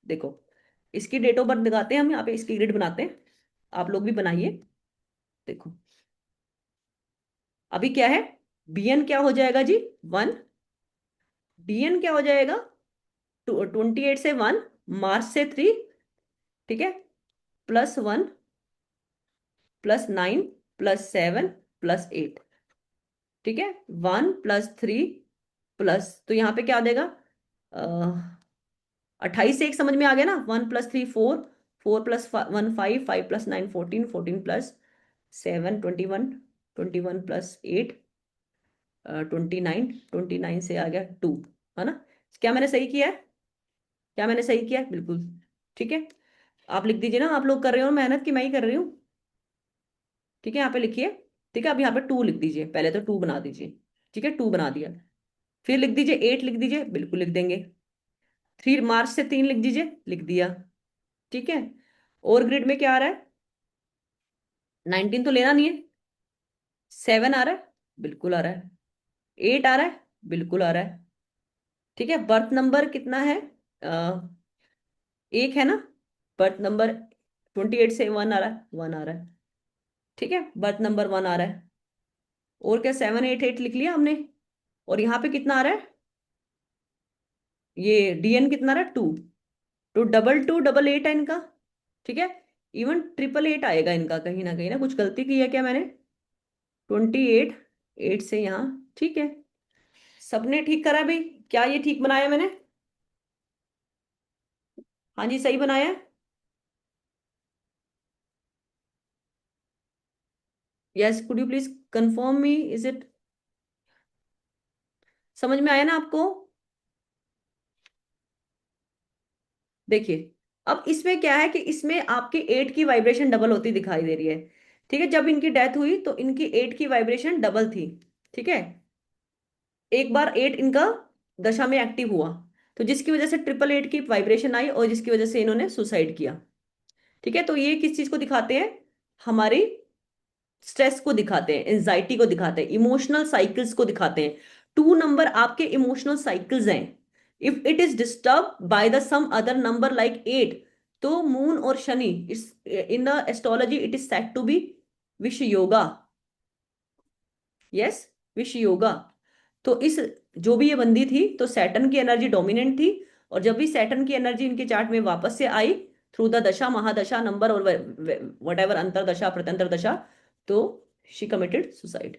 देखो इसकी डेट ऑफ बर्थ दिखाते हैं हम यहाँ पे, इसकी ग्रिड बनाते हैं, आप लोग भी बनाइए। देखो अभी क्या है, बीएन क्या हो जाएगा जी, 1। डीएन क्या हो जाएगा, 28 से 1, मार्च से 3, ठीक है, +1, +9, +7, +8, ठीक है, 1 + 3 प्लस, तो यहाँ पे क्या आ जाएगा, 28 से एक समझ में आ गया ना, 1 + 3 4, 4 + 1 5, 5 + 9 14, 14 + 7 21, 21 + 8 29, 29 से आ गया 2, है ना। क्या मैंने सही किया है, क्या मैंने सही किया है, बिल्कुल ठीक है। आप लिख दीजिए ना, आप लोग कर रहे हो मेहनत की मैं ही कर रही हूँ। ठीक है, यहाँ पे लिखिए। ठीक है, अब यहाँ पे 2 लिख दीजिए, पहले तो 2 बना दीजिए। ठीक है, 2 बना दिया। फिर लिख दीजिए 8, लिख दीजिए, बिल्कुल लिख देंगे। 3 मार्च से 3 लिख दीजिए, लिख दिया। ठीक है, और ग्रिड में क्या आ रहा है, 19 तो लेना नहीं है। 7 आ रहा है, बिल्कुल आ रहा है। 8 आ रहा है, बिल्कुल आ रहा है। ठीक है, बर्थ नंबर कितना है, एक है ना, बर्थ नंबर 28 से 1 आ रहा है, 1 आ रहा है। ठीक है, बर्थ नंबर 1 आ रहा है। और क्या, 7 8 8 लिख लिया हमने। और यहाँ पे कितना आ रहा है, ये डीएन कितना आ रहा है, 2, तो 22 8 है इनका। ठीक है, इवन 8 आएगा इनका, कहीं ना कहीं ना कुछ गलती की है क्या मैंने, 28 8 से यहाँ। ठीक है, सबने ठीक करा भाई, क्या ये ठीक बनाया मैंने, हाँ जी सही बनाया है। Yes, could you please confirm me, is it, समझ में आया ना आपको। देखिए अब इसमें क्या है कि इसमें आपकी 8 की वाइब्रेशन डबल होती दिखाई दे रही है। ठीक है, जब इनकी डेथ हुई तो इनकी 8 की वाइब्रेशन डबल थी। ठीक है, एक बार 8 इनका दशा में एक्टिव हुआ, तो जिसकी वजह से 888 की वाइब्रेशन आई, और जिसकी वजह से इन्होंने सुसाइड किया। ठीक है, तो ये किस चीज को दिखाते हैं, हमारी स्ट्रेस को दिखाते हैं, एंजाइटी को दिखाते हैं, इमोशनल साइकिल्स को दिखाते हैं। 2 नंबर आपके इमोशनल साइकिल्स हैं। If it is disturb by the some other number like 8, तो मून और Shani, it's in the astrology it is said to be vish yoga. Yes, विष योगा। तो इस, जो भी ये बंदी थी, तो सैटर्न की एनर्जी डोमिनेंट थी, और जब भी सैटर्न की एनर्जी इनके चार्ट में वापस से आई थ्रू द दशा महादशा नंबर और वट एवर अंतरदशा प्रत्यंतर दशा, तो शी कमिटेड सुसाइड।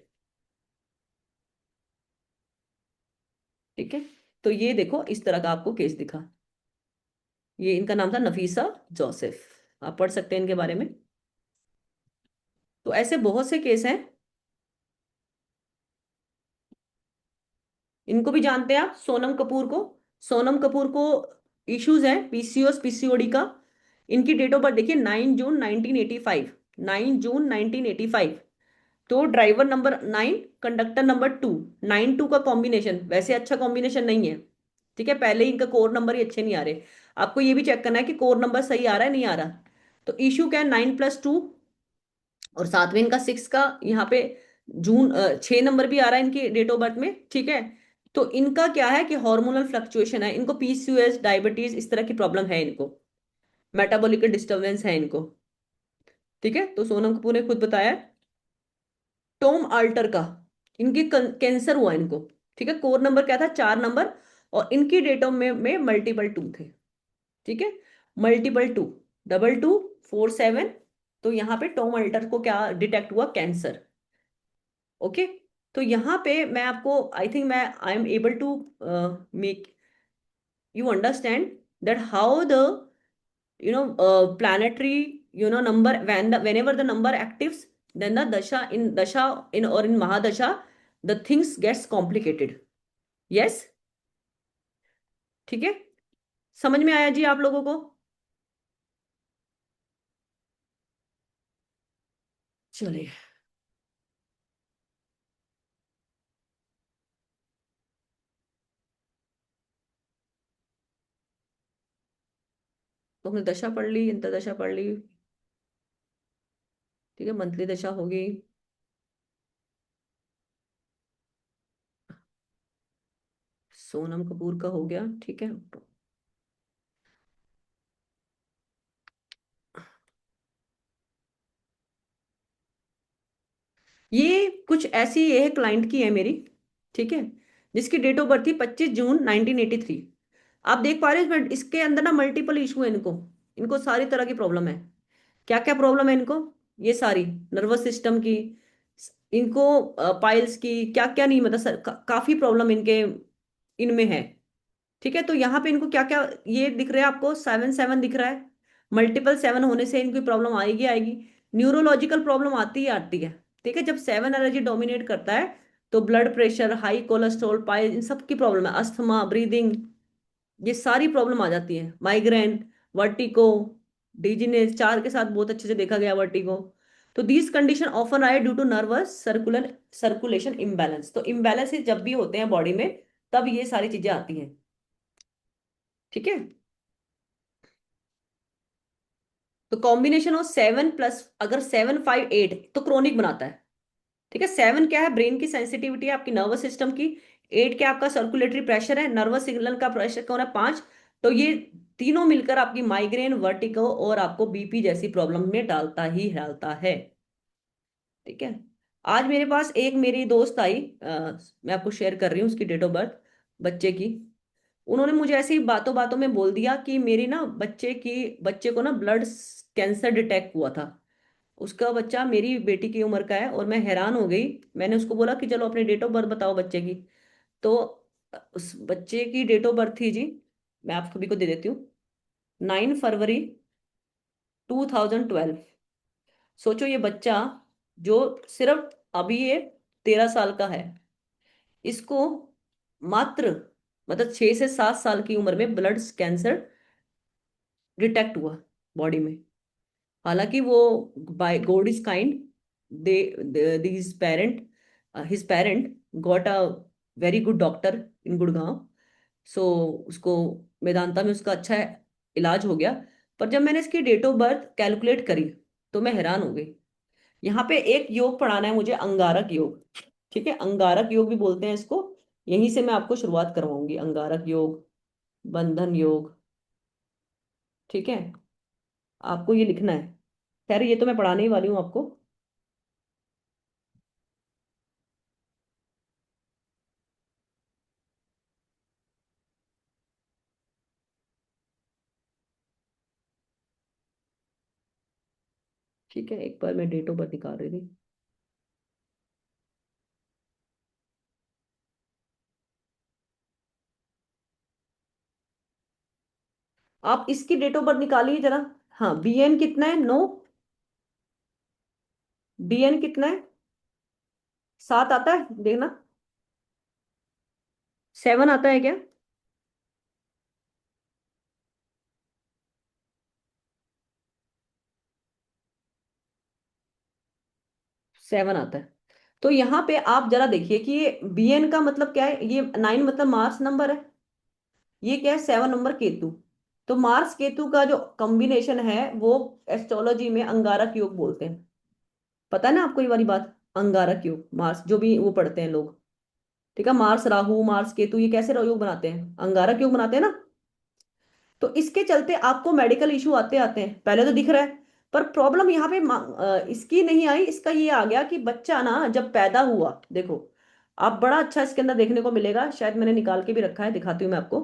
ठीक है, तो ये देखो इस तरह का आपको केस दिखा। ये इनका नाम था नफीसा जोसेफ, आप पढ़ सकते हैं इनके बारे में। तो ऐसे बहुत से केस हैं, इनको भी जानते हैं आप, सोनम कपूर को। सोनम कपूर को इश्यूज है पीसीओएस पीसीओडी का। इनकी डेट ऑफ बर्थ देखिए 9 जून 1985, 9 जून 1985। तो ड्राइवर नंबर 9, कंडक्टर नंबर 2, 9 2 का कॉम्बिनेशन वैसे अच्छा कॉम्बिनेशन नहीं है, ठीक है, पहले ही इनका कोर नंबर ही अच्छे नहीं आ रहे। आपको ये भी चेक करना है कि कोर नंबर सही आ रहा है नहीं आ रहा। तो इशू क्या है, 9+2, और साथ में इनका 6 का यहाँ पे 6 नंबर भी आ रहा है इनकी डेट ऑफ बर्थ में, ठीक है। तो इनका क्या है कि हार्मोनल फ्लक्चुएशन है, इनको पीसीओएस डायबिटीज इस तरह की प्रॉब्लम है इनको, मेटाबॉलिक डिस्टर्बेंस है इनको, ठीक है। तो सोनम कपूर ने खुद बताया। टॉम आल्टर का, इनकी कैंसर हुआ इनको, ठीक है, कोर नंबर क्या था, 4 नंबर, और इनकी डेट ऑफ में मल्टीपल 2 थे, ठीक है, मल्टीपल 2, 2247। तो यहाँ पे टॉम अल्टर को क्या डिटेक्ट हुआ, कैंसर। ओके, तो यहाँ पे मैं आपको आई थिंक मैं I am able to make you understand that how the planetary number, whenever the number actives, then the dasha in or in mahadasha, the things gets complicated. Yes, ठीक है, समझ में आया जी आप लोगों को? चलिए, तो हमने दशा पढ़ ली, अंतर्दशा पढ़ ली, ठीक है, मंथली दशा होगी। सोनम कपूर का हो गया, ठीक है। ये कुछ ऐसी, ये है क्लाइंट की है मेरी, ठीक है, जिसकी डेट ऑफ बर्थ थी 25 जून 1983। आप देख पा रहे हैं इसमें, इसके अंदर ना मल्टीपल इशू है इनको, इनको सारी तरह की प्रॉब्लम है। क्या क्या प्रॉब्लम है इनको, ये सारी नर्वस सिस्टम की, इनको पाइल्स की, क्या क्या नहीं, मतलब काफी प्रॉब्लम इनके इनमें है, ठीक है। तो यहाँ पे इनको क्या क्या ये दिख रहा है आपको, 7 7 दिख रहा है, मल्टीपल 7 होने से इनकी प्रॉब्लम आएगी आएगी, न्यूरोलॉजिकल प्रॉब्लम आती ही आती है, ठीक है। जब 7 एनर्जी डोमिनेट करता है तो blood pressure, high cholesterol, pile, इन सब की प्रॉब्लम है, अस्थमा, ब्रीदिंग, ये सारी प्रॉब्लम आ जाती है, माइग्रेन, वर्टिगो, डिजीनेस, 4 के साथ बहुत अच्छे से देखा गया वर्टिगो। तो दीज कंडीशन ऑफन आए due to nervous circulation imbalance. तो इम्बैलेंस जब भी होते हैं बॉडी में, तब ये सारी चीजें आती हैं, ठीक है। तो कॉम्बिनेशन ऑफ 7+, अगर 7 5 8 तो क्रोनिक बनाता है, ठीक है। 7 क्या है, ब्रेन की सेंसिटिविटी है, आपकी नर्वस सिस्टम की। 8 क्या, आपका सर्कुलेटरी प्रेशर है, नर्वस सिग्नल का प्रेशर कौन है, 5। तो ये तीनों मिलकर आपकी माइग्रेन, वर्टिगो और आपको बीपी जैसी प्रॉब्लम में डालता है, ठीक है। आज मेरे पास एक मेरी दोस्त आई, मैं आपको शेयर कर रही हूँ उसकी डेट ऑफ बर्थ बच्चे की। उन्होंने मुझे ऐसे ही बातों बातों में बोल दिया कि मेरी ना बच्चे को ना ब्लड कैंसर डिटेक्ट हुआ था। उसका बच्चा मेरी बेटी की उम्र का है, और मैं हैरान हो गई। मैंने उसको बोला कि चलो अपनी डेट ऑफ बर्थ बताओ बच्चे की। तो उस बच्चे की डेट ऑफ बर्थ थी जी, मैं आप सभी को दे देती हूँ, 9 फरवरी 2012। सोचो ये बच्चा जो सिर्फ अभी ये 13 साल का है, इसको मात्र मतलब 6 से 7 साल की उम्र में ब्लड कैंसर डिटेक्ट हुआ बॉडी में। हालांकि वो by god is kind, they this parent his parent got a very good doctor in Gurgaon. सो उसको मेदांता में उसका अच्छा इलाज हो गया। पर जब मैंने इसकी डेट ऑफ बर्थ कैलकुलेट करी तो मैं हैरान हो गई। यहाँ पे एक योग पढ़ाना है मुझे, अंगारक योग, ठीक है, अंगारक योग भी बोलते हैं इसको। यहीं से मैं आपको शुरुआत करवाऊंगी, अंगारक योग, बंधन योग, ठीक है। आपको ये लिखना है, खैर ये तो मैं पढ़ाने ही वाली हूँ आपको। ठीक है, एक बार मैं डेट ऑफ बर्थ निकाल रही थी। आप इसकी डेट ऑफ बर्थ निकालिए जरा। हाँ, बीएन कितना है, 9, DN कितना है? 7 आता है, देखना। 7 आता है क्या? सेवन आता है। तो यहाँ पे आप जरा देखिए कि ये BN का मतलब क्या है। ये 9 मतलब मार्स नंबर है, ये क्या है 7 नंबर केतु। तो मार्स केतु का जो कॉम्बिनेशन है वो एस्ट्रोलॉजी में अंगारक योग बोलते हैं। पता है ना आपको ये वाली बात? अंगारक योग, मार्स जो भी वो पढ़ते हैं लोग, ठीक है, मार्स राहु मार्स केतु ये कैसे योग बनाते हैं? अंगारक योग बनाते हैं ना। तो इसके चलते आपको मेडिकल इशू आते आते हैं, पहले तो दिख रहा है। पर प्रॉब्लम यहाँ पे इसकी नहीं आई, इसका ये आ गया कि बच्चा ना जब पैदा हुआ, देखो आप बड़ा अच्छा इसके अंदर देखने को मिलेगा, शायद मैंने निकाल के भी रखा है, दिखाती हूँ मैं आपको।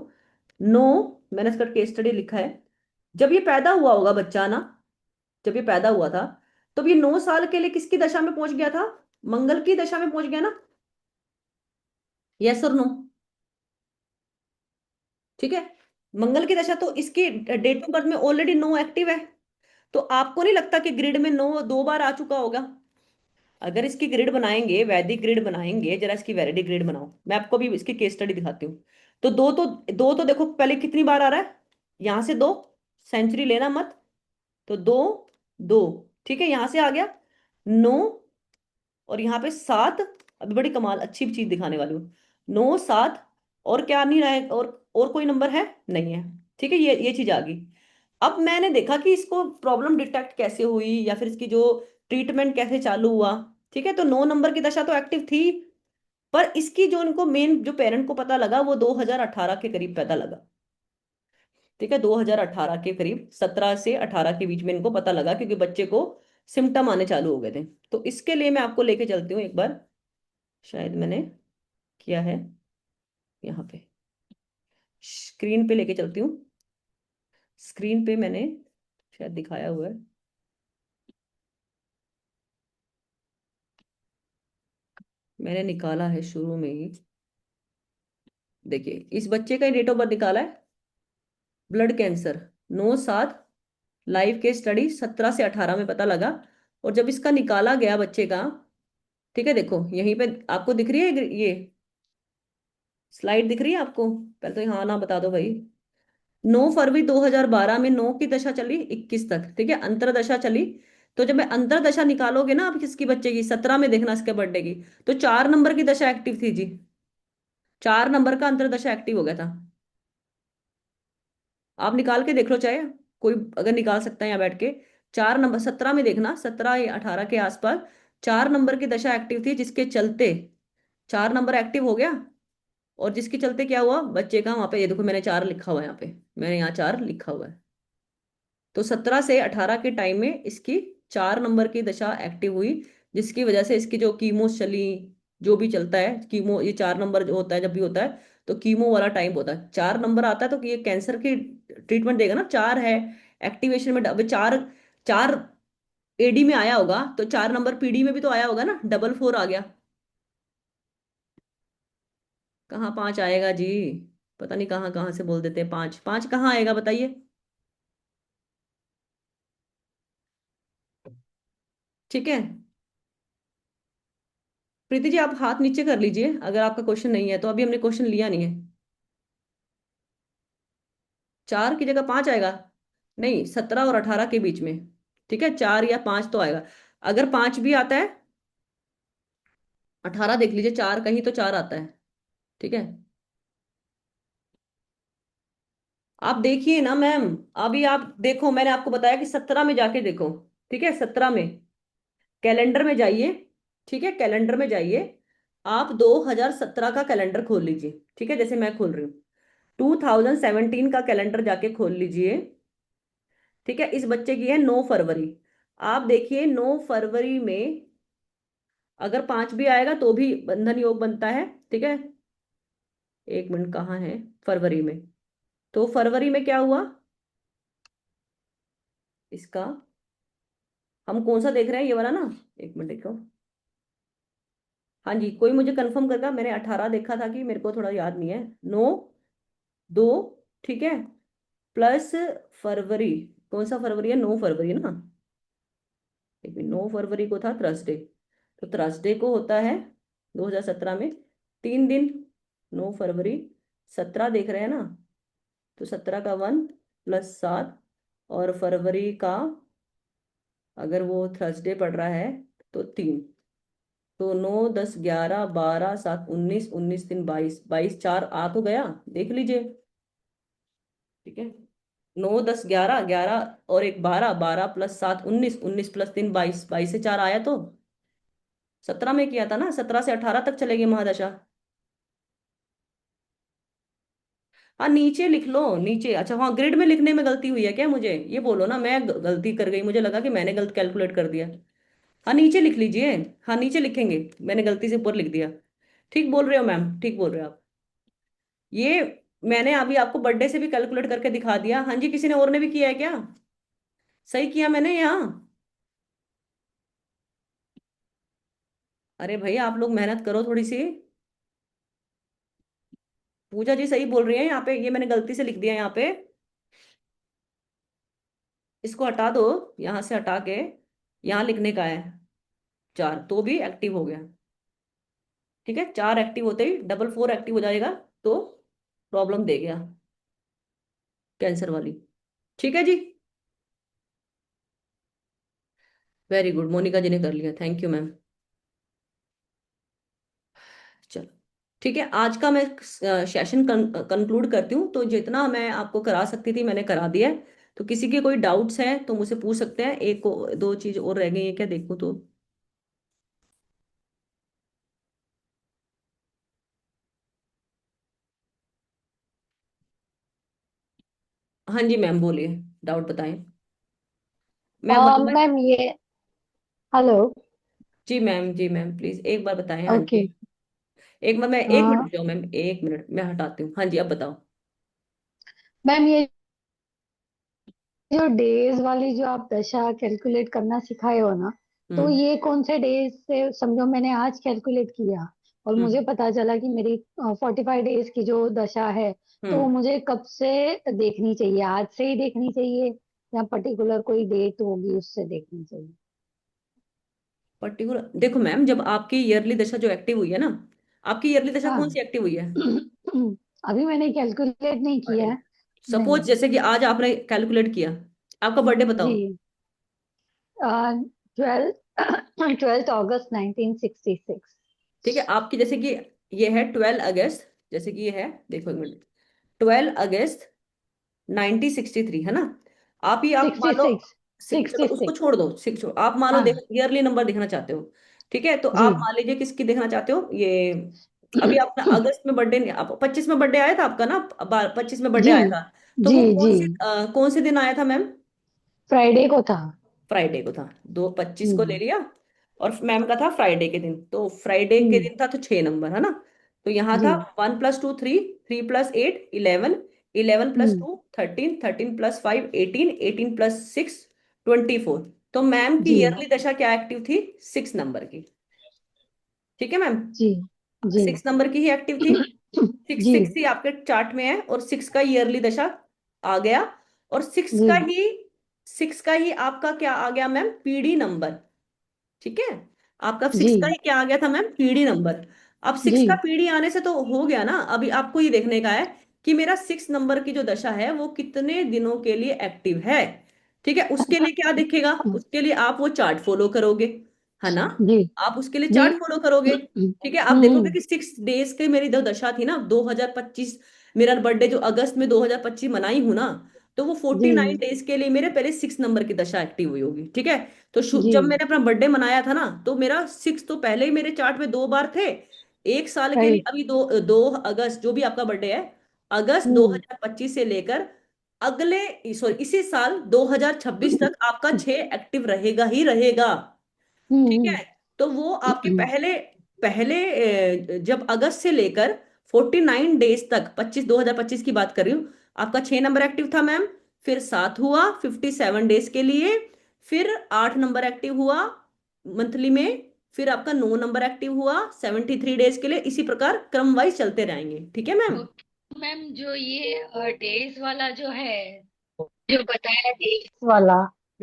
नो, मैंने इसका केस स्टडी लिखा है। जब ये पैदा हुआ होगा बच्चा ना, जब ये पैदा हुआ था, तो ये 9 साल के लिए किसकी दशा में पहुंच गया था? मंगल की दशा में पहुंच गया ना। यस और नो? ठीक है, मंगल की दशा। तो इसकी डेट ऑफ बर्थ में ऑलरेडी 9 एक्टिव है। तो आपको नहीं लगता कि ग्रिड में 9 2 बार आ चुका होगा? अगर इसकी ग्रिड बनाएंगे, वैदिक ग्रिड बनाएंगे, जरा इसकी वैदिक ग्रिड बनाओ, मैं आपको भी इसकी केस स्टडी दिखाती हूँ। तो दो तो देखो पहले कितनी बार आ रहा है, यहां से 2, सेंचुरी लेना मत। तो 2 2, ठीक है, यहां से आ गया 9, और यहाँ पे 7। अभी बड़ी कमाल अच्छी चीज दिखाने वाली हूँ। 9 7, और क्या नहीं रहा है? और कोई नंबर है? नहीं है। ठीक है, ये चीज आ गई। अब मैंने देखा कि इसको प्रॉब्लम डिटेक्ट कैसे हुई, या फिर इसकी जो ट्रीटमेंट कैसे चालू हुआ। ठीक है, तो 9 नंबर की दशा तो एक्टिव थी, पर इसकी जो इनको मेन जो पेरेंट को पता लगा वो 2018 के करीब पता लगा। ठीक है, 2018 के करीब, 17 से 18 के बीच में इनको पता लगा, क्योंकि बच्चे को सिम्टम आने चालू हो गए थे। तो इसके लिए मैं आपको लेके चलती हूँ एक बार, शायद मैंने किया है यहाँ पे, स्क्रीन पे लेके चलती हूँ। स्क्रीन पे मैंने शायद दिखाया हुआ है। मैंने निकाला है शुरू में ही, देखिए इस बच्चे का डेट ऑफ बर्थ निकाला है। Blood cancer 9 7, live case study 17 से 18 में पता लगा। और जब इसका निकाला गया बच्चे का, ठीक है, देखो यहीं पे आपको दिख रही है ये स्लाइड, दिख रही है आपको? पहले तो हाँ ना बता दो भाई। 9 फरवरी 2012 में 9 की दशा चली 21 तक, ठीक है, अंतरदशा चली। तो जब मैं अंतरदशा निकालोगे ना आप किसकी बच्चे की, 17 में देखना इसके बर्थडे की, तो 4 नंबर की दशा एक्टिव थी जी। 4 नंबर का अंतरदशा एक्टिव हो गया था। आप निकाल के देख लो, चाहे कोई अगर निकाल सकता है यहाँ बैठ के। 4 नंबर 17 में देखना, 17 या 18 के आसपास 4 नंबर की दशा एक्टिव थी, जिसके चलते 4 नंबर एक्टिव हो गया। और जिसके चलते क्या हुआ बच्चे का, वहां पे ये देखो मैंने 4 लिखा हुआ है, यहाँ पे मैंने यहाँ 4 लिखा हुआ है। तो 17 से 18 के टाइम में इसकी 4 नंबर की दशा एक्टिव हुई, जिसकी वजह से इसकी जो कीमो चली, जो भी चलता है कीमो, ये 4 नंबर जो होता है जब भी होता है तो कीमो वाला टाइम होता है। 4 नंबर आता है तो ये कैंसर की ट्रीटमेंट देगा ना। 4 है एक्टिवेशन में, अब 4 4 AD में आया होगा, तो 4 नंबर PD में भी तो आया होगा ना, डबल 4 आ गया। कहाँ 5 आएगा जी? पता नहीं कहाँ कहाँ से बोल देते हैं 5, 5 कहाँ आएगा बताइए? ठीक है, प्रीति जी आप हाथ नीचे कर लीजिए अगर आपका क्वेश्चन नहीं है, तो अभी हमने क्वेश्चन लिया नहीं है। 4 की जगह 5 आएगा? नहीं, 17 और 18 के बीच में, ठीक है, 4 या 5 तो आएगा। अगर 5 भी आता है, 18 देख लीजिए, 4 कहीं तो 4 आता है। ठीक है, आप देखिए ना मैम, अभी आप देखो, मैंने आपको बताया कि 17 में जाके देखो। ठीक है, 17 में कैलेंडर में जाइए। ठीक है, कैलेंडर में जाइए, आप 2017 का कैलेंडर खोल लीजिए। ठीक है, जैसे मैं खोल रही हूँ, 2017 का कैलेंडर जाके खोल लीजिए। ठीक है, इस बच्चे की है 9 फरवरी। आप देखिए 9 फरवरी में अगर 5 भी आएगा तो भी बंधन योग बनता है। ठीक है, एक मिनट, कहाँ है फरवरी में? तो फरवरी में क्या हुआ इसका, हम कौन सा देख रहे हैं, ये वाला ना? एक मिनट देखो, हाँ जी, कोई मुझे कंफर्म करगा, मैंने 18 देखा था कि मेरे को थोड़ा याद नहीं है। 9 2, ठीक है, प्लस फरवरी, कौन सा फरवरी है? 9 फरवरी है ना। एक 9 फरवरी को था थर्सडे, तो थर्सडे को होता है 2017 में 3 दिन। 9 फरवरी, 17 देख रहे हैं ना, तो 17 का 1 प्लस 7, और फरवरी का अगर वो थर्सडे पड़ रहा है तो 3, तो 9 10 11 12 7 19, 19 3 22, 22 4 आ तो गया, देख लीजिए। ठीक है, 9 10 11 11 और एक 12, 12 + 7 19, 19 + 3 22, 22 से 4 आया, तो 17 में किया था ना, 17 से 18 तक चलेगी महादशा। हाँ नीचे लिख लो, नीचे। अच्छा हाँ, ग्रिड में लिखने में गलती हुई है क्या, मुझे ये बोलो ना, मैं गलती कर गई, मुझे लगा कि मैंने गलत कैलकुलेट कर दिया। हाँ नीचे लिख लीजिए, हाँ नीचे लिखेंगे, मैंने गलती से ऊपर लिख दिया। ठीक बोल रहे हो मैम, ठीक बोल रहे हो आप। ये मैंने अभी आपको बर्थडे से भी कैलकुलेट करके दिखा दिया। हाँ जी, किसी ने और ने भी किया है क्या? सही किया मैंने यहाँ? अरे भाई आप लोग मेहनत करो थोड़ी सी। पूजा जी सही बोल रही है यहाँ पे, ये मैंने गलती से लिख दिया यहाँ पे। इसको हटा दो, यहाँ से हटा के यहाँ लिखने का है 4, तो भी एक्टिव हो गया। ठीक है, 4 एक्टिव होते ही डबल 4 एक्टिव हो जाएगा, तो प्रॉब्लम दे गया कैंसर वाली। ठीक है जी, वेरी गुड, मोनिका जी ने कर लिया, थैंक यू मैम। चलो ठीक है, आज का मैं सेशन कंक्लूड करती हूँ। तो जितना मैं आपको करा सकती थी मैंने करा दिया है। तो किसी के कोई डाउट्स हैं तो मुझसे पूछ सकते हैं। एक दो चीज और रह गई है क्या, देखो तो। हाँ जी मैम बोलिए, डाउट बताएं। मैं वन बाय, मैम ये हेलो। जी मैम, जी मैम प्लीज एक बार बताएं। हाँ ओके। जी, एक बार, मैं 1 मिनट जाओ मैम, 1 मिनट मैं हटाती हूँ। हाँ जी अब बताओ। मैम ये जो डेज वाली जो आप दशा कैलकुलेट करना सिखाए हो ना, तो हम्म ये कौन से डेज से, समझो मैंने आज कैलकुलेट किया और मुझे हम्म पता चला कि मेरी 45 डेज की जो दशा है, तो वो हम्म मुझे कब से देखनी चाहिए? आज से ही देखनी चाहिए या पर्टिकुलर कोई डेट होगी उससे देखनी चाहिए? पर्टिकुलर देखो मैम, जब आपकी ईयरली दशा जो एक्टिव हुई है ना, आपकी ईयरली दशा हाँ। कौन सी एक्टिव हुई है? अभी मैंने कैलकुलेट नहीं किया है। सपोज नहीं। जैसे कि आज आपने कैलकुलेट किया, आपका बर्थडे जी। बताओ। 12th August 1966। ठीक है, आपकी जैसे कि ये है 12 अगस्त, जैसे कि ये है, देखो 1 मिनट, 12 अगस्त 1963 है ना। आप ये आप मान सिक्सटी लो, सिक्स चलो सिक्सटी उसको सिक्स छोड़ दो, आप मान लो देख, हाँ। ईयरली नंबर देखना चाहते हो। ठीक है, तो जी। आप मान लीजिए किसकी देखना चाहते हो ये। अभी आपने अगस्त में बर्थडे, आप 25 में बर्थडे आया था आपका ना, 25 में बर्थडे जी। आया था, तो जी। वो जी। कौन से दिन आया था मैम? फ्राइडे को था। फ्राइडे को था, 2/25 को ले हम्म। लिया, और मैम का था फ्राइडे के दिन, तो फ्राइडे के हम्म। दिन था तो 6 नंबर है ना। तो यहाँ जी। था 1 + 2 3, 3 + 8 11, 11 + हम्म। 2 13, 13 + 5 18, 18 + 6 24। तो मैम की जी। ईयरली दशा क्या एक्टिव थी? 6 नंबर की। ठीक है मैम, जी। जी। 6 नंबर की ही एक्टिव थी। सिक्स जी। सिक्स ही आपके चार्ट में है, और 6 का ईयरली दशा आ गया, और जी। सिक्स का ही आपका क्या आ गया मैम? PD number. ठीक है, आपका जी। 6 का ही क्या आ गया था मैम? PD number. अब 6 जी। का पीडी आने से तो हो गया ना, अभी आपको ये देखने का है कि मेरा 6 नंबर की जो दशा है वो कितने दिनों के लिए एक्टिव है। ठीक है, उसके लिए क्या दिखेगा? उसके लिए आप वो चार्ट फॉलो करोगे, है ना। जी। आप उसके लिए जी। चार्ट फॉलो करोगे। ठीक है, आप देखोगे कि 6 डेज की मेरी जो दशा थी ना 2025, मेरा बर्थडे जो अगस्त में 2025 मनाई हूं ना, तो वो जी। 49 डेज के लिए मेरे पहले 6 नंबर की दशा एक्टिव हुई होगी। ठीक है, तो जी। जब मैंने अपना बर्थडे मनाया था ना, तो मेरा 6 तो पहले ही मेरे चार्ट में 2 बार थे। 1 साल के लिए राइट। अभी 2 अगस्त जो भी आपका बर्थडे है, अगस्त हम्म। 2025 से लेकर अगले, सॉरी इसी साल 2026 तक आपका 6 एक्टिव रहेगा ही रहेगा। ठीक हम्म। है, तो वो आपके हम्म। पहले पहले जब अगस्त से लेकर 49 डेज तक, 2025 की बात कर रही हूँ, आपका 6 नंबर एक्टिव था मैम। फिर 7 हुआ 57 डेज के लिए, फिर 8 नंबर एक्टिव हुआ मंथली में, फिर आपका 9 नंबर एक्टिव हुआ 73 डेज के लिए। इसी प्रकार क्रम वाइज चलते रहेंगे। ठीक है मैम। ओके मैम, जो ये डेज वाला जो है, जो बताया डेज वाला,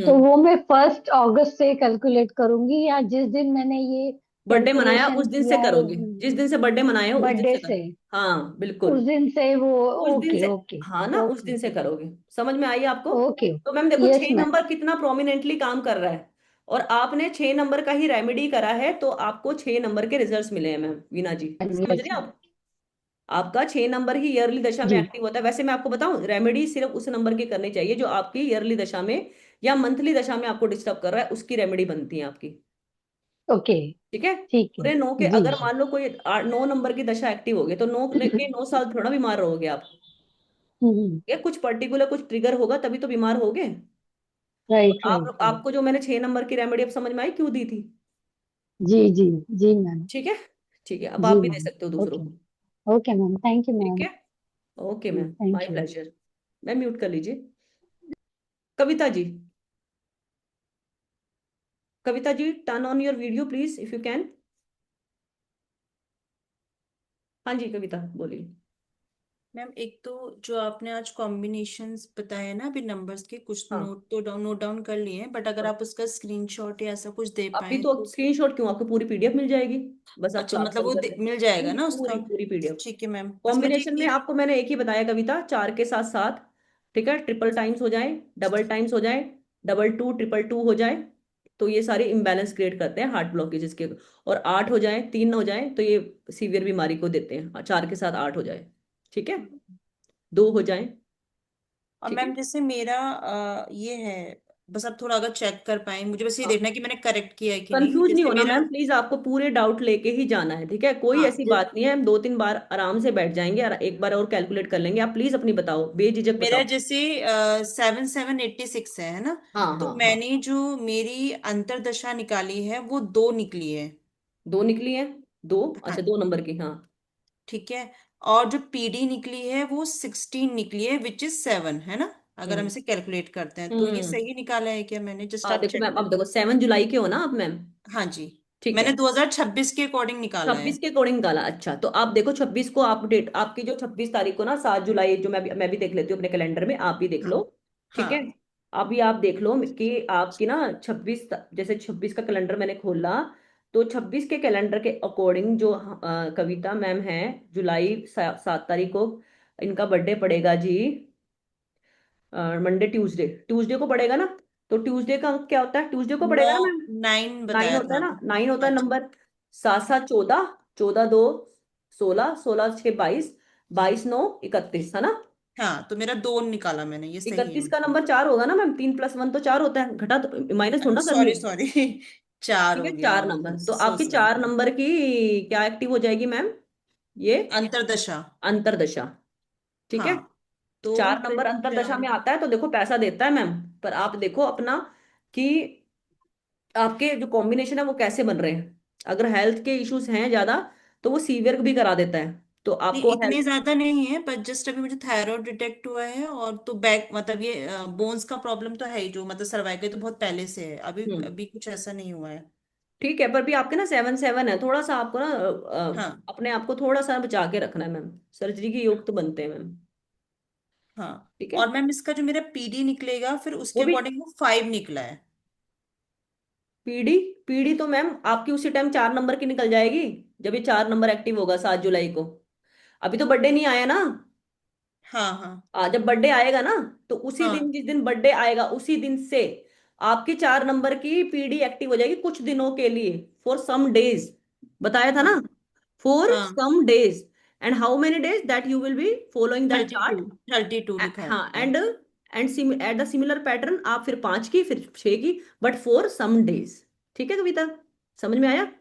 तो हम्म वो मैं 1 अगस्त से कैलकुलेट करूंगी, या जिस दिन मैंने ये बर्थडे मनाया कैलकुलेशन उस दिन से किया है करोगे, जिस दिन से बर्थडे मनाए हो उस दिन बर्थडे से कर। से, हाँ उस बिल्कुल, दिन से वो। उस दिन ओके से। ओके हाँ ना, उस ओके दिन से करोगे। समझ में आई आपको? ओके। तो मैम देखो यस 6 नंबर मैम। कितना प्रोमिनेंटली काम कर रहा है, और आपने 6 नंबर का ही रेमेडी करा है, तो आपको 6 नंबर के रिजल्ट्स मिले हैं मैम वीना जी, समझ यस रहे हैं मैम। आप? आपका 6 नंबर ही ईयरली दशा में जी। एक्टिव होता है। वैसे मैं आपको बताऊं, रेमेडी सिर्फ उस नंबर की करनी चाहिए जो आपकी ईयरली दशा में या मंथली दशा में आपको डिस्टर्ब कर रहा है, उसकी रेमेडी बनती है आपकी। ओके। ठीक है? ठीक है। पूरे 9 के, जी अगर जी। मान लो कोई 9 नंबर की दशा एक्टिव हो गई, तो 9 के 9 साल थोड़ा बीमार रहोगे आप। ये कुछ पर्टिकुलर कुछ ट्रिगर होगा तभी तो बीमार होगे। और राइट राइट आप राइट। आपको जो मैंने 6 नंबर की रेमेडी अब समझ में आई क्यों दी थी? जी जी। जी मैम। ठीक है, ठीक है, अब आप जी भी दे मैम। सकते हो दूसरों ओके। को। ओके मैम, थैंक यू ठीक मैम। है, ओके जी ma'am, thank my you. Pleasure. Ma'am mute कर लीजिए। Kavita ji, Kavita ji turn on your video please if you can. हाँ जी कविता बोलिए। मैम एक तो जो आपने आज कॉम्बिनेशंस बताए ना अभी नंबर्स के, कुछ हाँ, नोट डाउन कर लिए हैं, बट अगर आप उसका स्क्रीनशॉट या ऐसा कुछ दे अभी पाए तो तो। स्क्रीनशॉट क्यों, आपको पूरी पीडीएफ मिल जाएगी, बस आप अच्छा, क्लास मतलब बंद वो कर लें। मिल जाएगा पूरी ना उसका। पूरी पूरी पीडीएफ। ठीक है मैम, बस मैं कॉम्बिनेशन में थी। आपको मैंने एक ही बताया कविता, 4 के साथ 7। ठीक है, ट्रिपल टाइम्स हो जाए, डबल टाइम्स हो जाए, डबल टू ट्रिपल टू हो जाए, तो ये सारे इम्बैलेंस क्रिएट करते हैं हार्ट ब्लॉकेजेस के। और 8 हो जाए, 3 हो जाए, तो ये सीवियर बीमारी को देते हैं। 4 के साथ 8 हो जाए, ठीक है, 2 हो जाए, और ठीक है। मैम जैसे मेरा ये है, बस आप थोड़ा अगर चेक कर पाए, मुझे बस ये हाँ, देखना है कि मैंने करेक्ट किया है कि नहीं, कंफ्यूज नहीं जैसे होना मेरा। मैम प्लीज, आपको पूरे डाउट लेके ही जाना है, ठीक है, कोई हाँ, ऐसी बात नहीं है। हम 2-3 बार आराम से बैठ जाएंगे और एक बार और कैलकुलेट कर लेंगे। आप प्लीज अपनी बताओ, बेझिझक मेरा बताओ। जैसे 7786 है ना। हाँ तो हाँ हाँ, मैंने जो मेरी अंतरदशा निकाली है वो 2 निकली है। 2 निकली है। दो, अच्छा, हाँ, 2 नंबर की, हाँ। ठीक है। और जो पीडी निकली है वो 16 निकली है, विच इज 7, है ना। अगर हम हम्म इसे कैलकुलेट करते हैं तो ये हम्म सही निकाला है क्या मैंने, जस्ट हाँ आप देखो चेक मैम, अब कर। देखो 7 जुलाई के हो ना आप मैम? हाँ जी। ठीक मैंने है, 2026 के अकॉर्डिंग निकाला है। 26 के अकॉर्डिंग निकाला, अच्छा। तो आप देखो 26 को, आप डेट आपकी जो 26 तारीख को ना, 7 जुलाई, जो मैं भी देख लेती हूँ अपने कैलेंडर में, आप भी देख हाँ लो। ठीक है, हाँ अभी आप देख लो कि आपकी ना 26, जैसे 26 का कैलेंडर मैंने खोला, तो 26 के कैलेंडर के अकॉर्डिंग जो कविता मैम है, जुलाई 7 तारीख को इनका बर्थडे पड़ेगा जी, मंडे, ट्यूसडे, ट्यूसडे को पड़ेगा ना। तो ट्यूसडे का अंक क्या होता है, ट्यूसडे को नौ पड़ेगा ना मैम? 9 नाइन बताया होता था है ना, आपने। 9 होता हाँ है जी। नंबर। 7 7 14, 14 2 16, 16 6 22, 22 9 31, है ना? हाँ, तो मेरा 2 निकाला मैंने, ये सही है 31 का मतलब। नंबर 4 होगा ना मैम, 3 + 1 तो 4 होता है, घटा तो माइनस थोड़ा ना करनी सॉरी है। सॉरी 4 ठीक हो है, गया, 4 नंबर, तो सो आपकी सॉरी। 4 नंबर की क्या एक्टिव हो जाएगी मैम? ये अंतरदशा। अंतरदशा। ठीक है, हाँ, तो 4 नंबर फिर अंतरदशा चार। में आता है, तो देखो पैसा देता है मैम। पर आप देखो अपना कि आपके जो कॉम्बिनेशन है वो कैसे बन रहे हैं। अगर हेल्थ के इश्यूज हैं ज्यादा, तो वो सीवियर भी करा देता है, तो नहीं, आपको इतने हेल्थ। ज्यादा नहीं है, पर जस्ट अभी मुझे थायराइड डिटेक्ट हुआ है, और तो बैक मतलब ये बोन्स का प्रॉब्लम तो है ही, जो मतलब सर्वाइकल तो बहुत पहले से है, अभी हम्म अभी कुछ ऐसा नहीं हुआ है। ठीक है, पर भी आपके ना 7 7 है, थोड़ा सा आपको ना हाँ अपने आप को थोड़ा सा बचा के रखना है मैम। सर्जरी के योग तो बनते हैं मैम। हाँ। ठीक है, और मैम इसका जो मेरा पीडी निकलेगा फिर उसके वो भी अकॉर्डिंग वो 5 निकला है। पीडी। पीडी तो मैम आपकी उसी टाइम 4 नंबर की निकल जाएगी, जब ये 4 नंबर एक्टिव होगा 7 जुलाई को। अभी तो बर्थडे नहीं आया ना। हाँ हाँ जब बर्थडे आएगा ना, तो उसी दिन, हाँ जिस दिन बर्थडे आएगा उसी दिन से आपकी 4 नंबर की पीडी एक्टिव हो जाएगी कुछ दिनों के लिए, फॉर सम डेज। बताया था हाँ ना, फॉर हाँ। Some days. And how many days that you will be following that 32, chart. 32 लिखा है हाँ, मैंने। And at the similar pattern, आप फिर 5 की, फिर 6 की, बट फॉर सम डेज। ठीक है कविता, समझ में आया?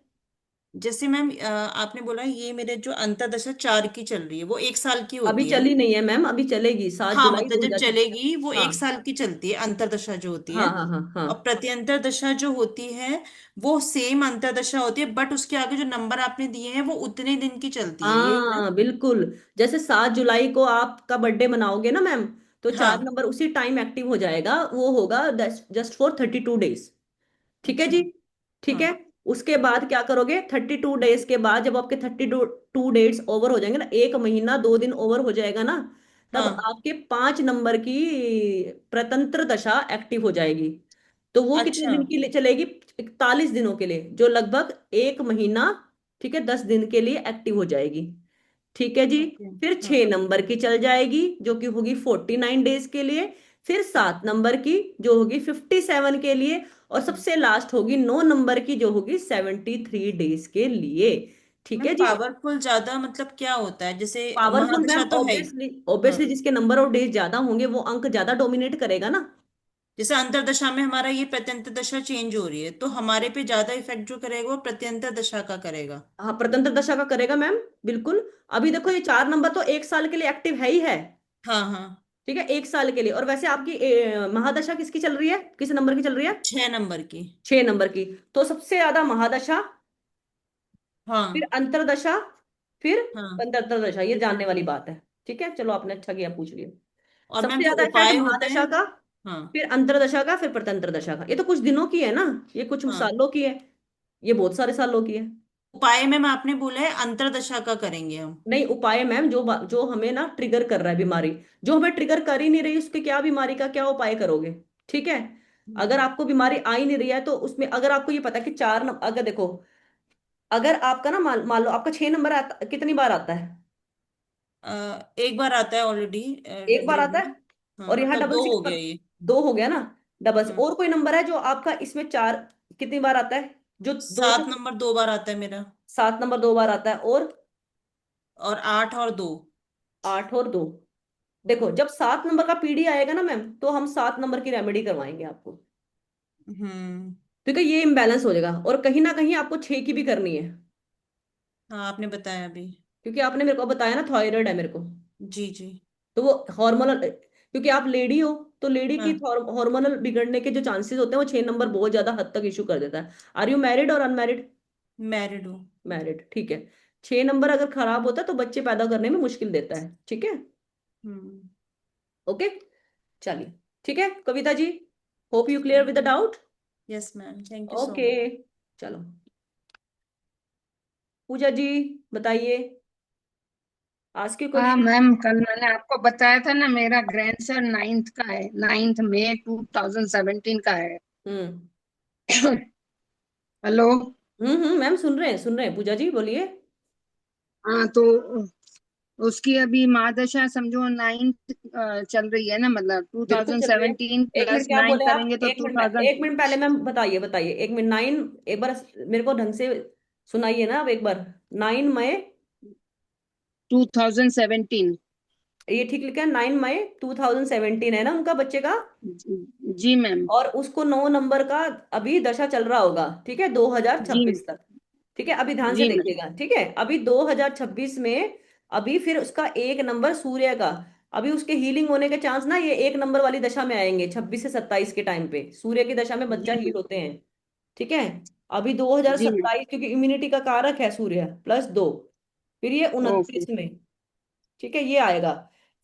जैसे मैम आपने बोला ये मेरे जो अंतरदशा 4 की चल रही है वो 1 साल की अभी होती है चली ना। नहीं है मैम, अभी चलेगी, सात हाँ, जुलाई मतलब दो जब हजार छब्बीस चलेगी वो हाँ 1 साल की चलती है अंतरदशा जो होती हाँ है। हाँ हाँ हाँ और प्रत्यंतर दशा जो होती है वो सेम अंतरदशा होती है, बट उसके आगे जो नंबर आपने दिए हैं वो उतने दिन की चलती है, ये है ना। हाँ बिल्कुल। जैसे 7 जुलाई को आपका बर्थडे मनाओगे ना मैम, तो चार हाँ नंबर उसी टाइम एक्टिव हो जाएगा, वो होगा जस्ट फॉर 32 डेज। ठीक है अच्छा। जी, ठीक हाँ है। उसके बाद क्या करोगे, 32 डेज के बाद, जब आपके 32 डेज ओवर हो जाएंगे ना, 1 महीना 2 दिन ओवर हो जाएगा ना, तब हाँ आपके 5 नंबर की प्रतंत्र दशा एक्टिव हो जाएगी। तो वो कितने अच्छा। दिन के लिए चलेगी? 41 दिनों के लिए, जो लगभग 1 महीना, ठीक है, 10 दिन के लिए एक्टिव हो जाएगी। ठीक है जी। ओके। फिर हाँ। 6 नंबर की चल जाएगी जो कि होगी 49 डेज के लिए। फिर 7 नंबर की जो होगी 57 के लिए। और सबसे लास्ट होगी 9 नंबर की जो होगी 73 डेज के लिए। ठीक मैम है जी। पावरफुल ज्यादा मतलब क्या होता है, जैसे पावरफुल मैम, महादशा तो है ही। ऑब्वियसली हाँ। ऑब्वियसली जिसके नंबर ऑफ डेज ज्यादा होंगे वो अंक ज्यादा डोमिनेट करेगा ना। जैसे अंतरदशा में हमारा ये प्रत्यंतर दशा चेंज हो रही है, तो हमारे पे ज्यादा इफेक्ट जो करेगा वो प्रत्यंतर दशा का करेगा। हाँ, प्रतंत्र दशा का करेगा मैम, बिल्कुल। अभी देखो ये 4 नंबर तो 1 साल के लिए एक्टिव है ही है। हाँ हाँ। ठीक है, 1 साल के लिए। और वैसे आपकी महादशा किसकी चल रही है, किस नंबर की चल रही है? 6 नंबर की। 6 नंबर की। तो सबसे ज्यादा महादशा, फिर हाँ अंतरदशा, फिर हाँ। प्रत्यंतर दशा, ये जानने वाली बात है। ठीक है, चलो आपने अच्छा किया पूछ लिया। और सबसे मैम जो ज्यादा इफेक्ट उपाय होते हैं। महादशा का, हाँ फिर अंतरदशा का, फिर प्रत्यंतर दशा का। ये तो कुछ दिनों की है ना, ये कुछ हाँ। सालों की है, ये बहुत सारे सालों की है। उपाय मैम आपने बोला है अंतरदशा का करेंगे हम। नहीं, उपाय मैम जो हमें ना ट्रिगर कर रहा है बीमारी, जो हमें ट्रिगर कर ही नहीं रही, उसके क्या बीमारी का क्या उपाय करोगे? ठीक है। अगर आपको बीमारी आ ही नहीं रही है तो उसमें अगर आपको ये पता है कि अगर देखो, अगर आपका ना मान लो आपका 6 नंबर आता, कितनी बार आता है? एक बार आता है ऑलरेडी एक बार ग्रिड आता में। है। हाँ और यहाँ मतलब डबल दो सिक्स हो पर गया ये। 2 हो गया ना। डबल से हाँ। और कोई नंबर है जो आपका इसमें 4, कितनी बार आता है? जो दो से 7 नंबर 2 बार आता है मेरा। 7 नंबर 2 बार आता है। और और 8 और 2। 8 और 2। देखो जब 7 नंबर का पीडी आएगा ना मैम, तो हम 7 नंबर की रेमेडी करवाएंगे आपको। हम्म। क्योंकि ये इम्बैलेंस हो जाएगा, और कहीं ना कहीं आपको 6 की भी करनी है। हाँ आपने बताया अभी। क्योंकि आपने मेरे को बताया ना थायराइड है मेरे को। जी जी। तो वो हार्मोनल, क्योंकि आप लेडी हो, तो लेडी की हाँ हार्मोनल बिगड़ने के जो चांसेस होते हैं वो 6 नंबर बहुत ज्यादा हद तक इशू कर देता है। आर यू मैरिड और अनमैरिड? मैरिड हूँ। मैरिड, ठीक है। 6 नंबर अगर खराब होता है तो बच्चे पैदा करने में मुश्किल देता है। ठीक है। हम्म। ओके, चलिए। ठीक है Kavita ji, hope you clear with the doubt. Yes ma'am, thank you so okay, much. चलो। पूजा जी, बताइए, आस्क यू हाँ क्वेश्चन। मैम, कल मैंने आपको बताया था ना, मेरा ग्रैंडसन 9th का है, 9th मई 2017 का है। हम्म हेलो। मैम सुन रहे हैं, पूजा जी बोलिए। हाँ तो उसकी अभी महादशा समझो 9th चल रही है ना, मतलब बिल्कुल चल रही है। 2017 एक मिनट, प्लस क्या 9 बोले आप? करेंगे तो एक मिनट में, 2000। 1 मिनट पहले मैम बताइए बताइए, 1 मिनट। 9, एक बार मेरे को ढंग से सुनाइए ना अब एक बार। 9 मई, 2017। ये ठीक लिखा है, 9 मई 2017 है ना उनका बच्चे का। जी मैम। और उसको 9 नंबर का अभी दशा चल रहा होगा, ठीक है, जी 2026 तक। ठीक है, अभी ध्यान से जी मैम। देखिएगा, ठीक है, अभी 2026 में, अभी फिर उसका 1 नंबर सूर्य का, अभी उसके हीलिंग होने के चांस ना, ये 1 नंबर वाली दशा में आएंगे 26 से 27 के टाइम पे, सूर्य की दशा में बच्चा जी हील मैम। होते हैं। ठीक है। अभी जी मैम। 2027, क्योंकि इम्यूनिटी का कारक है सूर्य, +2। फिर ये ओके। 29 में, ठीक है, ये आएगा।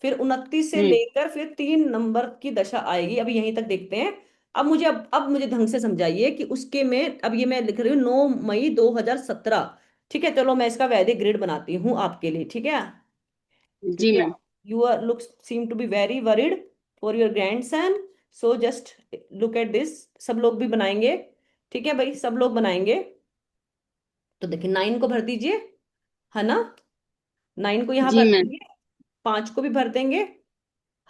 फिर 29 से हम्म। लेकर फिर 3 नंबर की दशा आएगी, अभी यहीं तक देखते हैं। अब मुझे ढंग से समझाइए कि उसके में, अब ये मैं लिख रही हूँ 9 मई 2017। ठीक है, चलो मैं इसका वैदिक ग्रिड बनाती हूँ आपके लिए, ठीक है। जी क्योंकि ma'am. You are look seem to be very worried for your grandson, so just look at this. सब लोग भी बनाएंगे, ठीक है भाई, सब लोग बनाएंगे। तो देखिए 9 को भर दीजिए, है ना। 9 को यहाँ जी भर मैम। देंगे, 5 को भी भर देंगे,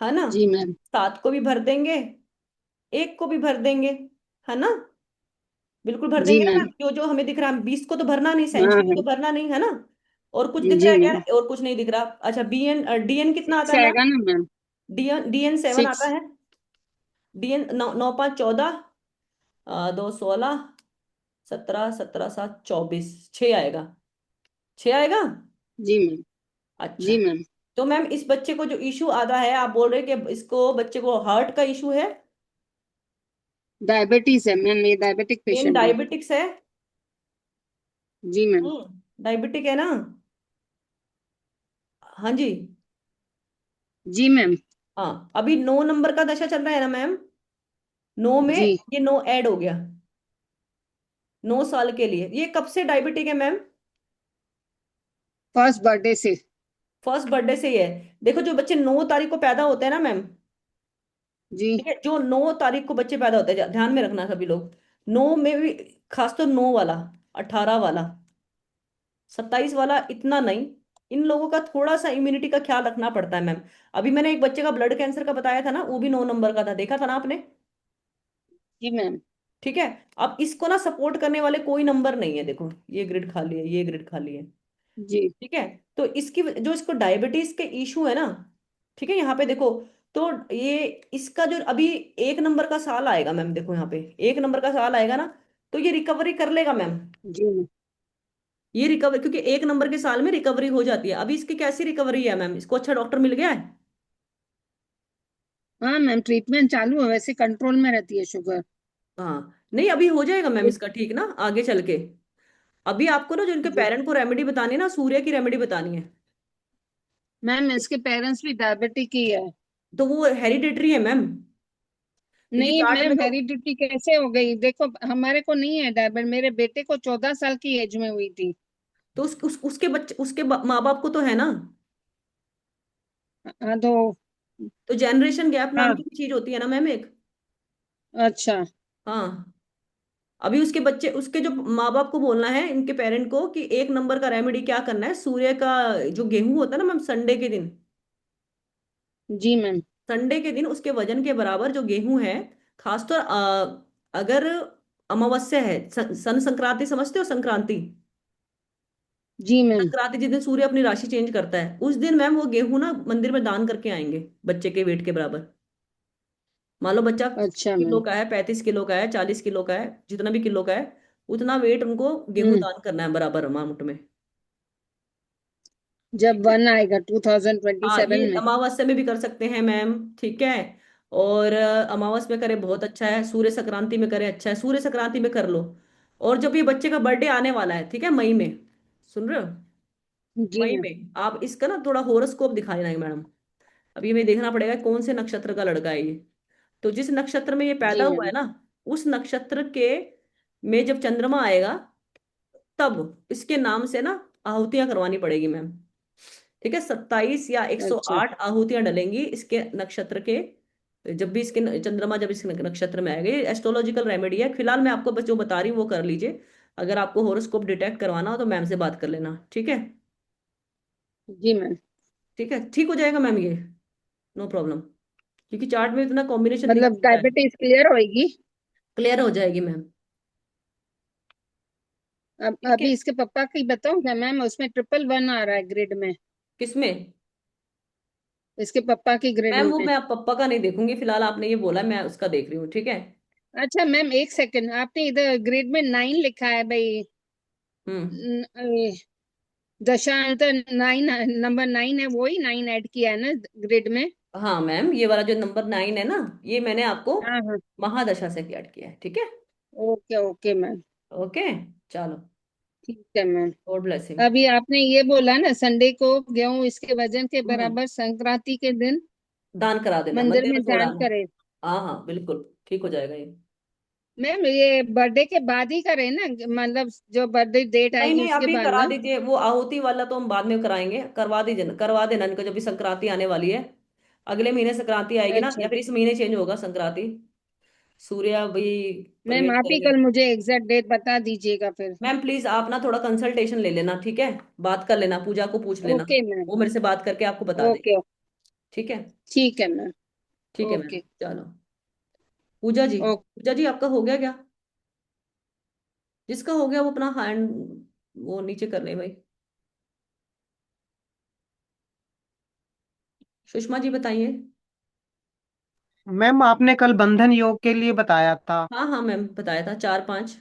है ना। जी मैम। 7 को भी भर देंगे, 1 को भी भर देंगे, है ना। बिल्कुल भर जी देंगे ना मैम। मैम, जो जो हमें दिख रहा है। 20 को तो भरना नहीं, हाँ सेंचुरी को हाँ। तो भरना नहीं, है ना। और कुछ दिख रहा जी है क्या? मैम। और कुछ नहीं दिख रहा। अच्छा, बीएन डीएन कितना आता 6 है मैम? आएगा ना मैम। डीएन 7 आता 6। है। डीएन 9, 9, 5, 14, 2, 16, 17, 17, 7, 24, 6 आएगा। 6 आएगा। जी मैम। अच्छा। जी मैम। तो मैम इस बच्चे को जो इशू आता है, आप बोल रहे हैं कि इसको बच्चे को हार्ट का इशू है। डायबिटीज है मैम, ये डायबिटिक मेन पेशेंट है। डायबिटिक्स है। जी मैम। डायबिटिक है ना। हाँ जी। जी मैम। हाँ, अभी 9 नंबर का दशा चल रहा है ना मैम। 9 में जी। ये 9 ऐड हो गया, 9 साल के लिए। ये कब से डायबिटिक है मैम? फर्स्ट बर्थडे से। फर्स्ट बर्थडे से ही है। देखो जो बच्चे 9 तारीख को पैदा होते हैं ना मैम, जी ठीक है, जो 9 तारीख को बच्चे पैदा होते हैं, ध्यान में रखना सभी लोग, 9 में भी, खासतौर 9 वाला, 18 वाला, 27 वाला इतना नहीं, इन लोगों का थोड़ा सा इम्यूनिटी का ख्याल रखना पड़ता है मैम। अभी मैंने एक बच्चे का ब्लड कैंसर का बताया था ना, वो भी 9 नंबर का था, देखा था ना आपने? जी मैम। ठीक है। अब इसको ना सपोर्ट करने वाले कोई नंबर नहीं है, देखो ये ग्रिड खाली है, ये ग्रिड खाली है। जी ठीक है। तो इसकी जो इसको डायबिटीज के इशू है ना, ठीक है, यहाँ पे देखो, तो ये इसका जो अभी 1 नंबर का साल आएगा मैम, देखो यहाँ पे 1 नंबर का साल आएगा ना, तो ये रिकवरी कर लेगा मैम। जी मैम। ये रिकवरी, क्योंकि 1 नंबर के साल में रिकवरी हो जाती है। अभी इसकी कैसी रिकवरी है मैम, इसको अच्छा डॉक्टर मिल गया है? हाँ मैम, ट्रीटमेंट चालू है, वैसे कंट्रोल में रहती है शुगर। हाँ, नहीं अभी हो जाएगा मैम एक- इसका ठीक ना, आगे चल के। अभी आपको ना जो इनके जी पेरेंट को रेमेडी बतानी है ना, सूर्य की रेमेडी बतानी है। मैम, इसके पेरेंट्स भी डायबिटिक ही है। तो वो हेरिडेटरी है मैम, क्योंकि नहीं चार्ट में मैम, तो, हेरिडिटी कैसे हो गई? देखो हमारे को नहीं है डायबिट, मेरे बेटे को 14 साल की एज में हुई थी। तो उसके बच्चे, उसके माँ बाप को तो है ना। हाँ तो। तो जनरेशन गैप नाम हाँ। की भी चीज होती है ना मैम एक। अच्छा। हाँ। अभी उसके बच्चे, उसके जो माँ बाप को बोलना है, इनके पेरेंट को, कि 1 नंबर का रेमेडी क्या करना है, सूर्य का जो गेहूं होता है ना मैम, संडे के दिन, जी मैम। संडे के दिन उसके वजन के बराबर जो गेहूं है, खासतौर अगर अमावस्या है, सन संक्रांति समझते हो, संक्रांति, जी मैम। संक्रांति जिस दिन सूर्य अपनी राशि चेंज करता है, उस दिन मैम वो गेहूं ना मंदिर में दान करके आएंगे, बच्चे के वेट के बराबर। मान लो बच्चा अच्छा किलो मैम। का है, 35 किलो का है, 40 किलो का है, जितना भी किलो का है, उतना वेट उनको गेहूं हम्म। दान करना है बराबर अमाउंट में। जब ठीक है। वन आएगा हाँ, 2027 ये में। अमावस्या में भी कर सकते हैं मैम, ठीक है। और अमावस में करे बहुत अच्छा है, सूर्य संक्रांति में करे अच्छा है, सूर्य संक्रांति में कर लो। और जब ये बच्चे का बर्थडे आने वाला है, ठीक है, मई में, सुन रहे हो, जी मई मैम। में आप इसका ना थोड़ा होरोस्कोप दिखाना है मैडम। अभी हमें देखना पड़ेगा कौन से नक्षत्र का लड़का है ये। तो जिस नक्षत्र में ये पैदा जी हुआ है मैम। ना, उस नक्षत्र के में जब चंद्रमा आएगा, तब इसके नाम से ना आहुतियां करवानी पड़ेगी मैम। ठीक है, 27 या एक सौ अच्छा। आठ आहुतियां डलेंगी इसके नक्षत्र के, जब भी इसके चंद्रमा जब इस नक्षत्र में आएगा। ये एस्ट्रोलॉजिकल रेमेडी है, फिलहाल मैं आपको बस जो बता रही हूँ वो कर लीजिए। अगर आपको होरोस्कोप डिटेक्ट करवाना हो तो मैम से बात कर लेना, ठीक है। जी मैम। ठीक है, ठीक हो जाएगा मैम ये, नो प्रॉब्लम, क्योंकि चार्ट में इतना कॉम्बिनेशन दिख मतलब रहा है। डायबिटीज क्लियर होएगी? क्लियर हो जाएगी मैम। अब ठीक है। अभी इसके पापा की बताऊं क्या मैम? उसमें 111 आ रहा है ग्रिड में। किसमें? इसके पापा की ग्रिड मैम वो में। मैं पप्पा का नहीं देखूंगी फिलहाल, आपने ये बोला, मैं उसका देख रही हूँ, ठीक है। अच्छा मैम, एक सेकंड, आपने इधर ग्रिड में 9 लिखा है भाई। हम्म। दशांतर 9, नंबर 9 है, वही 9 ऐड किया है ना ग्रिड में? हाँ मैम, ये वाला जो नंबर 9 है ना, ये मैंने आपको हाँ हाँ। महादशा से ऐड किया है, ठीक है। Okay okay ma'am. ओके, चलो, ठीक है मैम। God bless you. अभी आपने ये बोला ना, संडे को गेहूं इसके वजन के हम्म, बराबर संक्रांति के दिन दान करा देना, मंदिर मंदिर में में छोड़ दान आना। करे। हाँ हाँ बिल्कुल, ठीक हो जाएगा ये। मैम ये बर्थडे के बाद ही करे ना, मतलब जो बर्थडे डेट नहीं आएगी नहीं, उसके अभी बाद करा ना? दीजिए, वो आहुति वाला तो हम बाद में कराएंगे, करवा दीजिए ना, करवा देना इनको, जब भी संक्रांति आने वाली है, अगले महीने संक्रांति आएगी ना, अच्छा या फिर इस महीने चेंज होगा संक्रांति, सूर्य भी मैम, प्रवेश आप ही करेंगे। कल मुझे एग्जैक्ट डेट बता दीजिएगा फिर। मैम प्लीज आप ना थोड़ा कंसल्टेशन ले लेना, ठीक है, बात कर लेना, पूजा को पूछ लेना, ओके मैम। वो मेरे से बात करके आपको बता देगी, ओके। ठीक है। ठीक है मैम। ठीक है मैम, ओके। चलो। पूजा जी, ओके। पूजा जी आपका हो गया क्या? जिसका हो गया वो अपना हैंड वो नीचे कर ले भाई। सुषमा जी बताइए। मैम आपने कल बंधन योग के लिए बताया था। हाँ हाँ मैम, बताया था 4 5।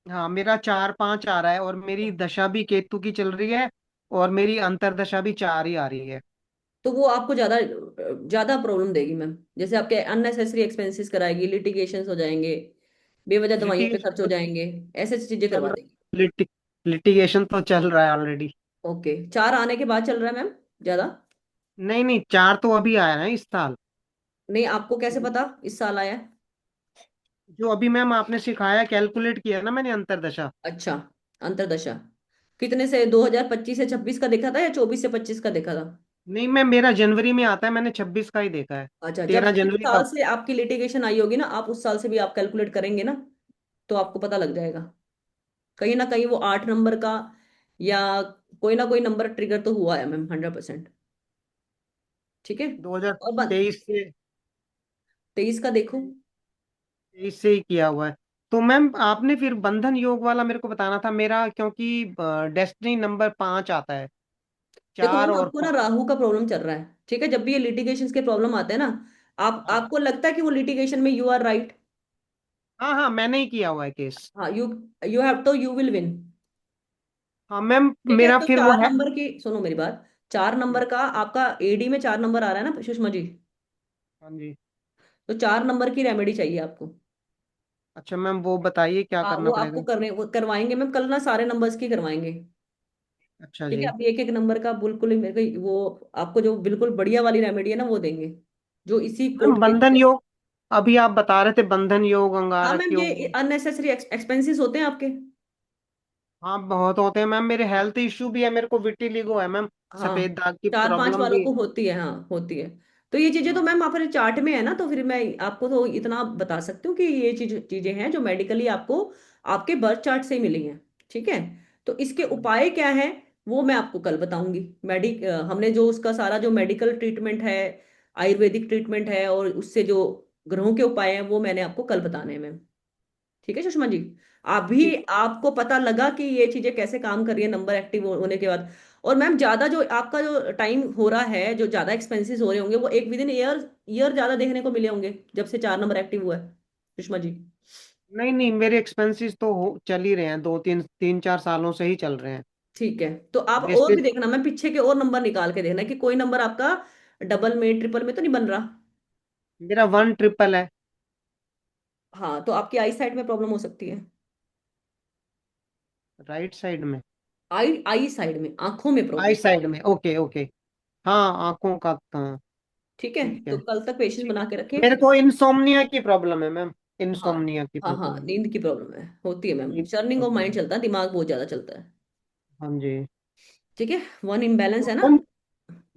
हाँ, मेरा 4 5 आ रहा है और मेरी दशा भी केतु की चल रही है और मेरी अंतर्दशा भी 4 ही आ रही है। तो वो आपको ज्यादा ज्यादा प्रॉब्लम देगी मैम, जैसे आपके अननेसेसरी एक्सपेंसेस कराएगी, लिटिगेशंस हो जाएंगे, बेवजह दवाइयों पे लिटिगेशन खर्च हो तो जाएंगे, ऐसे चीजें चल करवा देगी। रहा लिटिगेशन तो चल रहा है ऑलरेडी। ओके, 4 आने के बाद चल रहा है मैम ज्यादा? नहीं नहीं, 4 तो अभी आया ना इस साल। नहीं, आपको कैसे पता इस साल आया है? जो अभी मैम आपने सिखाया, कैलकुलेट किया ना मैंने अंतर्दशा। अच्छा, अंतरदशा कितने से, 2025 से 26 का देखा था या 24 से 25 का देखा था? नहीं मैं, मेरा जनवरी में आता है, मैंने 26 का ही देखा है। अच्छा, जब 13 जिस जनवरी साल का। से आपकी लिटिगेशन आई होगी ना, आप उस साल से भी आप कैलकुलेट करेंगे ना, तो आपको पता लग जाएगा। कहीं ना कहीं वो 8 नंबर का या कोई ना कोई नंबर ट्रिगर तो हुआ है मैम, 100%। ठीक है। और 2023 से 23 का देखो। 23 से ही किया हुआ है। तो मैम आपने फिर बंधन योग वाला मेरे को बताना था, मेरा क्योंकि डेस्टिनी नंबर 5 आता है, देखो चार मैम, और आपको ना पाँच। राहु का प्रॉब्लम चल रहा है। ठीक है, जब भी ये लिटिगेशन के प्रॉब्लम आते हैं ना, हाँ आपको लगता है कि वो लिटिगेशन में यू आर राइट। हाँ हाँ, मैंने ही किया हुआ है केस। हाँ, यू यू हैव तो यू विल विन। हाँ मैम, ठीक है, मेरा तो फिर वो चार है। नंबर की सुनो मेरी बात। 4 नंबर का आपका एडी में 4 नंबर आ रहा है ना सुषमा जी। हाँ जी। तो 4 नंबर की रेमेडी चाहिए आपको। अच्छा मैम, वो बताइए क्या हाँ, करना वो आपको पड़ेगा। वो करवाएंगे मैम, कल ना सारे नंबर्स की करवाएंगे। अच्छा ठीक है, जी। अभी एक एक नंबर का बिल्कुल ही मेरे को वो आपको जो बिल्कुल बढ़िया वाली रेमेडी है ना वो देंगे, जो इसी मैम कोर्ट बंधन के। योग, अभी आप बता रहे थे बंधन योग, हाँ अंगारक मैम, ये योग। अननेसेसरी एक्सपेंसेस होते हैं आपके। हाँ बहुत होते हैं मैम, मेरे हेल्थ इश्यू भी है, मेरे को विटिलिगो है मैम, हाँ, सफेद दाग की 4-5 प्रॉब्लम वालों भी को है। होती है, हाँ होती है। तो ये चीजें तो मैम आप चार्ट में है ना, तो फिर मैं आपको तो इतना बता सकती हूँ कि ये चीजें हैं जो मेडिकली आपको आपके बर्थ चार्ट से ही मिली हैं। ठीक है। तो इसके उपाय क्या है वो मैं आपको कल बताऊंगी। हमने जो उसका सारा जो मेडिकल ट्रीटमेंट है, आयुर्वेदिक ट्रीटमेंट है, और उससे जो ग्रहों के उपाय हैं वो मैंने आपको कल बताने हैं मैम। ठीक है सुषमा जी। अभी ठीक। आपको पता लगा कि ये चीजें कैसे काम कर रही है नंबर एक्टिव होने के बाद। और मैम ज्यादा जो आपका जो टाइम हो रहा है, जो ज्यादा एक्सपेंसेस हो रहे होंगे, वो एक विद इन ईयर ईयर ज्यादा देखने को मिले होंगे जब से 4 नंबर एक्टिव हुआ है सुषमा जी। नहीं नहीं, मेरे एक्सपेंसेस तो चल ही रहे हैं, 2 3 3 4 सालों से ही चल रहे हैं। ठीक है, तो आप और भी वेस्टेज। देखना मैम, पीछे के और नंबर निकाल के देखना कि कोई नंबर आपका डबल में ट्रिपल में तो नहीं बन रहा। मेरा 1 ट्रिपल है। हाँ, तो आपकी आई साइड में प्रॉब्लम हो सकती है। राइट साइड में। आई आई साइड में, आंखों में आई प्रॉब्लम। साइड में, ओके ओके। हाँ आंखों का, हाँ। ठीक है, ठीक तो है। कल तक पेशेंस ठीक बना है। के रखें। मेरे को इंसोम्निया की प्रॉब्लम है मैम, हाँ इंसोम्निया की हाँ हाँ, प्रॉब्लम है। नींद की प्रॉब्लम है, होती है मैम, नींद की चर्निंग ऑफ प्रॉब्लम माइंड है। चलता है, दिमाग बहुत ज्यादा चलता है। हाँ जी। ठीक है, वन इम्बैलेंस तो है ना। मैम,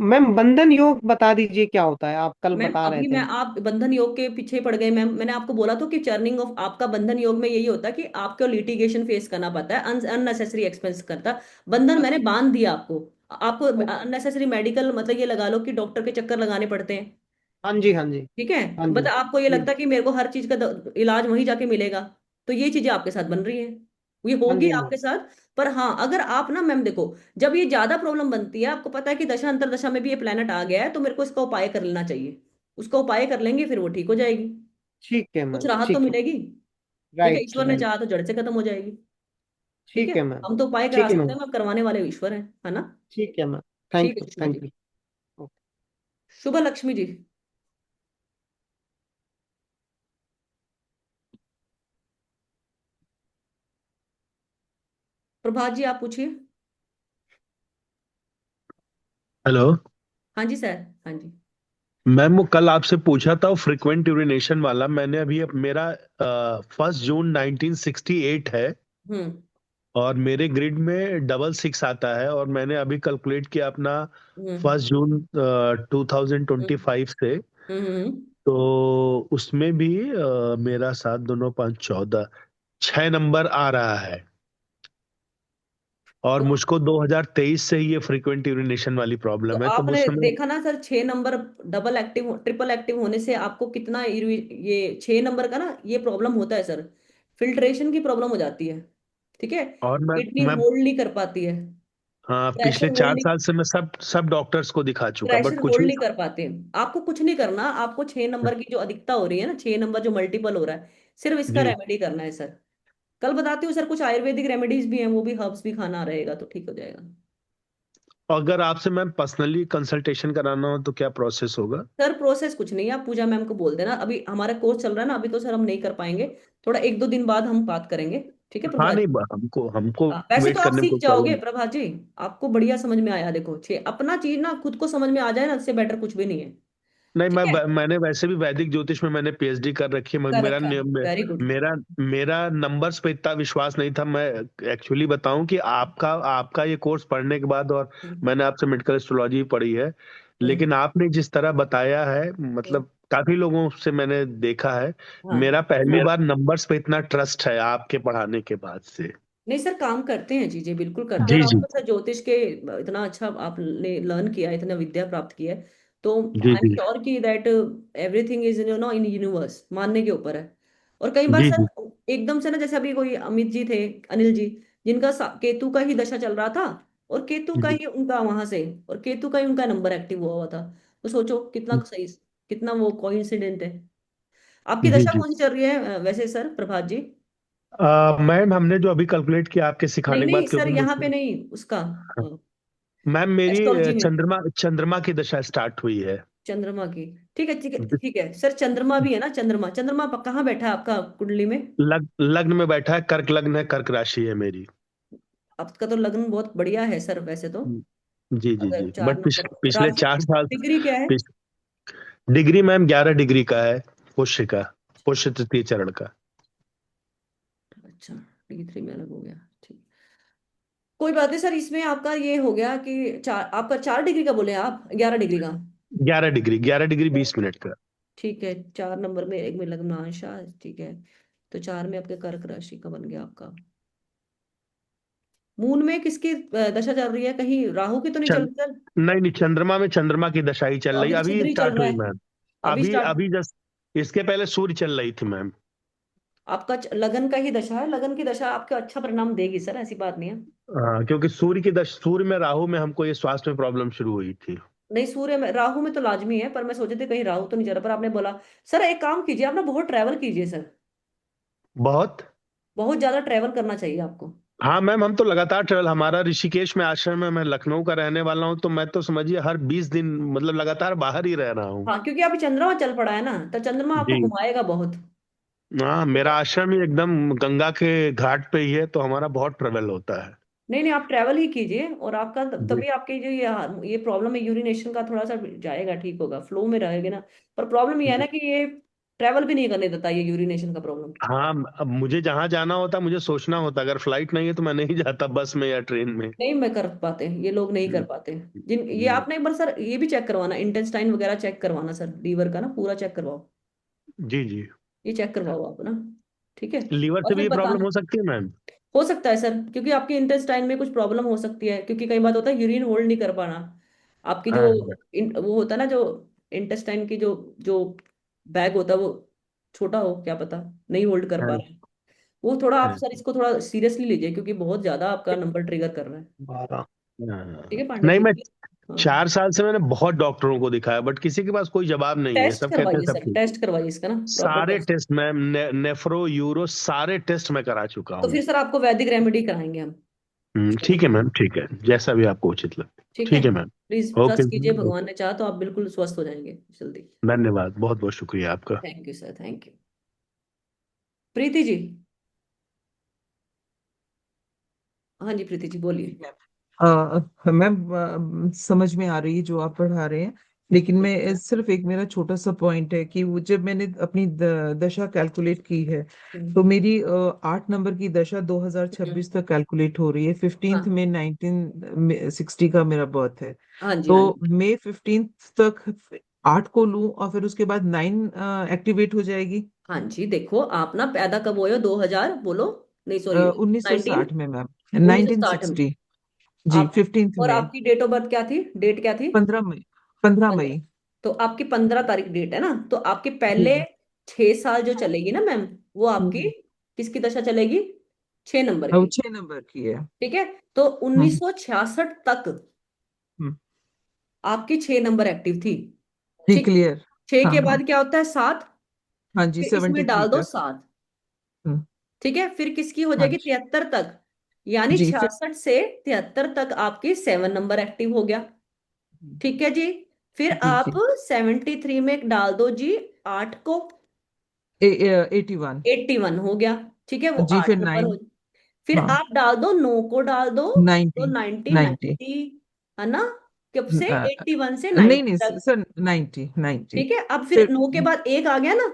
मैम बंधन योग बता दीजिए क्या होता है, आप कल मैम बता रहे अभी मैं थे। आप बंधन योग के पीछे पड़ गए मैम, मैंने आपको बोला तो कि चर्निंग ऑफ आपका बंधन योग में यही होता है कि आपको लिटिगेशन फेस करना पड़ता है, अननेसेसरी एक्सपेंस करता है। बंधन मैंने अच्छा। बांध दिया आपको। आपको ओके। अननेसेसरी मेडिकल मतलब ये लगा लो कि डॉक्टर के चक्कर लगाने पड़ते हैं। हाँ जी हाँ जी। ठीक है। हाँ जी। मतलब आपको ये जी। लगता है कि मेरे को हर चीज का इलाज वहीं जाके मिलेगा। तो ये चीजें आपके साथ बन रही है, ये हाँ होगी जी हाँ आपके जी। साथ। पर हाँ, अगर आप ना मैम देखो, जब ये ज्यादा प्रॉब्लम बनती है, आपको पता है कि दशा अंतरदशा में भी ये प्लेनेट आ गया है, तो मेरे को इसका उपाय कर लेना चाहिए। उसका उपाय कर लेंगे फिर वो ठीक हो जाएगी। ठीक है कुछ मैम, राहत तो ठीक है। मिलेगी। ठीक है, राइट ईश्वर ने राइट। चाहा तो जड़ से खत्म हो जाएगी। ठीक है। ठीक है मैम। हम तो उपाय करा ठीक है सकते मैम। हैं मैम, करवाने वाले ईश्वर है ना। ठीक है मैम। ठीक थैंक है you Sushma thank ji. You. Shubh Lakshmi ji. Prabhat ji, आप पूछिए। हेलो हाँ जी सर। हाँ जी। मैम, वो कल आपसे पूछा था फ्रिक्वेंट यूरिनेशन वाला। मैंने अभी मेरा 1 जून 1968 है, हम्म और मेरे ग्रिड में 66 आता है, और मैंने अभी कैलकुलेट किया अपना हम्म 1 जून टू थाउजेंड ट्वेंटी हम्म फाइव से। हम्म। तो उसमें भी मेरा 7 दूनो 5 14 6 नंबर आ रहा है, और तो मुझको 2023 से ही ये फ्रिक्वेंट यूरिनेशन वाली तो प्रॉब्लम है। तो आपने उस समय देखा ना sir, 6 number double active triple active होने से आपको कितना ये 6 नंबर का ना ये प्रॉब्लम होता है सर। फिल्ट्रेशन की प्रॉब्लम हो जाती है। ठीक है। और किडनी मैं होल्ड नहीं कर पाती है। हाँ, प्रेशर पिछले होल्ड चार नहीं साल से मैं सब सब डॉक्टर्स को दिखा चुका, बट प्रेशर कुछ होल्ड भी। नहीं कर पाते। आपको कुछ नहीं करना, आपको 6 नंबर की जो अधिकता हो रही है ना, 6 नंबर जो मल्टीपल हो रहा है, सिर्फ इसका जी, रेमेडी करना है सर। कल बताती हूँ सर, कुछ आयुर्वेदिक रेमेडीज भी हैं, वो भी हर्ब्स भी खाना रहेगा तो ठीक हो जाएगा। अगर आपसे मैम पर्सनली कंसल्टेशन कराना हो तो क्या प्रोसेस होगा? सर प्रोसेस कुछ नहीं है, आप पूजा मैम को बोल देना, अभी हमारा कोर्स चल रहा है ना, अभी तो सर हम नहीं कर पाएंगे। थोड़ा 1-2 दिन बाद हम बात करेंगे। ठीक है हाँ प्रभा नहीं, जी। हमको हमको हाँ, वैसे वेट तो आप करने में सीख कोई जाओगे प्रॉब्लम। प्रभा जी। आपको बढ़िया समझ में आया, देखो 6 अपना चीज ना खुद को समझ में आ जाए ना, इससे बेटर कुछ भी नहीं है। नहीं, ठीक है, मैंने वैसे भी वैदिक ज्योतिष में मैंने पीएचडी कर रखी है। कर मेरा रखा है, वेरी गुड। मेरा मेरा नंबर्स पे इतना विश्वास नहीं था। मैं एक्चुअली बताऊं कि आपका आपका ये कोर्स पढ़ने के बाद, और मैंने आपसे मेडिकल एस्ट्रोलॉजी पढ़ी है, लेकिन आपने जिस तरह बताया है, मतलब काफी लोगों से मैंने देखा है, हाँ मेरा पहली बार नंबर्स पे इतना ट्रस्ट है आपके पढ़ाने के बाद से। नहीं सर, काम करते हैं चीजें, बिल्कुल करते हैं। जी और जी आपको सर ज्योतिष के इतना अच्छा आपने लर्न किया है, इतना विद्या प्राप्त की है, तो जी आई एम जी श्योर कि that everything is no in universe, मानने के ऊपर है। और कई बार जी जी सर एकदम से ना, जैसे अभी कोई अमित जी थे, अनिल जी, जिनका केतु का ही दशा चल रहा था, और केतु का जी ही उनका वहां से, और केतु का ही उनका नंबर एक्टिव हुआ हुआ था। तो सोचो कितना सही, कितना वो कोइंसिडेंट है। आपकी जी दशा जी। कौन सी चल रही है वैसे सर, प्रभात जी? मैम, हमने जो अभी कैलकुलेट किया आपके नहीं सिखाने के नहीं बाद, सर, क्योंकि यहाँ पे मुझे, नहीं उसका, मैम मेरी एस्ट्रोलॉजी में, चंद्रमा की दशा स्टार्ट हुई है। चंद्रमा की। ठीक है ठीक है ठीक है सर, चंद्रमा भी है ना, चंद्रमा, चंद्रमा कहाँ बैठा है आपका कुंडली में? लग्न में बैठा है, कर्क लग्न है, कर्क राशि है मेरी। आपका तो लग्न बहुत बढ़िया है सर वैसे तो। जी जी अगर जी, चार बट नंबर पिछले राशि, 4 साल, डिग्री क्या है? पिछ, डिग्री मैम 11 डिग्री का है, पुष्य का, पुष्य तृतीय चरण का। अच्छा, डिग्री 3 में अलग हो गया, ठीक। कोई बात नहीं सर, इसमें आपका ये हो गया कि चार, आपका 4 डिग्री का बोले आप, 11 डिग्री का। 11 डिग्री 20 मिनट का। ठीक है, 4 नंबर में, एक में लग्नांशा, ठीक है। तो 4 में आपके कर्क राशि का बन गया आपका। मून में किसकी दशा चल रही है? कहीं राहु की तो नहीं चल चंद रही सर? नहीं नहीं, चंद्रमा में चंद्रमा की दशा ही चल तो रही अभी है, तो अभी चंद्र ही चल स्टार्ट रहा हुई है, मैम। अभी अभी स्टार्ट। अभी जस्ट इसके पहले सूर्य चल रही थी मैम। आपका लगन का ही दशा है, लगन की दशा आपको अच्छा परिणाम देगी सर, ऐसी बात नहीं है। हाँ, क्योंकि सूर्य में राहु में हमको ये स्वास्थ्य में प्रॉब्लम शुरू हुई थी। नहीं, सूर्य में राहु में तो लाजमी है, पर मैं सोची थी कहीं राहु तो नहीं जा रहा, पर आपने बोला। सर एक काम कीजिए, आप ना बहुत ट्रैवल कीजिए सर, बहुत। बहुत ज्यादा ट्रैवल करना चाहिए आपको। हाँ मैम, हम तो लगातार ट्रेवल, हमारा ऋषिकेश में आश्रम है, मैं लखनऊ का रहने वाला हूँ, तो मैं तो समझिए हर 20 दिन मतलब लगातार बाहर ही रह रहा हूँ। हाँ, क्योंकि अभी चंद्रमा चल पड़ा है ना, तो चंद्रमा आपको जी। घुमाएगा बहुत। हाँ, ठीक मेरा है। आश्रम ही एकदम गंगा के घाट पे ही है, तो हमारा बहुत ट्रेवल होता है। नहीं नहीं, आप ट्रैवल ही कीजिए, और आपका जी तभी आपकी जो ये प्रॉब्लम है यूरिनेशन का, थोड़ा सा जाएगा, ठीक होगा, फ्लो में रहेगा ना। पर प्रॉब्लम ये है जी। ना कि ये ट्रैवल भी नहीं करने देता, ये यूरिनेशन का प्रॉब्लम। हाँ, अब मुझे जहाँ जाना होता मुझे सोचना होता, अगर फ्लाइट नहीं है तो मैं नहीं जाता बस में या ट्रेन में। नहीं मैं कर पाते, ये लोग नहीं कर जी पाते। जिन ये जी आपने एक बार सर ये भी चेक करवाना, इंटेस्टाइन वगैरह चेक करवाना सर, लीवर का ना पूरा चेक करवाओ। जी जी। ये चेक करवाओ आप ना, ठीक है। लीवर और से भी फिर ये प्रॉब्लम बताना। हो सकती है मैम? हो सकता है सर, क्योंकि आपके इंटेस्टाइन में कुछ प्रॉब्लम हो सकती है, क्योंकि कई बार होता है यूरिन होल्ड नहीं कर पाना। आपकी जो हाँ वो होता है ना, जो इंटेस्टाइन की जो जो बैग होता है वो छोटा हो, क्या पता, नहीं होल्ड कर पा हाँ रहा है। वो थोड़ा आप हाँ सर इसको थोड़ा सीरियसली लीजिए, क्योंकि बहुत ज्यादा आपका नंबर ट्रिगर कर रहा है। 12। ठीक हाँ। है पांडे नहीं, जी। मैं हाँ, 4 साल से मैंने बहुत डॉक्टरों को दिखाया, बट किसी के पास कोई जवाब नहीं है, टेस्ट सब कहते हैं करवाइए सब सर, ठीक। टेस्ट करवाइए इसका ना, प्रॉपर सारे test. Test ma'am, nephro uro सारे टेस्ट मैं करा चुका तो हूँ। फिर सर आपको वैदिक रेमेडी कराएंगे हम। ठीक है मैम, ठीक है, जैसा भी आपको उचित लगे। ठीक है। ठीक है मैम। Please okay. ट्रस्ट कीजिए, भगवान ने चाहा तो आप बिल्कुल स्वस्थ हो जाएंगे जल्दी। धन्यवाद, बहुत बहुत शुक्रिया आपका। Thank you sir, thank you. Preeti ji. हाँ जी प्रीति जी बोलिए। मैम समझ में आ रही है जो आप पढ़ा रहे हैं, लेकिन मैं सिर्फ एक मेरा छोटा सा पॉइंट है कि वो जब मैंने अपनी दशा कैलकुलेट की है, तो मेरी 8 नंबर की दशा 2026 तक कैलकुलेट हो रही है। 15 हाँ में 1960 का मेरा बर्थ है, हाँ जी, हाँ तो जी। मई 15 तक 8 को लूं और फिर उसके बाद 9 एक्टिवेट हो जाएगी। हाँ जी, देखो आप ना पैदा कब हुए हो, 2000 बोलो, नहीं सॉरी, 1960 में मैम, 1960 में। 1960 जी, आप, 15 और में, आपकी डेट ऑफ बर्थ क्या थी, डेट क्या थी? 15 मई, 15 मई। 15। तो आपकी 15 तारीख डेट है ना, तो आपके जी पहले जी। 6 साल जो चलेगी ना मैम, वो आपकी हम्म। किसकी दशा चलेगी? 6 नंबर वो की। 6 नंबर की है। ठीक है। तो हम्म 1966 तक हम्म। आपकी 6 नंबर एक्टिव थी। जी ठीक। क्लियर। 6 हाँ के हाँ। बाद क्या होता है? 7। हाँ जी, फिर इसमें 73 डाल दो तक। 7। हम्म। ठीक है, फिर किसकी हो हाँ जाएगी? जी। 73 तक। यानी जी फिर। 66 से 73 तक आपकी 7 नंबर एक्टिव हो गया। ठीक है जी। फिर जी आप जी। 73 में डाल दो जी 8 को, 81। 81 हो गया। ठीक है, वो जी फिर 8 नंबर हो। 9। फिर हाँ, आप डाल दो 9 को, डाल दो तो 90। 90 90। 90, है ना? कब से? 81 से नहीं 90 नहीं तक। सर, 90 ठीक है, अब फिर फिर 9 के बाद एक आ गया ना,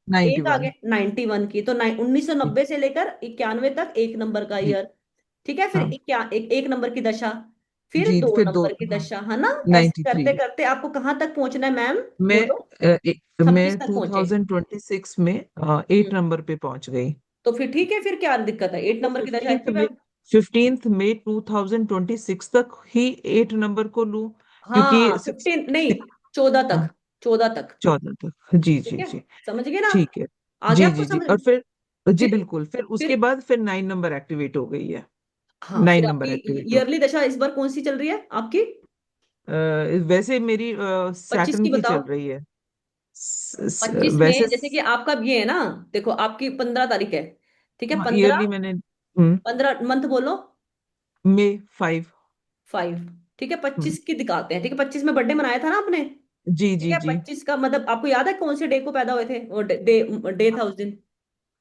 एक आ 91। गया 91 की, तो 1990 से लेकर 91 तक एक नंबर का जी ईयर। ठीक है, फिर हाँ एक नंबर की दशा, फिर जी, दो फिर दो, नंबर की हाँ, दशा, है ना? ऐसे 93। करते करते आपको कहाँ तक पहुंचना है मैम? मैं बोलो। मैं 26 तक पहुंचे। 2026 में 8 नंबर पे पहुंच गई। तो फिर ठीक है, फिर क्या दिक्कत है? 8 तो नंबर की दशा 15th एक्टिव है। में 15 मई 2026 तक ही 8 नंबर को लूं, क्योंकि हाँ 15 नहीं, 14 हाँ तक, 14 तक। 14 तक, जी ठीक जी है, जी। समझ गए ना आप? ठीक है, आ गया जी आपको जी जी। समझ? और फिर जी फिर बिल्कुल, फिर उसके फिर बाद फिर 9 नंबर एक्टिवेट हो गई है। हाँ, फिर 9 नंबर आपकी एक्टिवेट हो ईयरली दशा इस बार कौन सी चल रही है आपकी? वैसे मेरी 25 सैटर्न की की बताओ। चल रही है। 25 वैसे में जैसे कि आपका ये है ना, देखो आपकी 15 तारीख है। ठीक है, हाँ, 15, ईयरली मैंने 15 मंथ बोलो। मई 5। 5। ठीक है, 25 की दिखाते हैं। ठीक है, 25 में बर्थडे मनाया था ना आपने? जी ठीक जी है, जी। 25 का मतलब आपको याद है कौन से डे को पैदा हुए थे? वो डे था उस दिन।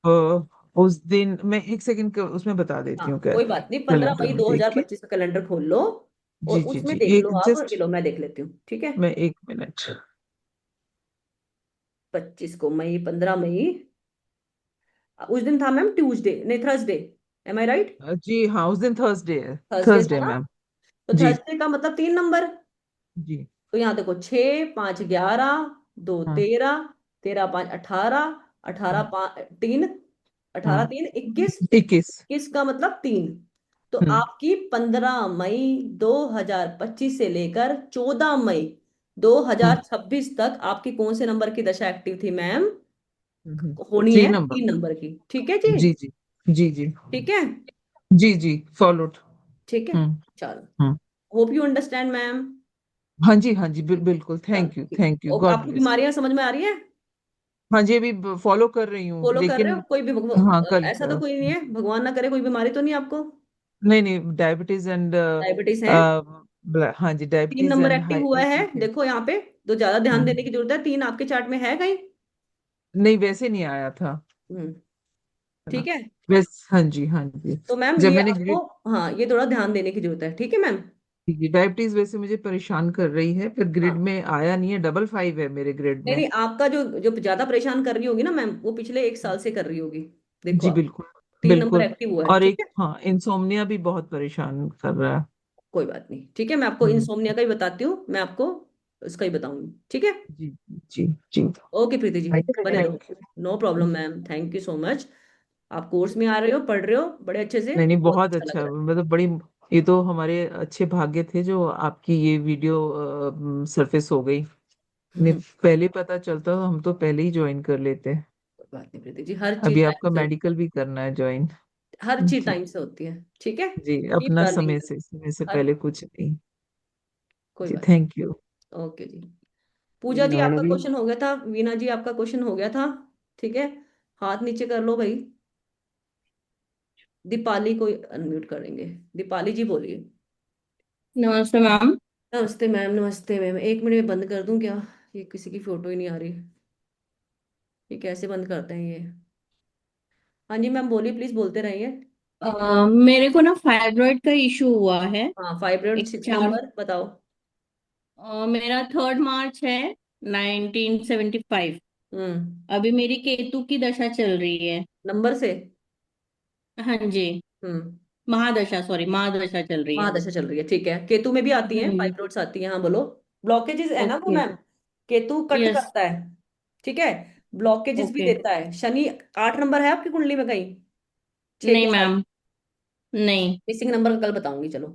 अ, उस दिन मैं एक सेकंड उसमें बता देती हूँ, हाँ कोई बात नहीं, 15 कैलेंडर मई में देख के। 2025 का कैलेंडर खोल लो और जी जी उसमें जी, देख लो एक आप, जस्ट, ये लो मैं देख लेती हूँ। ठीक है, मैं 1 मिनट। 25 को मई, 15 मई, उस दिन था मैम ट्यूसडे, नहीं थर्सडे। एम आई राइट? जी हाँ, उस दिन थर्सडे है। थर्सडे था थर्सडे ना? मैम। तो जी थर्सडे का मतलब 3 नंबर। जी तो यहाँ देखो, 6 5 11, 2 हाँ 13, 13 5 18, 18 हाँ 5 3, 18 हाँ, 3 21, 21। 21 का मतलब 3। तो हम्म आपकी 15 मई 2025 से लेकर 14 मई 2026 तक आपकी कौन से नंबर की दशा एक्टिव थी मैम? होनी थ्री है नंबर 3 नंबर की। ठीक है जी? जी जी जी जी ठीक है, जी जी, फॉलोड। ठीक है, हम्म चलो। Hmm. Hope you understand ma'am. हाँ जी हाँ जी, बिल्कुल, चलो थैंक यू ठीक थैंक यू, है, गॉड आपकी ब्लेस। बीमारियां समझ में आ रही है? हाँ जी, अभी फॉलो कर रही हूँ, फॉलो कर रहे हो? लेकिन कोई भी हाँ कल ऐसा तो कोई नहीं है, भगवान ना करे कोई बीमारी तो नहीं आपको? नहीं नहीं, डायबिटीज एंड डायबिटीज है? हाँ जी, 3 diabetes number and active high हुआ है, बीपी है। देखो यहाँ पे। तो ज्यादा ध्यान देने हम्म, की जरूरत है, 3 आपके चार्ट में है कहीं? नहीं वैसे नहीं आया था, हम्म। है ना? ठीक है, वैस हाँ जी हाँ जी। तो मैम जब ये मैंने आपको, हाँ ये थोड़ा ध्यान देने की जरूरत है। ठीक है मैम? डायबिटीज वैसे मुझे परेशान कर रही है, पर ग्रिड हाँ, में आया नहीं है, 55 है मेरे ग्रिड नहीं में। नहीं, आपका जो जो ज्यादा परेशान कर रही होगी ना मैम, वो पिछले 1 साल से कर रही होगी। देखो जी आप, बिल्कुल 3 नंबर बिल्कुल। एक्टिव हुआ है। और ठीक एक है, हाँ, इंसोम्निया भी बहुत परेशान कर रहा है। कोई बात नहीं। ठीक है, मैं आपको हम्म, इंसोम्निया का ही बताती हूँ, मैं आपको इसका ही बताऊंगी। ठीक है, जी जी जी। ओके प्रीति जी, बने रहो। Thank no problem you. Ma'am, thank you so much. आप कोर्स में आ रहे हो, पढ़ रहे हो बड़े अच्छे से, नहीं नहीं, बहुत बहुत अच्छा लग अच्छा, रहा है। मतलब बड़ी, ये तो हमारे अच्छे भाग्य थे जो आपकी ये वीडियो सरफेस हो गई। नहीं, पहले पता चलता तो हम तो पहले ही ज्वाइन कर लेते। कोई बात नहीं प्रीति जी, हर चीज अभी टाइम आपका से होती मेडिकल भी करना है ज्वाइन। है, हर चीज जी टाइम से होती है। ठीक है, जी, कीप अपना लर्निंग। समय से हर, पहले कुछ नहीं। कोई जी, बात थैंक यू। नहीं। ओके जी। पूजा जी आपका मैंने भी क्वेश्चन हो गया था, वीना जी आपका क्वेश्चन हो गया था। ठीक है, हाथ नीचे कर लो भाई। दीपाली को अनम्यूट करेंगे। दीपाली जी बोलिए। नमस्ते मैम। नमस्ते मैम, नमस्ते मैम। 1 मिनट में बंद कर दूं क्या? ये किसी की फोटो ही नहीं आ रही, ये कैसे बंद करते हैं ये? हाँ जी मैम, बोलिए, प्लीज बोलते रहिए। मेरे को ना फाइब्रॉइड का इशू हुआ है। हाँ, फाइब्रोइड एक 6 चार नंबर बताओ। मेरा 3 मार्च है 1975। अभी मेरी केतु की दशा चल रही है। नंबर से? हाँ जी, हम्म। महादशा, सॉरी, महादशा चल रही है। महादशा चल रही है, ठीक है। केतु में भी आती हाँ हैं जी। फाइब्रोइड्स, आती हैं, हाँ बोलो। ब्लॉकेजेस है ना वो okay. Ma'am, Ketu cut yes. करता है। ठीक है, ब्लॉकेजेस भी ओके। देता है शनि। 8 नंबर है आपकी कुंडली में कहीं? 6 के नहीं बाद मैम, नहीं मिसिंग नंबर का कल बताऊंगी, चलो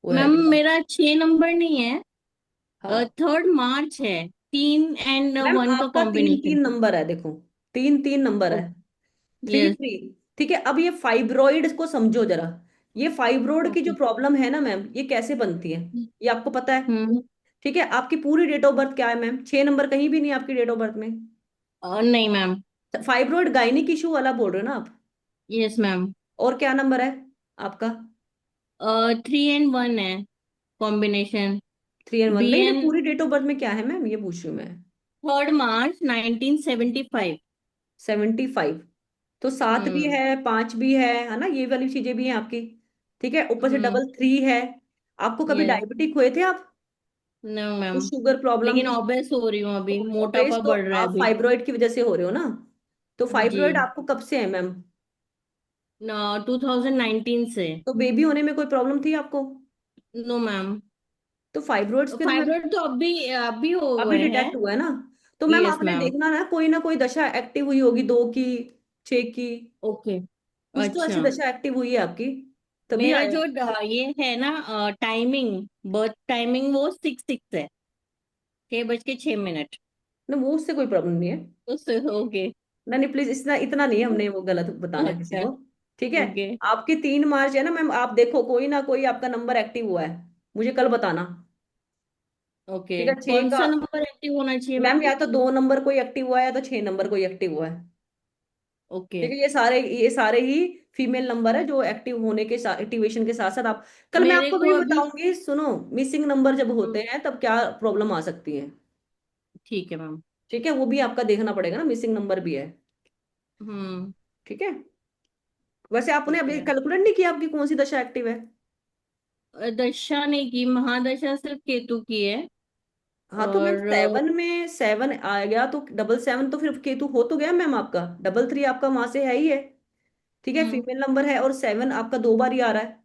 वो है मैम, कि नहीं। मेरा 6 नंबर नहीं है, हाँ 3 मार्च है। 3 और 1 मैम, का आपका तीन कॉम्बिनेशन। तीन नंबर है, देखो, 3 3 नंबर है। Three yes. थ्री ठीक है, अब ये फाइब्रॉइड को समझो जरा। ये फाइब्रॉइड की जो ओके। प्रॉब्लम है ना मैम, ये कैसे बनती है, ये आपको पता है? हम्म। ठीक है, आपकी पूरी डेट ऑफ बर्थ क्या है मैम? 6 नंबर कहीं भी नहीं है आपकी डेट ऑफ बर्थ में। नहीं मैम। फाइब्रॉइड गायनिक इशू वाला बोल रहे हो ना आप? Yes ma'am. और क्या नंबर है आपका? 3 और 1 है कॉम्बिनेशन। 3 और 1 बी नहीं नहीं, एन पूरी डेट ऑफ बर्थ में क्या है मैम, ये पूछ रही हूँ मैं। 3 मार्च 1975। 75। तो 7 भी हम्म। है, 5 भी है ना, ये वाली चीजें भी हैं आपकी। ठीक है, ऊपर से हम्म। डबल 3 है, आपको कभी यस। डायबिटिक हुए थे आप? नो कुछ मैम। Sugar problem? लेकिन ऑब्सेस हो रही हूँ अभी, ओबेस मोटापा तो बढ़ रहा है आप अभी। फाइब्रॉइड की वजह से हो रहे हो ना? तो जी। फाइब्रॉइड आपको कब से है मैम? 2019 से। तो बेबी होने में कोई प्रॉब्लम थी आपको? No ma'am. तो फाइब्रॉइड्स फिर मैम फाइब्रोइड तो अभी अभी हो अभी गए हैं। डिटेक्ट हुआ है ना? तो मैम यस आपने मैम। देखना ना कोई दशा एक्टिव हुई होगी, 2 की, 6 की। ओके। कुछ तो ऐसी अच्छा। दशा एक्टिव हुई है आपकी, तभी मेरा आया। जो ये है ना, टाइमिंग, बर्थ टाइमिंग वो 6:06 है, 6:06। ना वो उससे कोई प्रॉब्लम नहीं है। उससे ओके। ना नहीं प्लीज, इतना इतना नहीं हमने वो गलत बताना किसी अच्छा। को। ठीक है। ओके। आपकी 3 मार्च है ना मैम, आप देखो कोई ना कोई आपका नंबर एक्टिव हुआ है, मुझे कल बताना। ओके। ठीक है, 6 कौन का। सा नंबर एक्टिव होना चाहिए मैम मैम? या तो 2 नंबर कोई एक्टिव हुआ है या तो 6 नंबर कोई एक्टिव हुआ है। ओके। ठीक है, ये सारे ही फीमेल नंबर है जो एक्टिव होने के साथ, एक्टिवेशन के साथ साथ आप कल मैं मेरे आपको को भी अभी। बताऊंगी। सुनो, मिसिंग नंबर जब होते हैं तब क्या प्रॉब्लम आ सकती है। ठीक है मैम। ठीक है, वो भी आपका देखना पड़ेगा ना, मिसिंग नंबर भी है। हम्म। ठीक है। वैसे आपने ठीक अभी है। कैलकुलेट नहीं किया आपकी कौन सी दशा एक्टिव है? दशा नहीं की, महादशा सिर्फ केतु की है। हाँ तो मैम और 7 आ गया तो 777 तो फिर केतु हो तो गया मैम आपका। 33 आपका वहां से है ही है। ठीक है, हम्म। फीमेल नंबर है और 7 आपका 2 बार ही आ रहा है।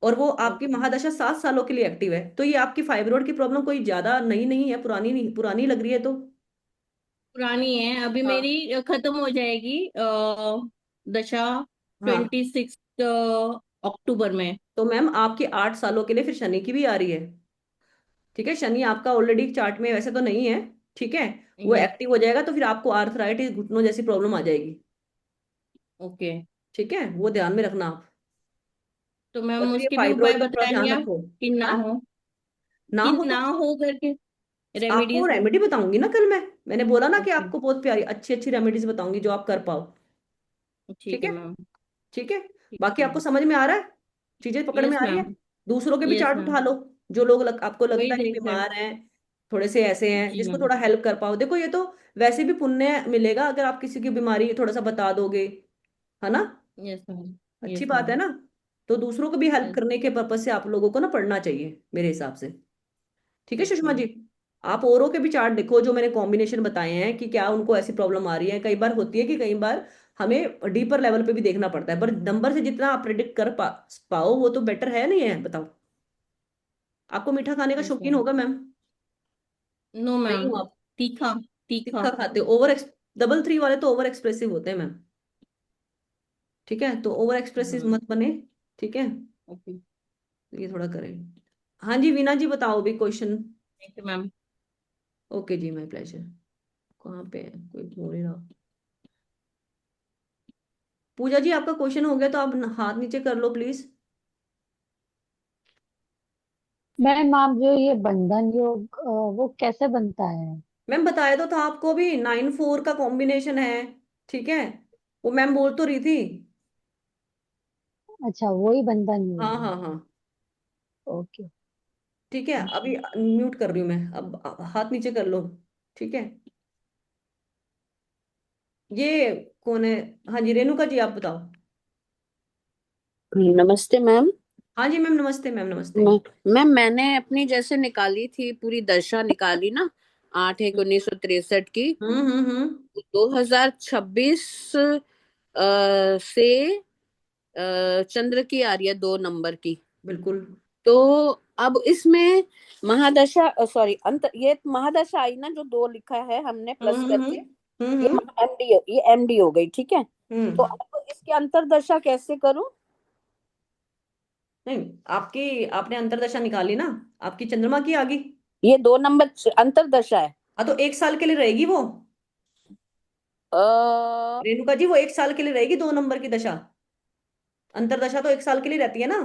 और वो आपकी ओके। महादशा 7 सालों के लिए एक्टिव है, तो ये आपकी फाइब्रोइड की प्रॉब्लम कोई ज्यादा नई नहीं है, पुरानी नहीं, पुरानी लग रही है तो। पुरानी है, अभी हाँ। मेरी खत्म हो जाएगी दशा हाँ 26 अक्टूबर में। तो मैम आपकी 8 सालों के लिए फिर शनि की भी आ रही है। ठीक है, शनि आपका ऑलरेडी चार्ट में वैसे तो नहीं है। ठीक है, वो यस। एक्टिव हो जाएगा तो फिर आपको आर्थराइटिस, घुटनों जैसी प्रॉब्लम आ जाएगी। ओके। ठीक है, वो ध्यान में रखना आप। तो और मैम फिर ये उसके भी उपाय फाइब्रोइड का थोड़ा ध्यान बताएंगे आप, रखो। कि ना हाँ, हो, ना कि हो तो ना हो करके आपको रेमेडीज। रेमेडी बताऊंगी ना कल मैंने बोला ना कि ओके। आपको बहुत प्यारी अच्छी अच्छी रेमेडीज बताऊंगी जो आप कर पाओ। ठीक ठीक है है। मैम। ठीक है। ठीक बाकी है आपको मैम। समझ में आ रहा है? चीजें पकड़ में यस आ रही है? मैम। दूसरों के भी यस चार्ट मैम। उठा लो, जो लोग आपको वही लगता है कि देख रहे हैं। बीमार हैं, थोड़े से ऐसे हैं, जी जिसको मैम। थोड़ा हेल्प कर पाओ। देखो ये तो वैसे भी पुण्य मिलेगा अगर आप किसी की बीमारी थोड़ा सा बता दोगे, है ना? Yes ma'am. अच्छी यस बात है मैम। ना? तो दूसरों को भी हेल्प यस। करने के पर्पज से आप लोगों को ना पढ़ना चाहिए मेरे हिसाब से। ठीक है यस सुषमा मैम। जी। आप औरों के भी चार्ट देखो जो मैंने कॉम्बिनेशन बताए हैं कि क्या उनको ऐसी प्रॉब्लम आ रही है। कई बार होती है कि कई बार हमें डीपर लेवल पे भी देखना पड़ता है, पर नंबर से जितना आप प्रिडिक्ट कर पाओ वो तो बेटर है, नहीं है बताओ? आपको मीठा खाने का यस शौकीन मैम। होगा मैम? नो नहीं मैम। हो आप? तीखा। तीखा। तीखा खाते हो, डबल थ्री वाले तो ओवर एक्सप्रेसिव होते हैं मैम। ठीक है, तो ओवर एक्सप्रेसिव हम्म। मत बने। ठीक है, ओके। ये थोड़ा करें। हाँ जी वीना जी बताओ भी question. Thank you ma'am. Okay जी, माय प्लेजर। कहाँ पे है, कोई बोल ही रहा। पूजा जी आपका क्वेश्चन हो गया तो आप हाथ नीचे कर लो प्लीज। मैम आप जो ये बंधन योग वो कैसे बनता है? मैम बताया तो था आपको भी, 9 4 का कॉम्बिनेशन है। ठीक है, वो मैम बोल तो रही थी। अच्छा, वही बंधन योग हाँ है। हाँ हाँ। ओके। ठीक है, थैंक अभी यू। म्यूट कर रही हूँ मैं, अब हाथ नीचे कर लो। ठीक है। ये कौन है? हाँ जी रेणुका जी आप बताओ। नमस्ते मैम। हाँ जी मैम नमस्ते, मैम नमस्ते। मैम मैंने अपनी जैसे निकाली थी, पूरी दशा निकाली ना, 8/1/1963 की। हम्म। 2026 से चंद्र की आ रही है, 2 नंबर की। बिल्कुल। तो अब इसमें महादशा, सॉरी, अंत, ये महादशा आई ना, जो 2 लिखा है हमने प्लस करके, ये हम्म। एमडी, ये एमडी हो गई, ठीक है। तो हम्म। अब इसकी अंतरदशा कैसे करूं? नहीं, आपकी आपने अंतरदशा निकाली ना, आपकी चंद्रमा की आ गई। ये 2 नंबर अंतरदशा है। हाँ तो 1 साल के लिए रहेगी वो। आ, रेणुका जी वो 1 साल के लिए रहेगी 2 नंबर की दशा। अंतरदशा तो 1 साल के लिए रहती है ना।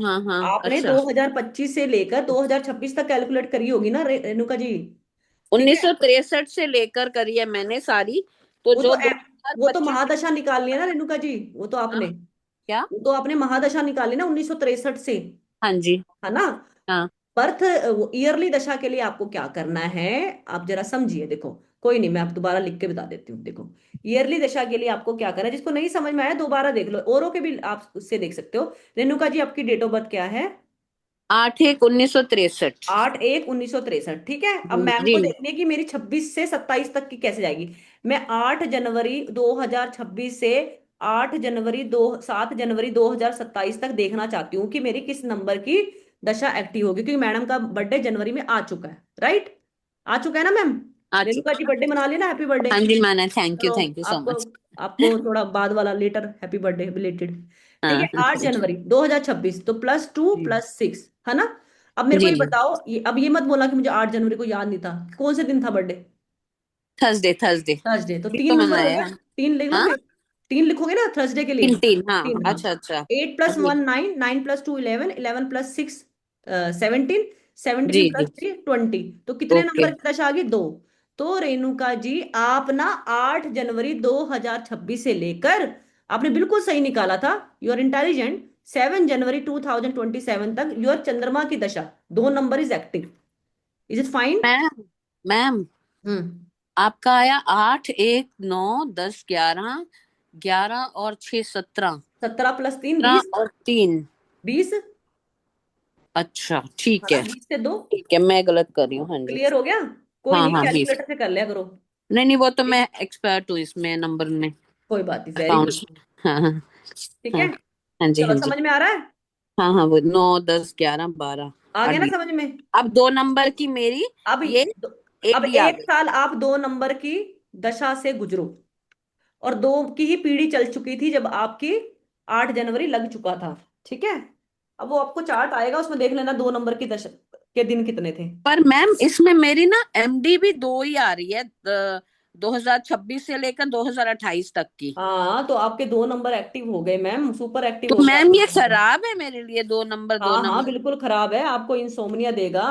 हाँ हाँ, आपने अच्छा। 2025 से लेकर 2026 तक कैलकुलेट करी होगी ना रेणुका जी। ठीक है, 1963 से लेकर करी है मैंने सारी। तो वो जो तो वो तो 2025। महादशा निकालनी है ना रेणुका जी, वो तो हाँ, आपने, क्या? वो तो आपने महादशा निकाली ना 1963 से, हाँ जी। है ना? हाँ। बर्थ ईयरली दशा के लिए आपको क्या करना है, आप जरा समझिए। देखो, कोई नहीं, मैं आप दोबारा लिख के बता देती हूँ। देखो, ईयरली दशा के लिए आपको क्या करना है, जिसको नहीं समझ में आया दोबारा देख लो, औरों के भी आप उससे देख सकते हो। रेणुका जी आपकी डेट ऑफ बर्थ क्या है? 8/1/1963। 8/1/1963, ठीक है। अब मैम जी को देखने की मेरी 26 से 27 तक की कैसे जाएगी। मैं 8 जनवरी 2026 से 7 जनवरी 2027 तक देखना चाहती हूँ कि मेरी किस नंबर की दशा एक्टिव होगी, क्योंकि मैडम का बर्थडे जनवरी में आ चुका है, राइट। आ चुका है ना मैम। आ रेणुका जी चुका। बर्थडे मना लेना, हैप्पी बर्थडे। हाँ जी माना, थैंक चलो यू सो आपको मच। आपको थोड़ा बाद वाला लेटर हैप्पी बर्थडे बिलेटेड। ठीक हाँ है, 8 जनवरी 2026 तो +2 जी +6 है ना। अब मेरे को जी ये जी। बताओ, अब ये मत बोला कि मुझे 8 जनवरी को याद नहीं था, कौन से दिन था बर्थडे। थर्सडे थर्सडे थर्सडे, तो ये 3 तो नंबर हो मनाया गया। है। 3 लिख हाँ लोगे, 3 लिखोगे ना थर्सडे के लिए। 3 3 हाँ 3, हाँ। अच्छा अच्छा। 8 + 1 9, 9 + 2 11, 11 + 6 17, 17 जी + जी 3 20, तो कितने ओके। नंबर की दशा आ गई, 2। तो रेणुका जी आप ना 8 जनवरी 2026 से लेकर, आपने बिल्कुल सही निकाला था, यू आर इंटेलिजेंट, 7 जनवरी 2027 तक योर चंद्रमा की दशा 2 number is active. Is it fine. Ma'am ma'am hmm आपका आया 8 1 9 10 11, 11 और 6 17, 17 + 3 17 20, और 3। 20 अच्छा है ठीक ना, है 20 से 2। ठीक है, मैं गलत कर रही हूँ। हाँ जी। क्लियर हो गया। कोई हाँ नहीं, हाँ 20। कैलकुलेटर से कर लिया करो। नहीं नहीं वो तो ठीक, मैं एक्सपर्ट हूँ इसमें, नंबर में, कोई बात नहीं, वेरी अकाउंट्स गुड। में। हाँ हाँ ठीक हाँ। है, हाँ जी चलो हाँ जी। समझ में आ रहा है। हाँ हाँ वो 9 10 11 12 आ और गया ना 20। समझ में। अब 2 नंबर की मेरी अब ये अब एडी आ एक गई। साल आप 2 नंबर की दशा से गुजरो, और 2 की ही पीढ़ी चल चुकी थी जब आपकी 8 जनवरी लग चुका था। ठीक है, अब वो आपको चार्ट आएगा, उसमें देख लेना 2 नंबर की दशा के दिन कितने थे। पर मैम इसमें मेरी ना एमडी भी 2 ही आ रही है, 2026 से लेकर 2028 तक की। हाँ, तो आपके 2 नंबर एक्टिव हो गए मैम, सुपर एक्टिव तो हो गए मैम ये आपके। खराब है मेरे लिए, 2 नंबर दो हाँ हाँ, नंबर बिल्कुल खराब है, आपको इंसोम्निया देगा,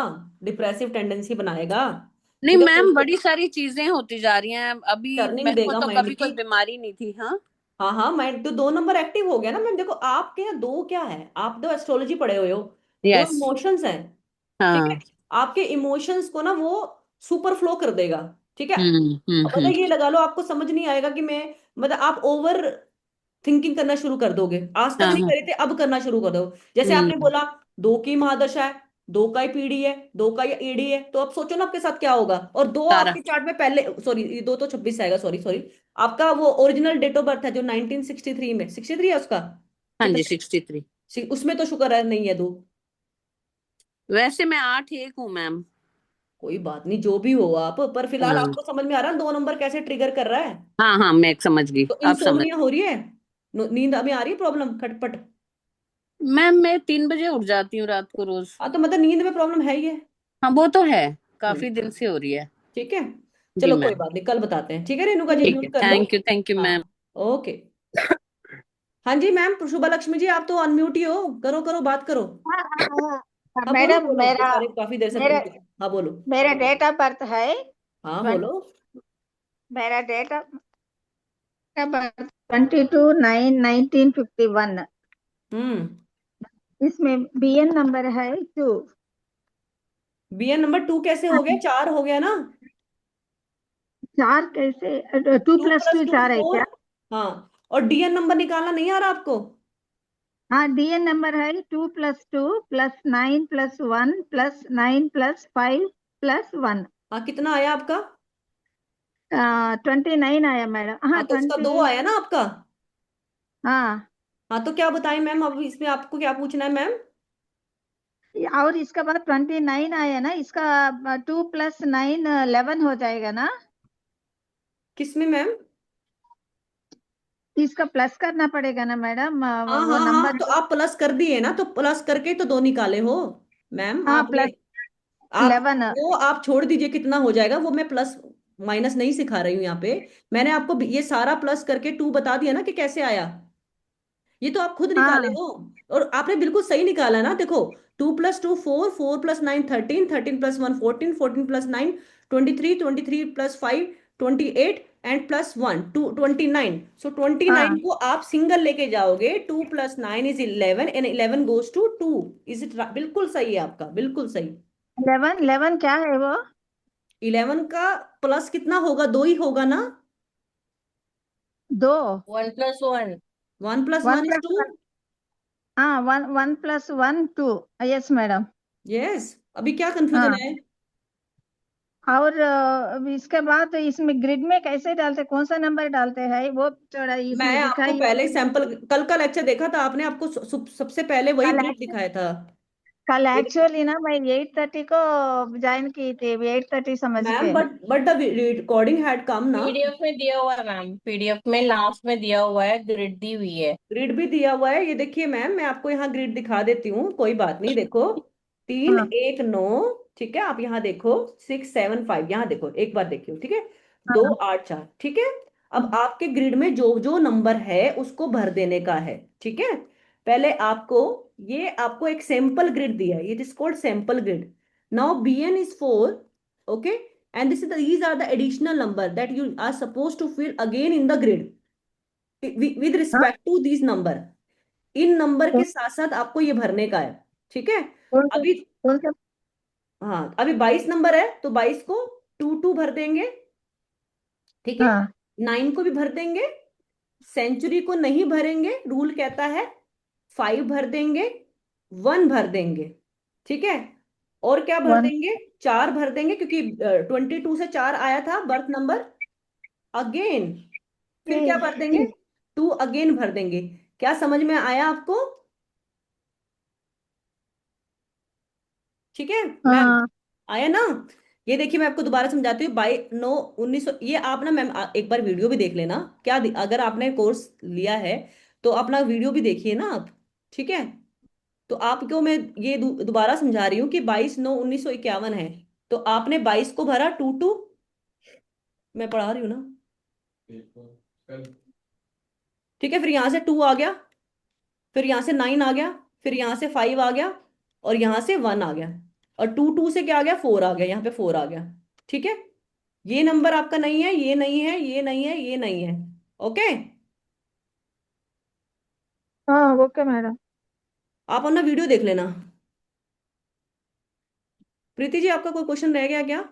डिप्रेसिव टेंडेंसी बनाएगा। नहीं ठीक है, मैम, तो बड़ी सारी चीजें होती जा रही हैं अभी, टर्निंग मेरे को देगा तो माइंड कभी की। कोई बीमारी नहीं थी। हाँ हाँ हाँ, माइंड तो 2 नंबर एक्टिव हो गया ना मैम। देखो आपके यहाँ 2 क्या है, आप तो एस्ट्रोलॉजी पढ़े हुए हो, 2 यस इमोशंस हैं। ठीक है, हाँ। आपके इमोशंस को ना वो सुपर फ्लो कर देगा। ठीक है, अब मतलब हम्म। ये लगा लो, आपको समझ नहीं आएगा कि मैं, मतलब आप ओवर थिंकिंग करना शुरू कर दोगे, आज तक हाँ नहीं हाँ करे थे अब करना शुरू कर दो। जैसे आपने हम्म बोला 2 की महादशा है, 2 का ही पीढ़ी है, 2 का ही ईडी है, तो अब सोचो ना आपके साथ क्या होगा। और 2 सारा। आपके चार्ट में पहले, सॉरी ये 2 तो 26 आएगा, सॉरी सॉरी। आपका वो ओरिजिनल डेट ऑफ बर्थ है जो 1963 में, 63 है उसका, हाँ कितना, जी 63। उसमें तो शुक्र है नहीं है 2। वैसे मैं 8 1 हूँ मैम। कोई बात नहीं, जो भी हो आप, पर फिलहाल हाँ आपको समझ में आ रहा है 2 नंबर कैसे ट्रिगर कर रहा है। हाँ हाँ मैं समझ गई, तो अब समझ। इंसोम्निया हो रही है, नींद हमें आ रही है, प्रॉब्लम खटपट। मैम मैं 3 बजे उठ जाती हूँ रात को रोज। हाँ, तो मतलब नींद में प्रॉब्लम है ही है। हाँ वो तो है, काफी दिन हम्म, से हो रही है। ठीक है, जी चलो कोई मैम। बात नहीं, कल बताते हैं। ठीक है रेणुका जी, ठीक है, म्यूट कर लो। थैंक यू हाँ, मैम। ओके। हाँ जी मैम, शुभा लक्ष्मी जी, आप तो अनम्यूट ही हो, करो करो बात करो। हाँ हाँ हाँ हाँ बोलो मैडम, बोलो, मेरा बेचारे काफी देर से मेरा हाँ बोलो। मेरा डेट ऑफ बर्थ है हाँ 20 बोलो। मेरा डेट ऑफ बर्थ 22/9/1951। हम्म इसमें बीएन नंबर है 2। बीएन नंबर 2 कैसे हो गया, 4 हो गया ना। 4 कैसे, 2 2 + 2 + 2 4 है 4। क्या? हाँ, और डीएन नंबर निकालना नहीं आ रहा आपको। हाँ, डीएन नंबर है 2 + 2 + 9 + 1 + 9 + 5 + 1। हाँ, कितना आया आपका। 29 आया मैडम। हाँ हाँ, तो उसका 2 आया ना आपका। हाँ, हाँ, तो क्या बताएं मैम, अब इसमें आपको क्या पूछना है मैम। और इसका बाद 29 आया ना, इसका 2 + 9 11 हो जाएगा ना। किसमें मैम। इसका प्लस करना पड़ेगा ना मैडम, हाँ वो हाँ हाँ, नंबर तो जो। आप प्लस कर दिए ना, तो प्लस करके तो 2 निकाले हो मैम हाँ, आपने। + आप 11। वो आप छोड़ दीजिए कितना हो जाएगा, वो मैं प्लस माइनस नहीं सिखा रही हूँ यहाँ पे। मैंने आपको ये सारा प्लस करके 2 बता दिया ना कि कैसे आया, ये तो आप खुद निकाले हाँ हो। और आपने बिल्कुल सही निकाला ना, देखो 2 + 2 4, 4 + 9 13, 13 + 1 14, 14 + 9 23, 23 + 5 28 एंड +1 2 29। सो 29 हाँ, को आप सिंगल लेके जाओगे, 2 + 9 is 11 and 11 goes to 2। Is it, बिल्कुल सही है आपका, बिल्कुल सही। 11 क्या है वो? 11 का प्लस कितना होगा, 2 ही होगा ना। 2। 1 + 1। 1 + 1 1 इज + 2। 1 हाँ 1 + 1 2। Yes madam. यस, अभी क्या कंफ्यूजन हाँ है? और इसके बाद इसमें ग्रिड में कैसे डालते, कौन सा नंबर डालते हैं वो थोड़ा इसमें मैं आपको दिखाइए। पहले सैंपल, कल का लेक्चर देखा था आपने, आपको सबसे पहले वही कल ग्रिड दिखाया था। कल ये देखिए एक्चुअली ना मैं 8:30 को ज्वाइन की थी, 8:30 समझ मैम, के। But the recording had come ना। पीडीएफ में दिया हुआ है मैम, पीडीएफ में लास्ट में दिया हुआ है, ग्रिड दी हुई है। ग्रिड भी दिया हुआ है, ये देखिए मैम, मैं आपको यहाँ ग्रिड दिखा देती हूँ, कोई बात नहीं। देखो 3 हाँ 1 9, ठीक है, आप यहाँ देखो 6 7 5, यहाँ देखो एक बार देखियो, ठीक है, 2 हाँ 8 4, ठीक है। अब आपके ग्रिड में जो जो नंबर है उसको भर देने का है, ठीक है। पहले आपको, ये आपको एक सैंपल ग्रिड दिया है, it is called sample grid. Now bn is 4, okay, and these are the additional number that you are supposed to fill again in the grid with हाँ। respect to these number। In number के साथ साथ आपको ये भरने का है, ठीक है। कौन सा अभी, कौन सा? हाँ, अभी 22 नंबर है तो 22 को 2 2 भर देंगे, ठीक है। हाँ 9 को भी भर देंगे, सेंचुरी को नहीं भरेंगे, रूल कहता है 5 भर देंगे, 1 भर देंगे, ठीक है। और क्या भर 1 देंगे? 4 भर देंगे, क्योंकि 22 से 4 आया था बर्थ नंबर। अगेन फिर क्या भर देंगे? 2 अगेन भर देंगे। क्या समझ में आया आपको? ठीक है मैम, हाँ आया ना? ये देखिए, मैं आपको दोबारा समझाती हूँ। 22 9 1900, ये आप ना मैम एक बार वीडियो भी देख लेना। क्या अगर आपने कोर्स लिया है तो अपना वीडियो भी देखिए ना आप, ठीक है। तो आपको मैं ये दोबारा समझा रही हूँ कि 22 9 1951 है, तो आपने 22 को भरा 2 2, मैं पढ़ा रही हूँ ना, ठीक है। फिर यहाँ से 2 आ गया, फिर यहाँ से 9 आ गया, फिर यहाँ से 5 आ गया, और यहाँ से 1 आ गया, और 2 2 से क्या आ गया? 4 आ गया, यहाँ पे 4 आ गया, ठीक है। ये नंबर आपका नहीं है, ये नहीं है, ये नहीं है, ये नहीं है, ओके। हाँ ओके मैडम। आप अपना वीडियो देख लेना। प्रीति जी, आपका कोई क्वेश्चन रह गया क्या?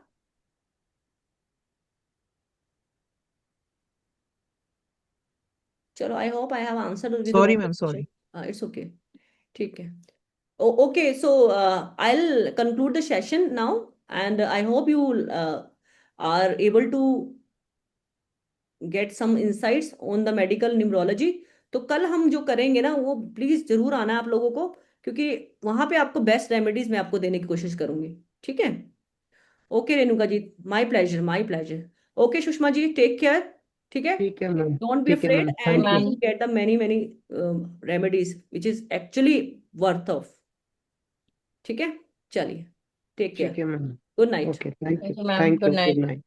चलो, I hope I have answered with all sorry the ma'am, question. Sorry. It's okay, ठीक है। Okay, so I'll conclude the session now, and I hope you are able to get some insights on the medical numerology। तो कल हम जो करेंगे ना, वो please जरूर आना है आप लोगों को, क्योंकि वहां पे आपको बेस्ट रेमेडीज मैं आपको देने की कोशिश करूंगी, ठीक है। Okay Renuka ji, my pleasure, my pleasure. Okay Sushma ji, take care, ठीक है। ठीक है मैम। डोंट बी ठीक है afraid, ma'am, and thank you you. Will get the many many remedies which is actually worth of, ठीक है। चलिए, टेक केयर, ठीक है ma'am. Good night. Okay, thank you, thank you ma'am, thank good you, night. Good night.